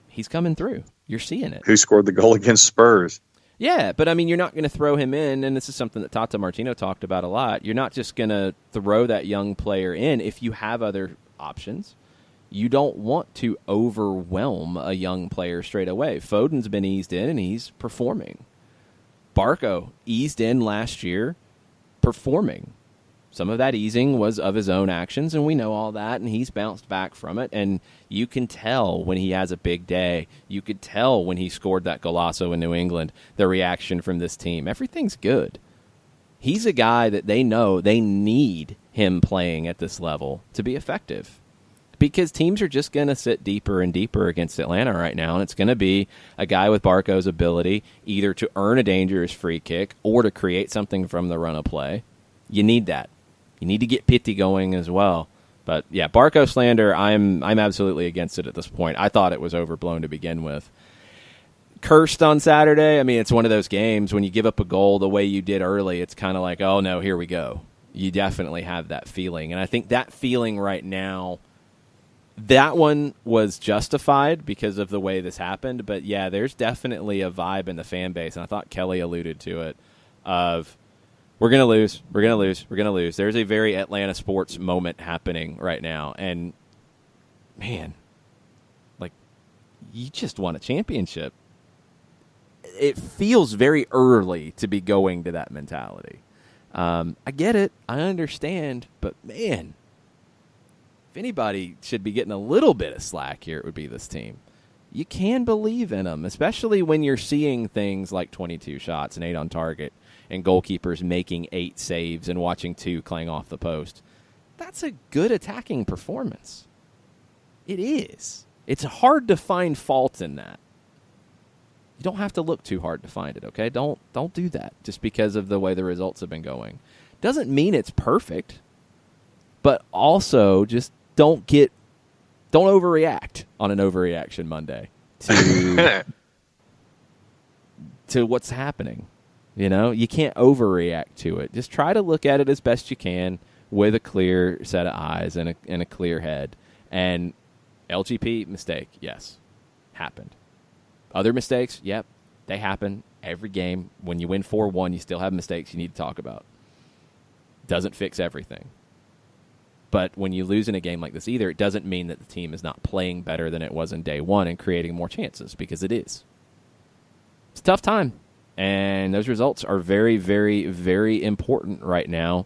He's coming through. You're seeing it. Who scored the goal against Spurs? Yeah, but I mean, you're not going to throw him in, and this is something that Tata Martino talked about a lot. You're not just going to throw that young player in if you have other options. You don't want to overwhelm a young player straight away. Foden's been eased in, and he's performing. Barco eased in last year, performing. Some of that easing was of his own actions, and we know all that, and he's bounced back from it. And you can tell when he has a big day. You could tell when he scored that golazo in New England, the reaction from this team. Everything's good. He's a guy that they know they need him playing at this level to be effective. Because teams are just going to sit deeper and deeper against Atlanta right now, and it's going to be a guy with Barco's ability either to earn a dangerous free kick or to create something from the run of play. You need that. You need to get Pitti going as well. But, yeah, Barco slander, I'm absolutely against it at this point. I thought it was overblown to begin with. Cursed on Saturday, I mean, it's one of those games when you give up a goal the way you did early, it's kind of like, oh, no, here we go. You definitely have that feeling. And I think that feeling right now, that one was justified because of the way this happened. But, yeah, there's definitely a vibe in the fan base, and I thought Kelly alluded to it, of we're going to lose, we're going to lose, we're going to lose. There's a very Atlanta sports moment happening right now. And, man, like, you just won a championship. It feels very early to be going to that mentality. I get it. I understand. But, man, if anybody should be getting a little bit of slack here, it would be this team. You can believe in them, especially when you're seeing things like 22 shots and 8 on target and goalkeepers making 8 saves and watching 2 clang off the post. That's a good attacking performance. It is. It's hard to find fault in that. You don't have to look too hard to find it, okay? Don't do that just because of the way the results have been going. Doesn't mean it's perfect, but also just don't overreact on an overreaction Monday to to what's happening. You know, you can't overreact to it. Just try to look at it as best you can with a clear set of eyes and a clear head. And LGP mistake, yes, happened. Other mistakes, yep, they happen every game. When you win 4-1, you still have mistakes you need to talk about. Doesn't fix everything. But when you lose in a game like this either, it doesn't mean that the team is not playing better than it was in day one and creating more chances, because it is. It's a tough time, and those results are very, very, very important right now,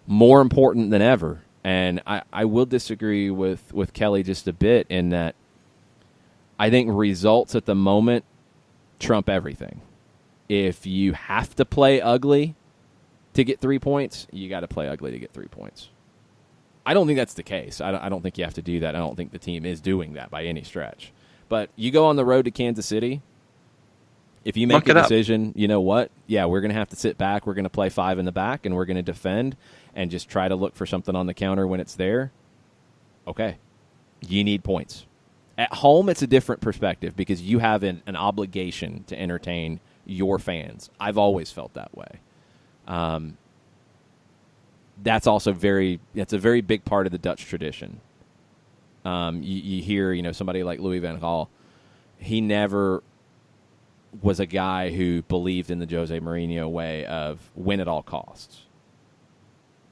more important than ever. And I will disagree with Kelly just a bit in that I think results at the moment trump everything. If you have to play ugly to get 3 points, you got to play ugly to get 3 points. I don't think that's the case. I don't think you have to do that. I don't think the team is doing that by any stretch. But you go on the road to Kansas City, if you make a decision, you know what? Yeah, we're going to have to sit back. We're going to play 5 in the back, and we're going to defend and just try to look for something on the counter when it's there. Okay. You need points. At home, it's a different perspective because you have an obligation to entertain your fans. I've always felt that way. That's also it's a very big part of the Dutch tradition. You hear, somebody like Louis van Gaal, he never was a guy who believed in the Jose Mourinho way of win at all costs.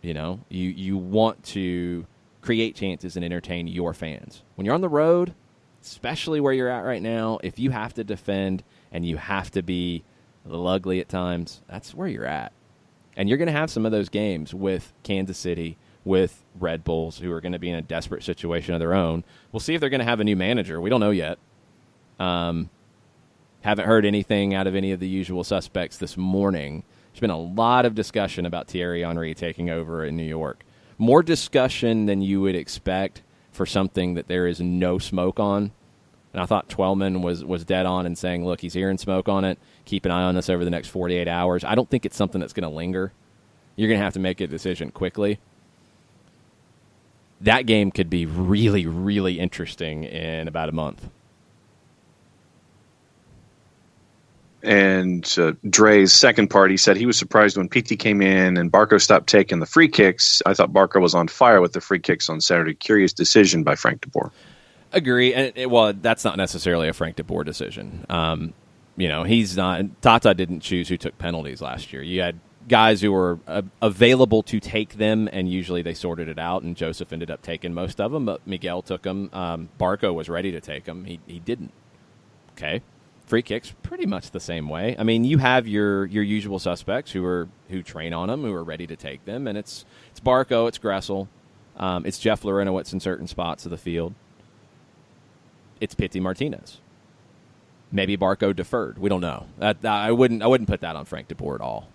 You want to create chances and entertain your fans. When you're on the road, especially where you're at right now, if you have to defend and you have to be a little ugly at times, that's where you're at. And you're going to have some of those games with Kansas City, with Red Bulls, who are going to be in a desperate situation of their own. We'll see if they're going to have a new manager. We don't know yet. Haven't heard anything out of any of the usual suspects this morning. There's been a lot of discussion about Thierry Henry taking over in New York. More discussion than you would expect for something that there is no smoke on. And I thought Twellman was dead on in saying, look, he's hearing smoke on it. Keep an eye on this over the next 48 hours. I don't think it's something that's going to linger. You're going to have to make a decision quickly. That game could be really, really interesting in about a month. And Dre's second part, he said he was surprised when PT came in and Barco stopped taking the free kicks. I thought Barco was on fire with the free kicks on Saturday. Curious decision by Frank de Boer. Agree. And that's not necessarily a Frank de Boer decision. He's not. Tata didn't choose who took penalties last year. You had guys who were available to take them, and usually they sorted it out, and Joseph ended up taking most of them, but Miguel took them. Barco was ready to take them. He didn't. Okay. Free kicks, pretty much the same way. I mean, you have your usual suspects who train on them, who are ready to take them, and it's Barco, it's Gressel, it's Jeff Larinowitz in certain spots of the field. It's Pity Martinez. Maybe Barco deferred. We don't know. I wouldn't put that on Frank de Boer at all.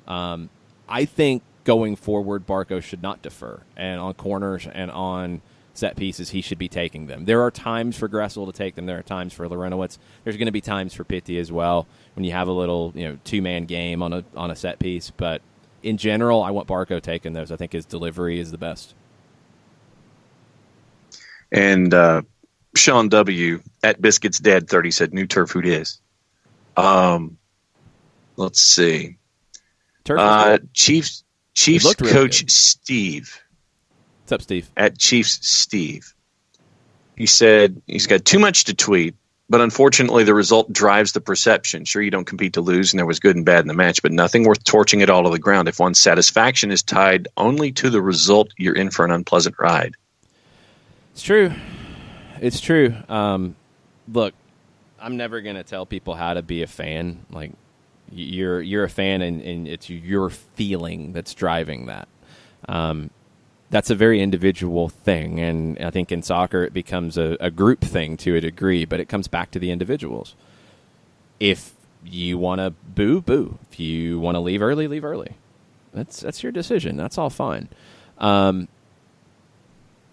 I think going forward, Barco should not defer, and on corners and on set pieces, he should be taking them. There are times for Gressel to take them. There are times for Larinowitz. There's going to be times for Pitti as well when you have a little, two-man game on a set piece. But in general, I want Barco taking those. I think his delivery is the best. And Sean W. at Biscuits Dead 30 said, "New turf, who dis?" Let's see. Chiefs really coach good. Steve. What's up, Steve? At Chiefs Steve. He said he's got too much to tweet, but unfortunately the result drives the perception. Sure, you don't compete to lose, and there was good and bad in the match, but nothing worth torching it all to the ground. If one's satisfaction is tied only to the result, you're in for an unpleasant ride. It's true. It's true. Look, I'm never going to tell people how to be a fan. Like, you're a fan, and it's your feeling that's driving that. That's a very individual thing, and I think in soccer it becomes a group thing to a degree, but it comes back to the individuals. If you want to boo, boo. If you want to leave early, leave early. That's your decision. That's all fine.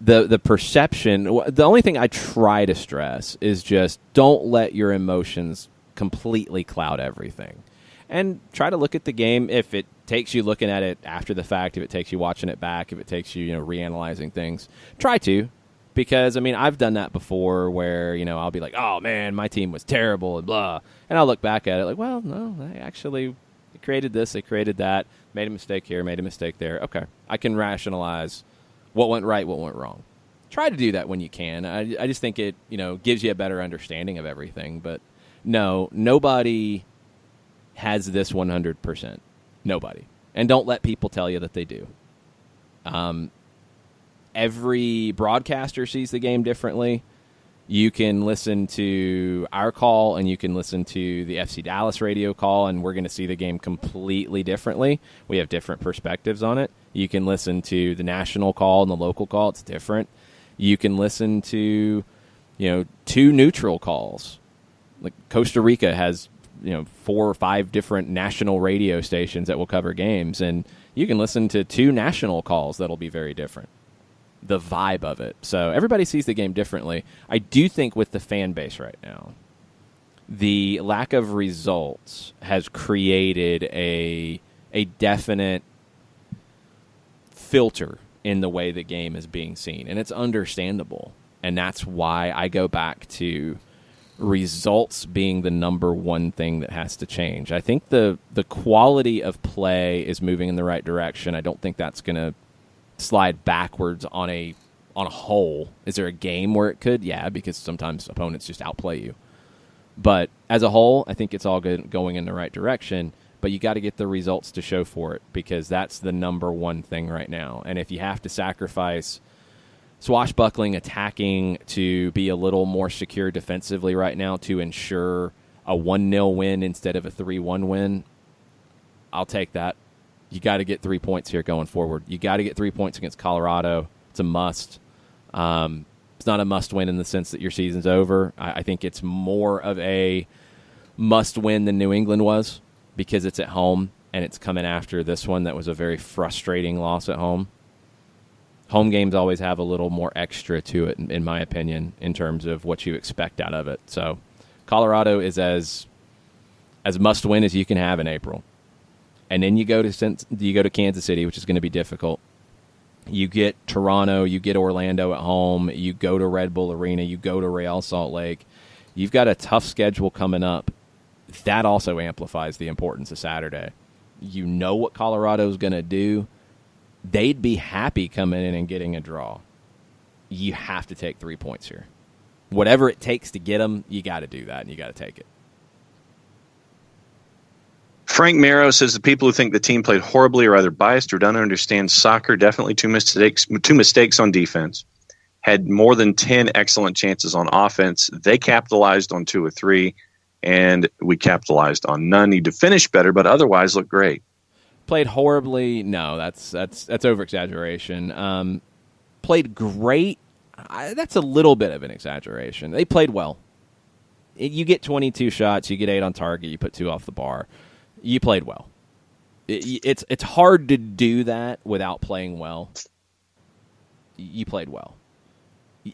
the perception, the only thing I try to stress is just don't let your emotions completely cloud everything. And try to look at the game. If it takes you looking at it after the fact, if it takes you watching it back, if it takes you, reanalyzing things, try to. Because, I've done that before where, I'll be like, oh, man, my team was terrible and blah. And I'll look back at it like, well, no, they actually created this, they created that, made a mistake here, made a mistake there. Okay, I can rationalize what went right, what went wrong. Try to do that when you can. I just think it, gives you a better understanding of everything. But, no, nobody has this 100%. Nobody. And don't let people tell you that they do. Every broadcaster sees the game differently. You can listen to our call and you can listen to the FC Dallas radio call, and we're going to see the game completely differently. We have different perspectives on it. You can listen to the national call and the local call. It's different. You can listen to, two neutral calls. Like Costa Rica has 4 or 5 different national radio stations that will cover games, and you can listen to 2 national calls that'll be very different. The vibe of it. So everybody sees the game differently. I do think with the fan base right now, the lack of results has created a definite filter in the way the game is being seen, and it's understandable. And that's why I go back to results being the number one thing that has to change. I think the quality of play is moving in the right direction. I don't think that's going to slide backwards on a whole. Is there a game where it could? Yeah, because sometimes opponents just outplay you. But as a whole, I think it's all good, going in the right direction. But you got to get the results to show for it, because that's the number one thing right now. And if you have to sacrifice swashbuckling attacking to be a little more secure defensively right now to ensure a 1-0 win instead of a 3-1 win, I'll take that. You got to get 3 points here going forward. You got to get 3 points against Colorado. It's a must. It's not a must-win in the sense that your season's over. I think it's more of a must-win than New England was, because it's at home and it's coming after this one that was a very frustrating loss at home. Home games always have a little more extra to it, in my opinion, in terms of what you expect out of it. So Colorado is as must-win as you can have in April. And then you go to Kansas City, which is going to be difficult. You get Toronto, you get Orlando at home, you go to Red Bull Arena, you go to Real Salt Lake. You've got a tough schedule coming up. That also amplifies the importance of Saturday. You know what Colorado's going to do. They'd be happy coming in and getting a draw. You have to take 3 points here. Whatever it takes to get them, you got to do that, and you got to take it. Frank Mero says the people who think the team played horribly are either biased or don't understand soccer. Definitely two mistakes on defense. Had more than 10 excellent chances on offense. They capitalized on 2 or 3, and we capitalized on none. Need to finish better, but otherwise look great. Played horribly? No, that's over-exaggeration. Played great? That's a little bit of an exaggeration. They played well. You get 22 shots, you get 8 on target, you put 2 off the bar. You played well. It's hard to do that without playing well. You played well.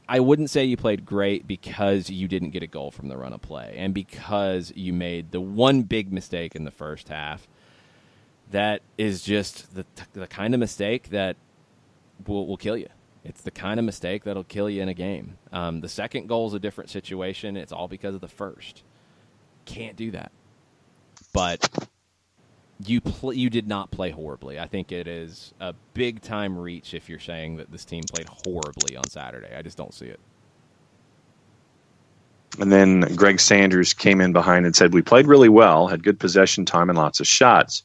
I wouldn't say you played great because you didn't get a goal from the run of play and because you made the one big mistake in the first half. That is just the kind of mistake that will kill you. It's the kind of mistake that'll kill you in a game. The second goal is a different situation. It's all because of the first. Can't do that. But you did not play horribly. I think it is a big-time reach if you're saying that this team played horribly on Saturday. I just don't see it. And then Greg Sanders came in behind and said, we played really well, had good possession time and lots of shots.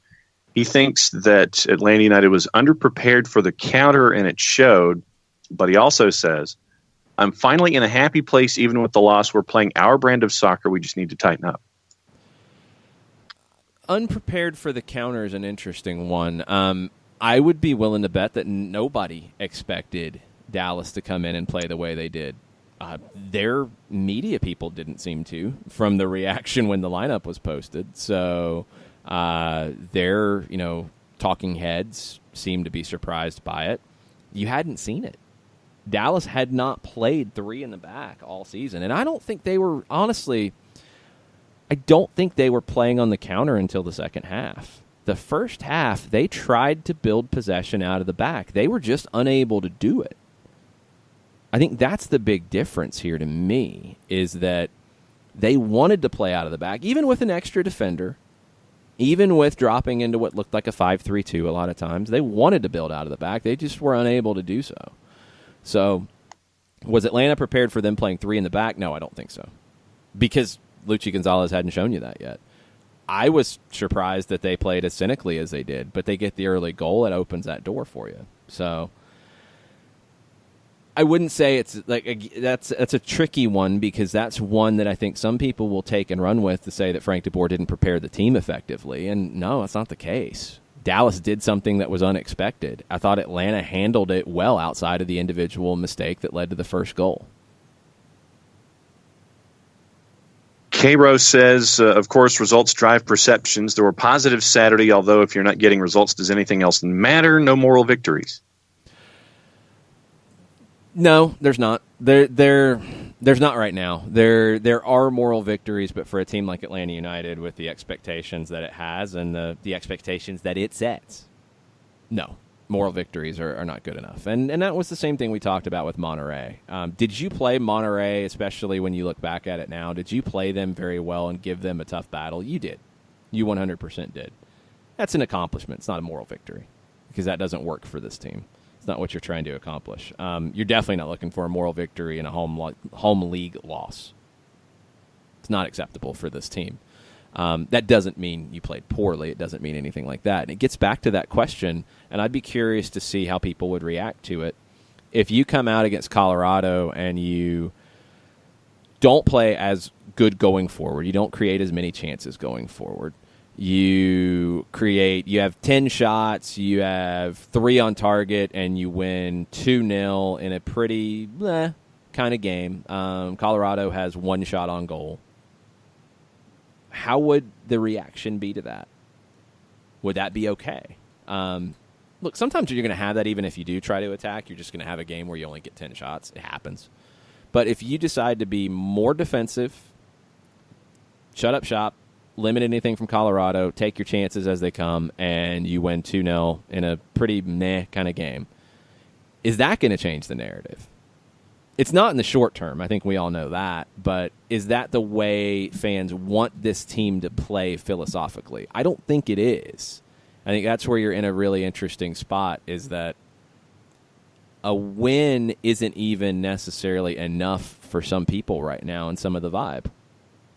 He thinks that Atlanta United was underprepared for the counter, and it showed. But he also says, I'm finally in a happy place even with the loss. We're playing our brand of soccer. We just need to tighten up. Unprepared for the counter is an interesting one. I would be willing to bet that nobody expected Dallas to come in and play the way they did. Their media people didn't seem to, from the reaction when the lineup was posted. So their talking heads seemed to be surprised by it. You hadn't seen it. Dallas had not played 3 in the back all season. And I don't think they were, honestly, I don't think they were playing on the counter until the second half. The first half, they tried to build possession out of the back. They were just unable to do it. I think that's the big difference here to me, is that they wanted to play out of the back, even with an extra defender, even with dropping into what looked like a 5-3-2 a lot of times. They wanted to build out of the back. They just were unable to do so. So, was Atlanta prepared for them playing 3 in the back? No, I don't think so. Because Luchi Gonzalez hadn't shown you that yet. I was surprised that they played as cynically as they did, but they get the early goal. It opens that door for you. So, I wouldn't say it's like that's a tricky one, because that's one that I think some people will take and run with to say that Frank DeBoer didn't prepare the team effectively. And no, that's not the case. Dallas did something that was unexpected. I thought Atlanta handled it well outside of the individual mistake that led to the first goal. Cairo says, of course, results drive perceptions. There were positives Saturday, although if you're not getting results, does anything else matter? No moral victories. No, there's not. There's not right now. There are moral victories, but for a team like Atlanta United, with the expectations that it has and the expectations that it sets, no, moral victories are not good enough. And that was the same thing we talked about with Monterrey. Did you play Monterrey, especially when you look back at it now, did you play them very well and give them a tough battle? You did. You 100% did. That's an accomplishment. It's not a moral victory, because that doesn't work for this team. It's not what you're trying to accomplish. You're definitely not looking for a moral victory in a home league loss. It's not acceptable for this team. That doesn't mean you played poorly. It doesn't mean anything like that. And it gets back to that question, and I'd be curious to see how people would react to it. If you come out against Colorado and you don't play as good going forward, you don't create as many chances going forward, you have 10 shots, you have 3 on target, and you win 2-0 in a pretty kind of game. Colorado has 1 shot on goal. How would the reaction be to that? Would that be okay? Look, sometimes you're going to have that even if you do try to attack. You're just going to have a game where you only get 10 shots. It happens. But if you decide to be more defensive, shut up shop, limit anything from Colorado, take your chances as they come, and you win 2-0 in a pretty meh kind of game, is that going to change the narrative? It's not in the short term. I think we all know that. But is that the way fans want this team to play philosophically? I don't think it is. I think that's where you're in a really interesting spot, is that a win isn't even necessarily enough for some people right now in some of the vibe.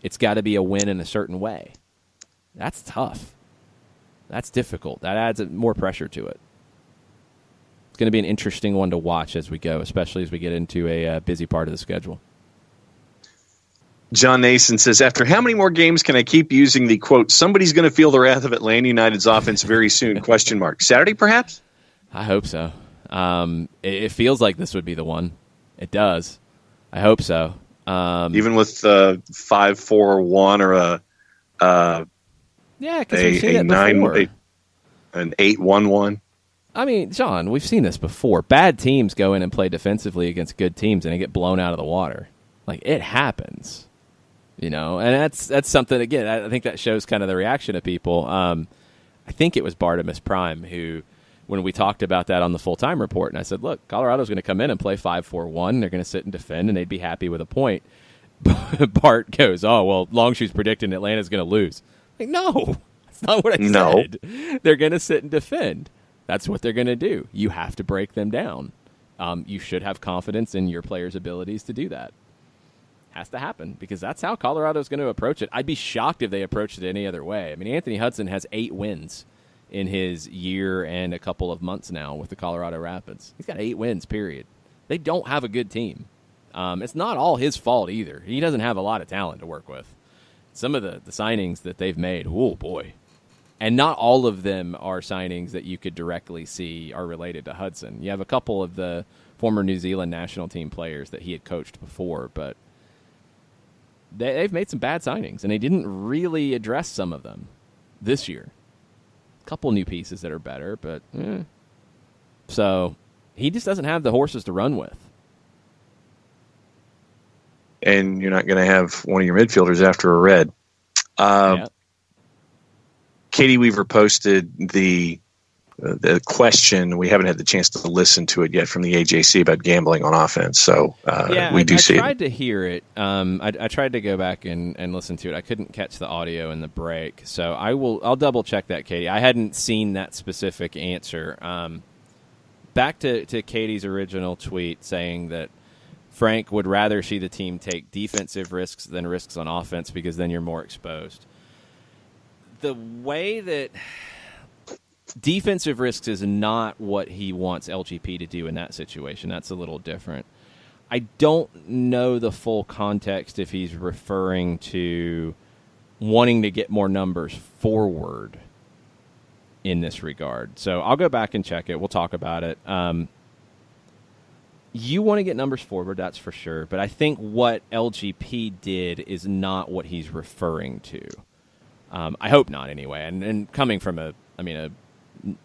It's got to be a win in a certain way. That's tough. That's difficult. That adds more pressure to it. It's going to be an interesting one to watch as we go, especially as we get into a busy part of the schedule. John Nason says, after how many more games can I keep using the, quote, somebody's going to feel the wrath of Atlanta United's offense very soon, question mark. Saturday, perhaps? I hope so. It feels like this would be the one. It does. I hope so. Even with 5-4-1 or because we've seen it before. An 8-1-1. I mean, John, we've seen this before. Bad teams go in and play defensively against good teams, and they get blown out of the water. Like, it happens, and that's something. Again, I think that shows kind of the reaction of people. I think it was Bartimus Prime who, when we talked about that on the full-time report, and I said, look, Colorado's going to come in and play 5-4-1. They're going to sit and defend, and they'd be happy with a point. Bart goes, oh, well, Longshoe's predicting Atlanta's going to lose. Like, no, that's not what I said. They're going to sit and defend. That's what they're going to do. You have to break them down. You should have confidence in your players' abilities to do that. Has to happen, because that's how Colorado's going to approach it. I'd be shocked if they approached it any other way. I mean, Anthony Hudson has 8 wins in his year and a couple of months now with the Colorado Rapids. He's got 8 wins, period. They don't have a good team. It's not all his fault either. He doesn't have a lot of talent to work with. Some of the signings that they've made, oh boy. And not all of them are signings that you could directly see are related to Hudson. You have a couple of the former New Zealand national team players that he had coached before, but they've made some bad signings, and they didn't really address some of them this year. A couple new pieces that are better, but So he just doesn't have the horses to run with. and you're not going to have one of your midfielders after a red. Katie Weaver posted the question. We haven't had the chance to listen to it yet from the AJC about gambling on offense. So we do see it. I tried to hear it. I tried to go back and listen to it. I couldn't catch the audio in the break. So I'll double check that, Katie. I hadn't seen that specific answer. Back to Katie's original tweet saying that Frank would rather see the team take defensive risks than risks on offense because then you're more exposed. The way that defensive risks is not what he wants LGP to do in that situation. That's a little different. I don't know the full context if he's referring to wanting to get more numbers forward in this regard. So I'll go back and check it. We'll talk about it. You want to get numbers forward, that's for sure. But I think what LGP did is not what he's referring to. I hope not, anyway. And coming from a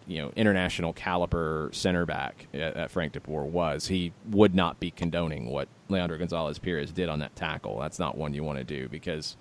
international caliber center back that Frank DeBoer was, he would not be condoning what Leandro Gonzalez Perez did on that tackle. That's not one you want to do because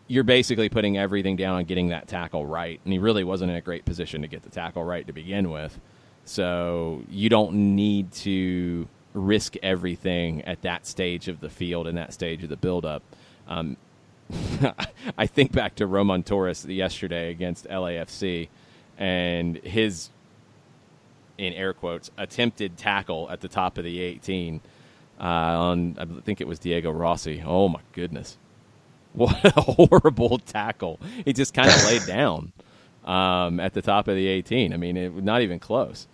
you're basically putting everything down on getting that tackle right, and he really wasn't in a great position to get the tackle right to begin with. So you don't need to risk everything at that stage of the field and that stage of the build-up. I think back to Roman Torres yesterday against LAFC and his, in air quotes, attempted tackle at the top of the 18 on, I think it was Diego Rossi. Oh, my goodness. What a horrible tackle. He just kind of laid down at the top of the 18. I mean, it was not even close.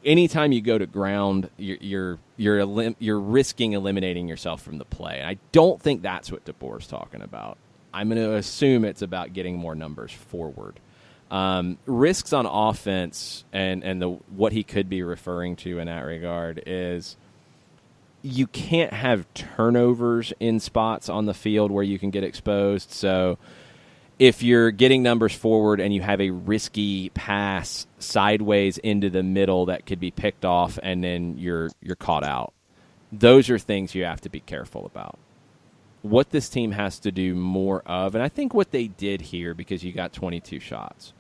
Anytime you go to ground, you're risking eliminating yourself from the play. And I don't think that's what DeBoer's talking about. I'm going to assume it's about getting more numbers forward. Risks on offense and what he could be referring to in that regard is you can't have turnovers in spots on the field where you can get exposed. So if you're getting numbers forward and you have a risky pass sideways into the middle that could be picked off and then you're caught out, those are things you have to be careful about. What this team has to do more of, and I think what they did here, because you got 22 shots,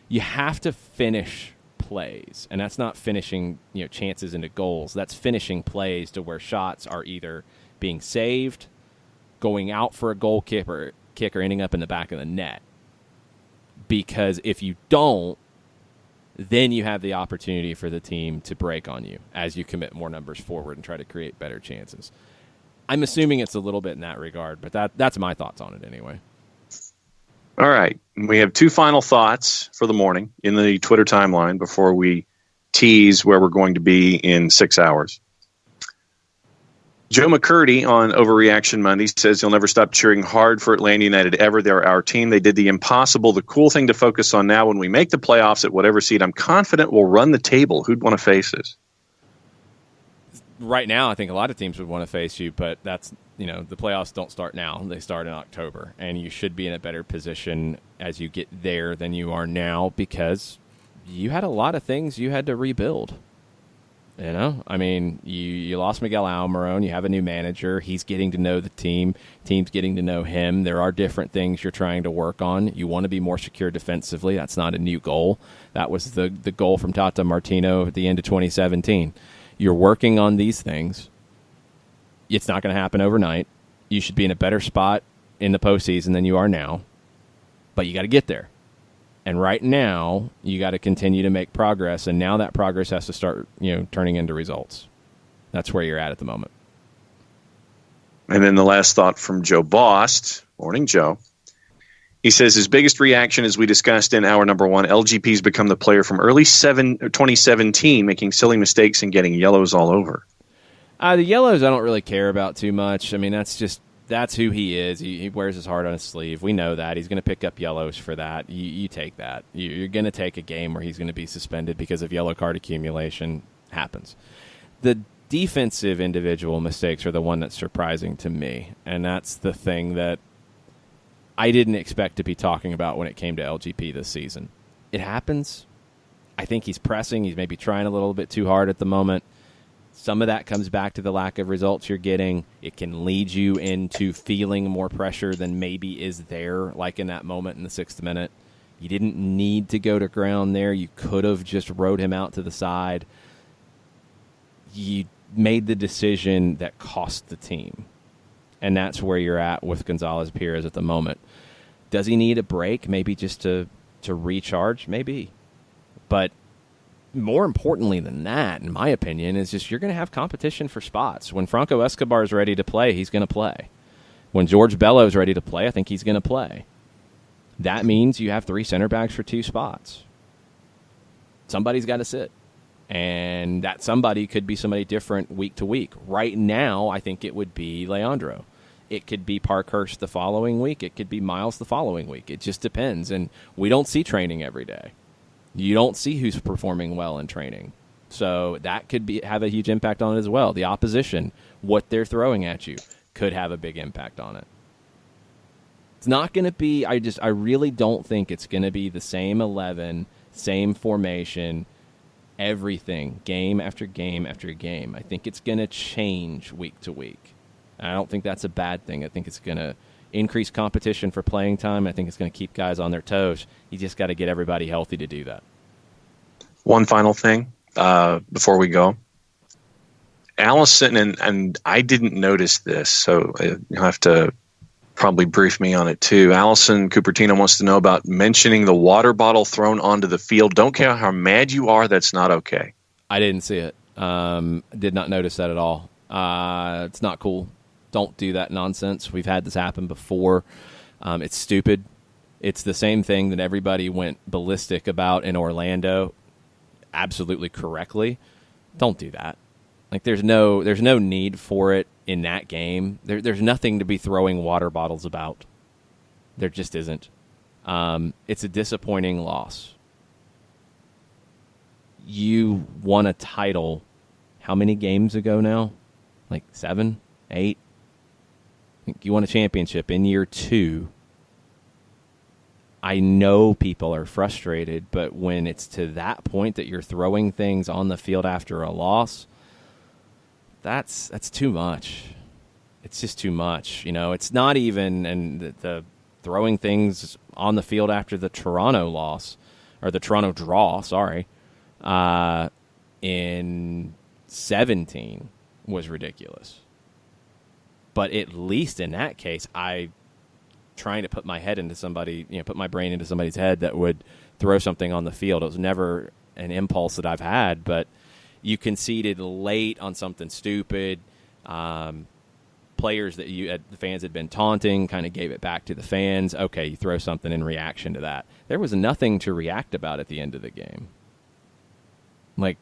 you have to finish plays, and that's not finishing chances into goals. That's finishing plays to where shots are either being saved, going out for a goal kick or ending up in the back of the net. Because if you don't, then you have the opportunity for the team to break on you as you commit more numbers forward and try to create better chances. I'm assuming it's a little bit in that regard, but that's my thoughts on it anyway. All right. We have two final thoughts for the morning in the Twitter timeline before we tease where we're going to be in 6 hours. Joe McCurdy on Overreaction Monday says he'll never stop cheering hard for Atlanta United ever. They're our team. They did the impossible. The cool thing to focus on now when we make the playoffs at whatever seed, I'm confident we'll run the table. Who'd want to face us? Right now, I think a lot of teams would want to face you, but that's, the playoffs don't start now. They start in October, and you should be in a better position as you get there than you are now because you had a lot of things you had to rebuild. I mean, you lost Miguel Almiron. You have a new manager. He's getting to know the team. Team's getting to know him. There are different things you're trying to work on. You want to be more secure defensively. That's not a new goal. That was the goal from Tata Martino at the end of 2017. You're working on these things. It's not going to happen overnight. You should be in a better spot in the postseason than you are now, but you got to get there. And right now, you got to continue to make progress, and now that progress has to start, turning into results. That's where you're at the moment. And then the last thought from Joe Bost. Morning, Joe. He says his biggest reaction, as we discussed in hour number one, LGP's become the player from early 2017, making silly mistakes and getting yellows all over. The yellows I don't really care about too much. I mean, that's who he is. He wears his heart on his sleeve. We know that. He's going to pick up yellows for that. You take that. You're going to take a game where he's going to be suspended because of yellow card accumulation. Happens. The defensive individual mistakes are the one that's surprising to me, and that's the thing that I didn't expect to be talking about when it came to LGP this season. It happens. I think he's pressing. He's maybe trying a little bit too hard at the moment. Some of that comes back to the lack of results you're getting. It can lead you into feeling more pressure than maybe is there, like in that moment in the 6th minute. You didn't need to go to ground there. You could have just rode him out to the side. You made the decision that cost the team. And that's where you're at with Gonzalez-Pirez at the moment. Does he need a break? Maybe just to recharge? Maybe. But more importantly than that, in my opinion, is just you're going to have competition for spots. When Franco Escobar is ready to play, he's going to play. When George Bello is ready to play, I think he's going to play. That means you have 3 center backs for 2 spots. Somebody's got to sit. And that somebody could be somebody different week to week. Right now, I think it would be Leandro. It could be Parkhurst the following week. It could be Miles the following week. It just depends. And we don't see training every day. You don't see who's performing well in training. So that could have a huge impact on it as well. The opposition, what they're throwing at you, could have a big impact on it. It's not going to be, I really don't think it's going to be the same 11, same formation, everything, game after game after game. I think it's going to change week to week. And I don't think that's a bad thing. I think it's going to increase competition for playing time. I think it's going to keep guys on their toes. You just got to get everybody healthy to do that. One final thing before we go. Allison, and I didn't notice this, so you'll have to probably brief me on it too. Allison Cupertino wants to know about mentioning the water bottle thrown onto the field. Don't care how mad you are, that's not okay. I didn't see it. Did not notice that at all. It's not cool. Don't do that nonsense. We've had this happen before. It's stupid. It's the same thing that everybody went ballistic about in Orlando, absolutely correctly. Don't do that. Like there's no need for it in that game. There's nothing to be throwing water bottles about. There just isn't. It's a disappointing loss. You won a title how many games ago now? Like 7, 8? You won a championship in year 2. I know people are frustrated, but when it's to that point that you're throwing things on the field after a loss, that's too much. It's just too much. It's not even, and the throwing things on the field after the Toronto loss, or the Toronto draw, sorry, in 17 was ridiculous. But at least in that case, trying to put my head into somebody, put my brain into somebody's head that would throw something on the field. It was never an impulse that I've had, but you conceded late on something stupid. Players that the fans had been taunting kind of gave it back to the fans. Okay, you throw something in reaction to that. There was nothing to react about at the end of the game. Like,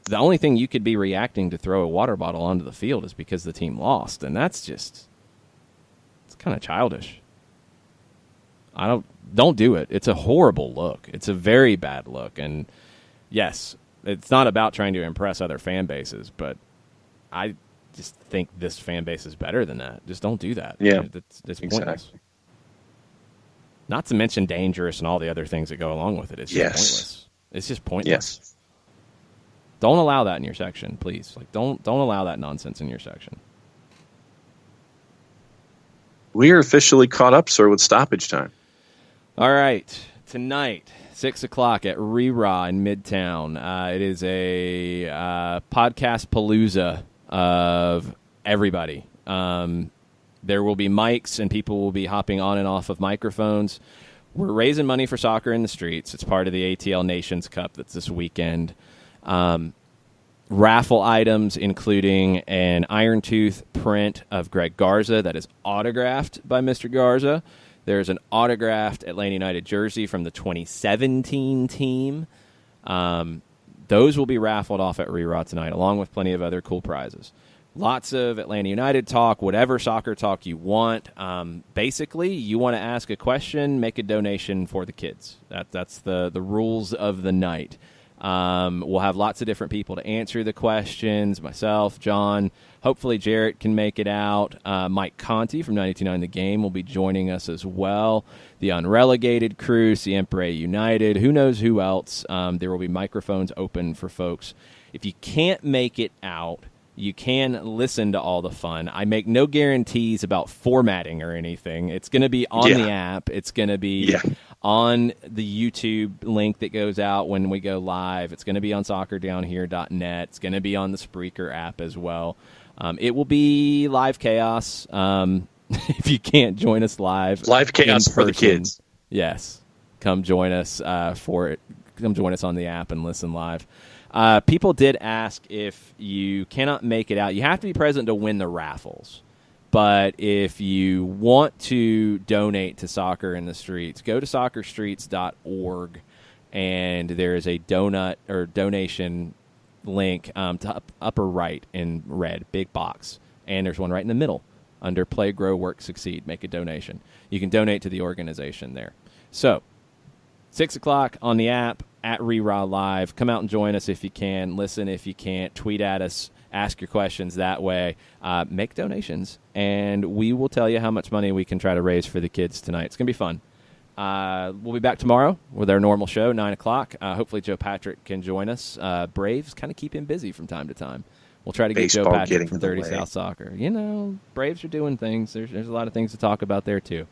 the only thing you could be reacting to throw a water bottle onto the field is because the team lost, and it's kind of childish. Don't do it. It's a horrible look. It's a very bad look, and yes, it's not about trying to impress other fan bases, but I just think this fan base is better than that. Just don't do that. Yeah, it's pointless. Exactly. Not to mention dangerous and all the other things that go along with it. It's just pointless. It's just pointless. Yes. Don't allow that in your section, please. Like, don't allow that nonsense in your section. We are officially caught up, sir, with stoppage time. All right. Tonight, 6 o'clock at Re-Raw in Midtown. It is a podcast palooza of everybody. There will be mics, and people will be hopping on and off of microphones. We're raising money for soccer in the streets. It's part of the ATL Nations Cup that's this weekend. Raffle items including an Iron Tooth print of Greg Garza that is autographed by Mr. Garza. There's an autographed Atlanta United jersey from the 2017 team. Those will be raffled off at Re-Raw tonight, along with plenty of other cool prizes. Lots of Atlanta United talk, whatever soccer talk you want. Basically, you want to ask a question, make a donation for the kids. That's the rules of the night. We'll have lots of different people to answer the questions. Myself, John, hopefully Jarrett can make it out. Mike Conti from 92.9 The Game will be joining us as well. The Unrelegated crew, Siempre United, who knows who else. There will be microphones open for folks If you can't make it out, you can listen to all the fun. I make no guarantees about formatting or anything. It's going to be on the app. It's going to be on the YouTube link that goes out when we go live. It's going to be on soccerdownhere.net. It's going to be on the Spreaker app as well. It will be live chaos. If you can't join us live chaos for the kids. Yes. Come join us for it. Come join us on the app and listen live. People did ask if you cannot make it out. You have to be present to win the raffles. But if you want to donate to Soccer in the Streets, go to soccerstreets.org, and there is a donation link to upper right in red, big box. And there's one right in the middle under Play, Grow, Work, Succeed. Make a donation. You can donate to the organization there. So, 6 o'clock on the app, at Reraw Live. Come out and join us if you can. Listen if you can't. Tweet at us. Ask your questions that way. Make donations, and we will tell you how much money we can try to raise for the kids tonight. It's going to be fun. We'll be back tomorrow with our normal show, 9 o'clock. Hopefully Joe Patrick can join us. Braves kind of keep him busy from time to time. We'll try to get Joe Patrick from 30 South Soccer. You know, Braves are doing things. There's a lot of things to talk about there, too.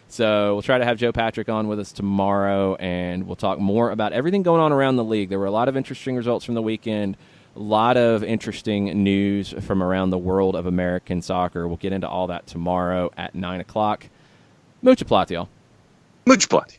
So we'll try to have Joe Patrick on with us tomorrow, and we'll talk more about everything going on around the league. There were a lot of interesting results from the weekend, a lot of interesting news from around the world of American soccer. We'll get into all that tomorrow at 9 o'clock. Mucha plata, y'all. Mucha plata.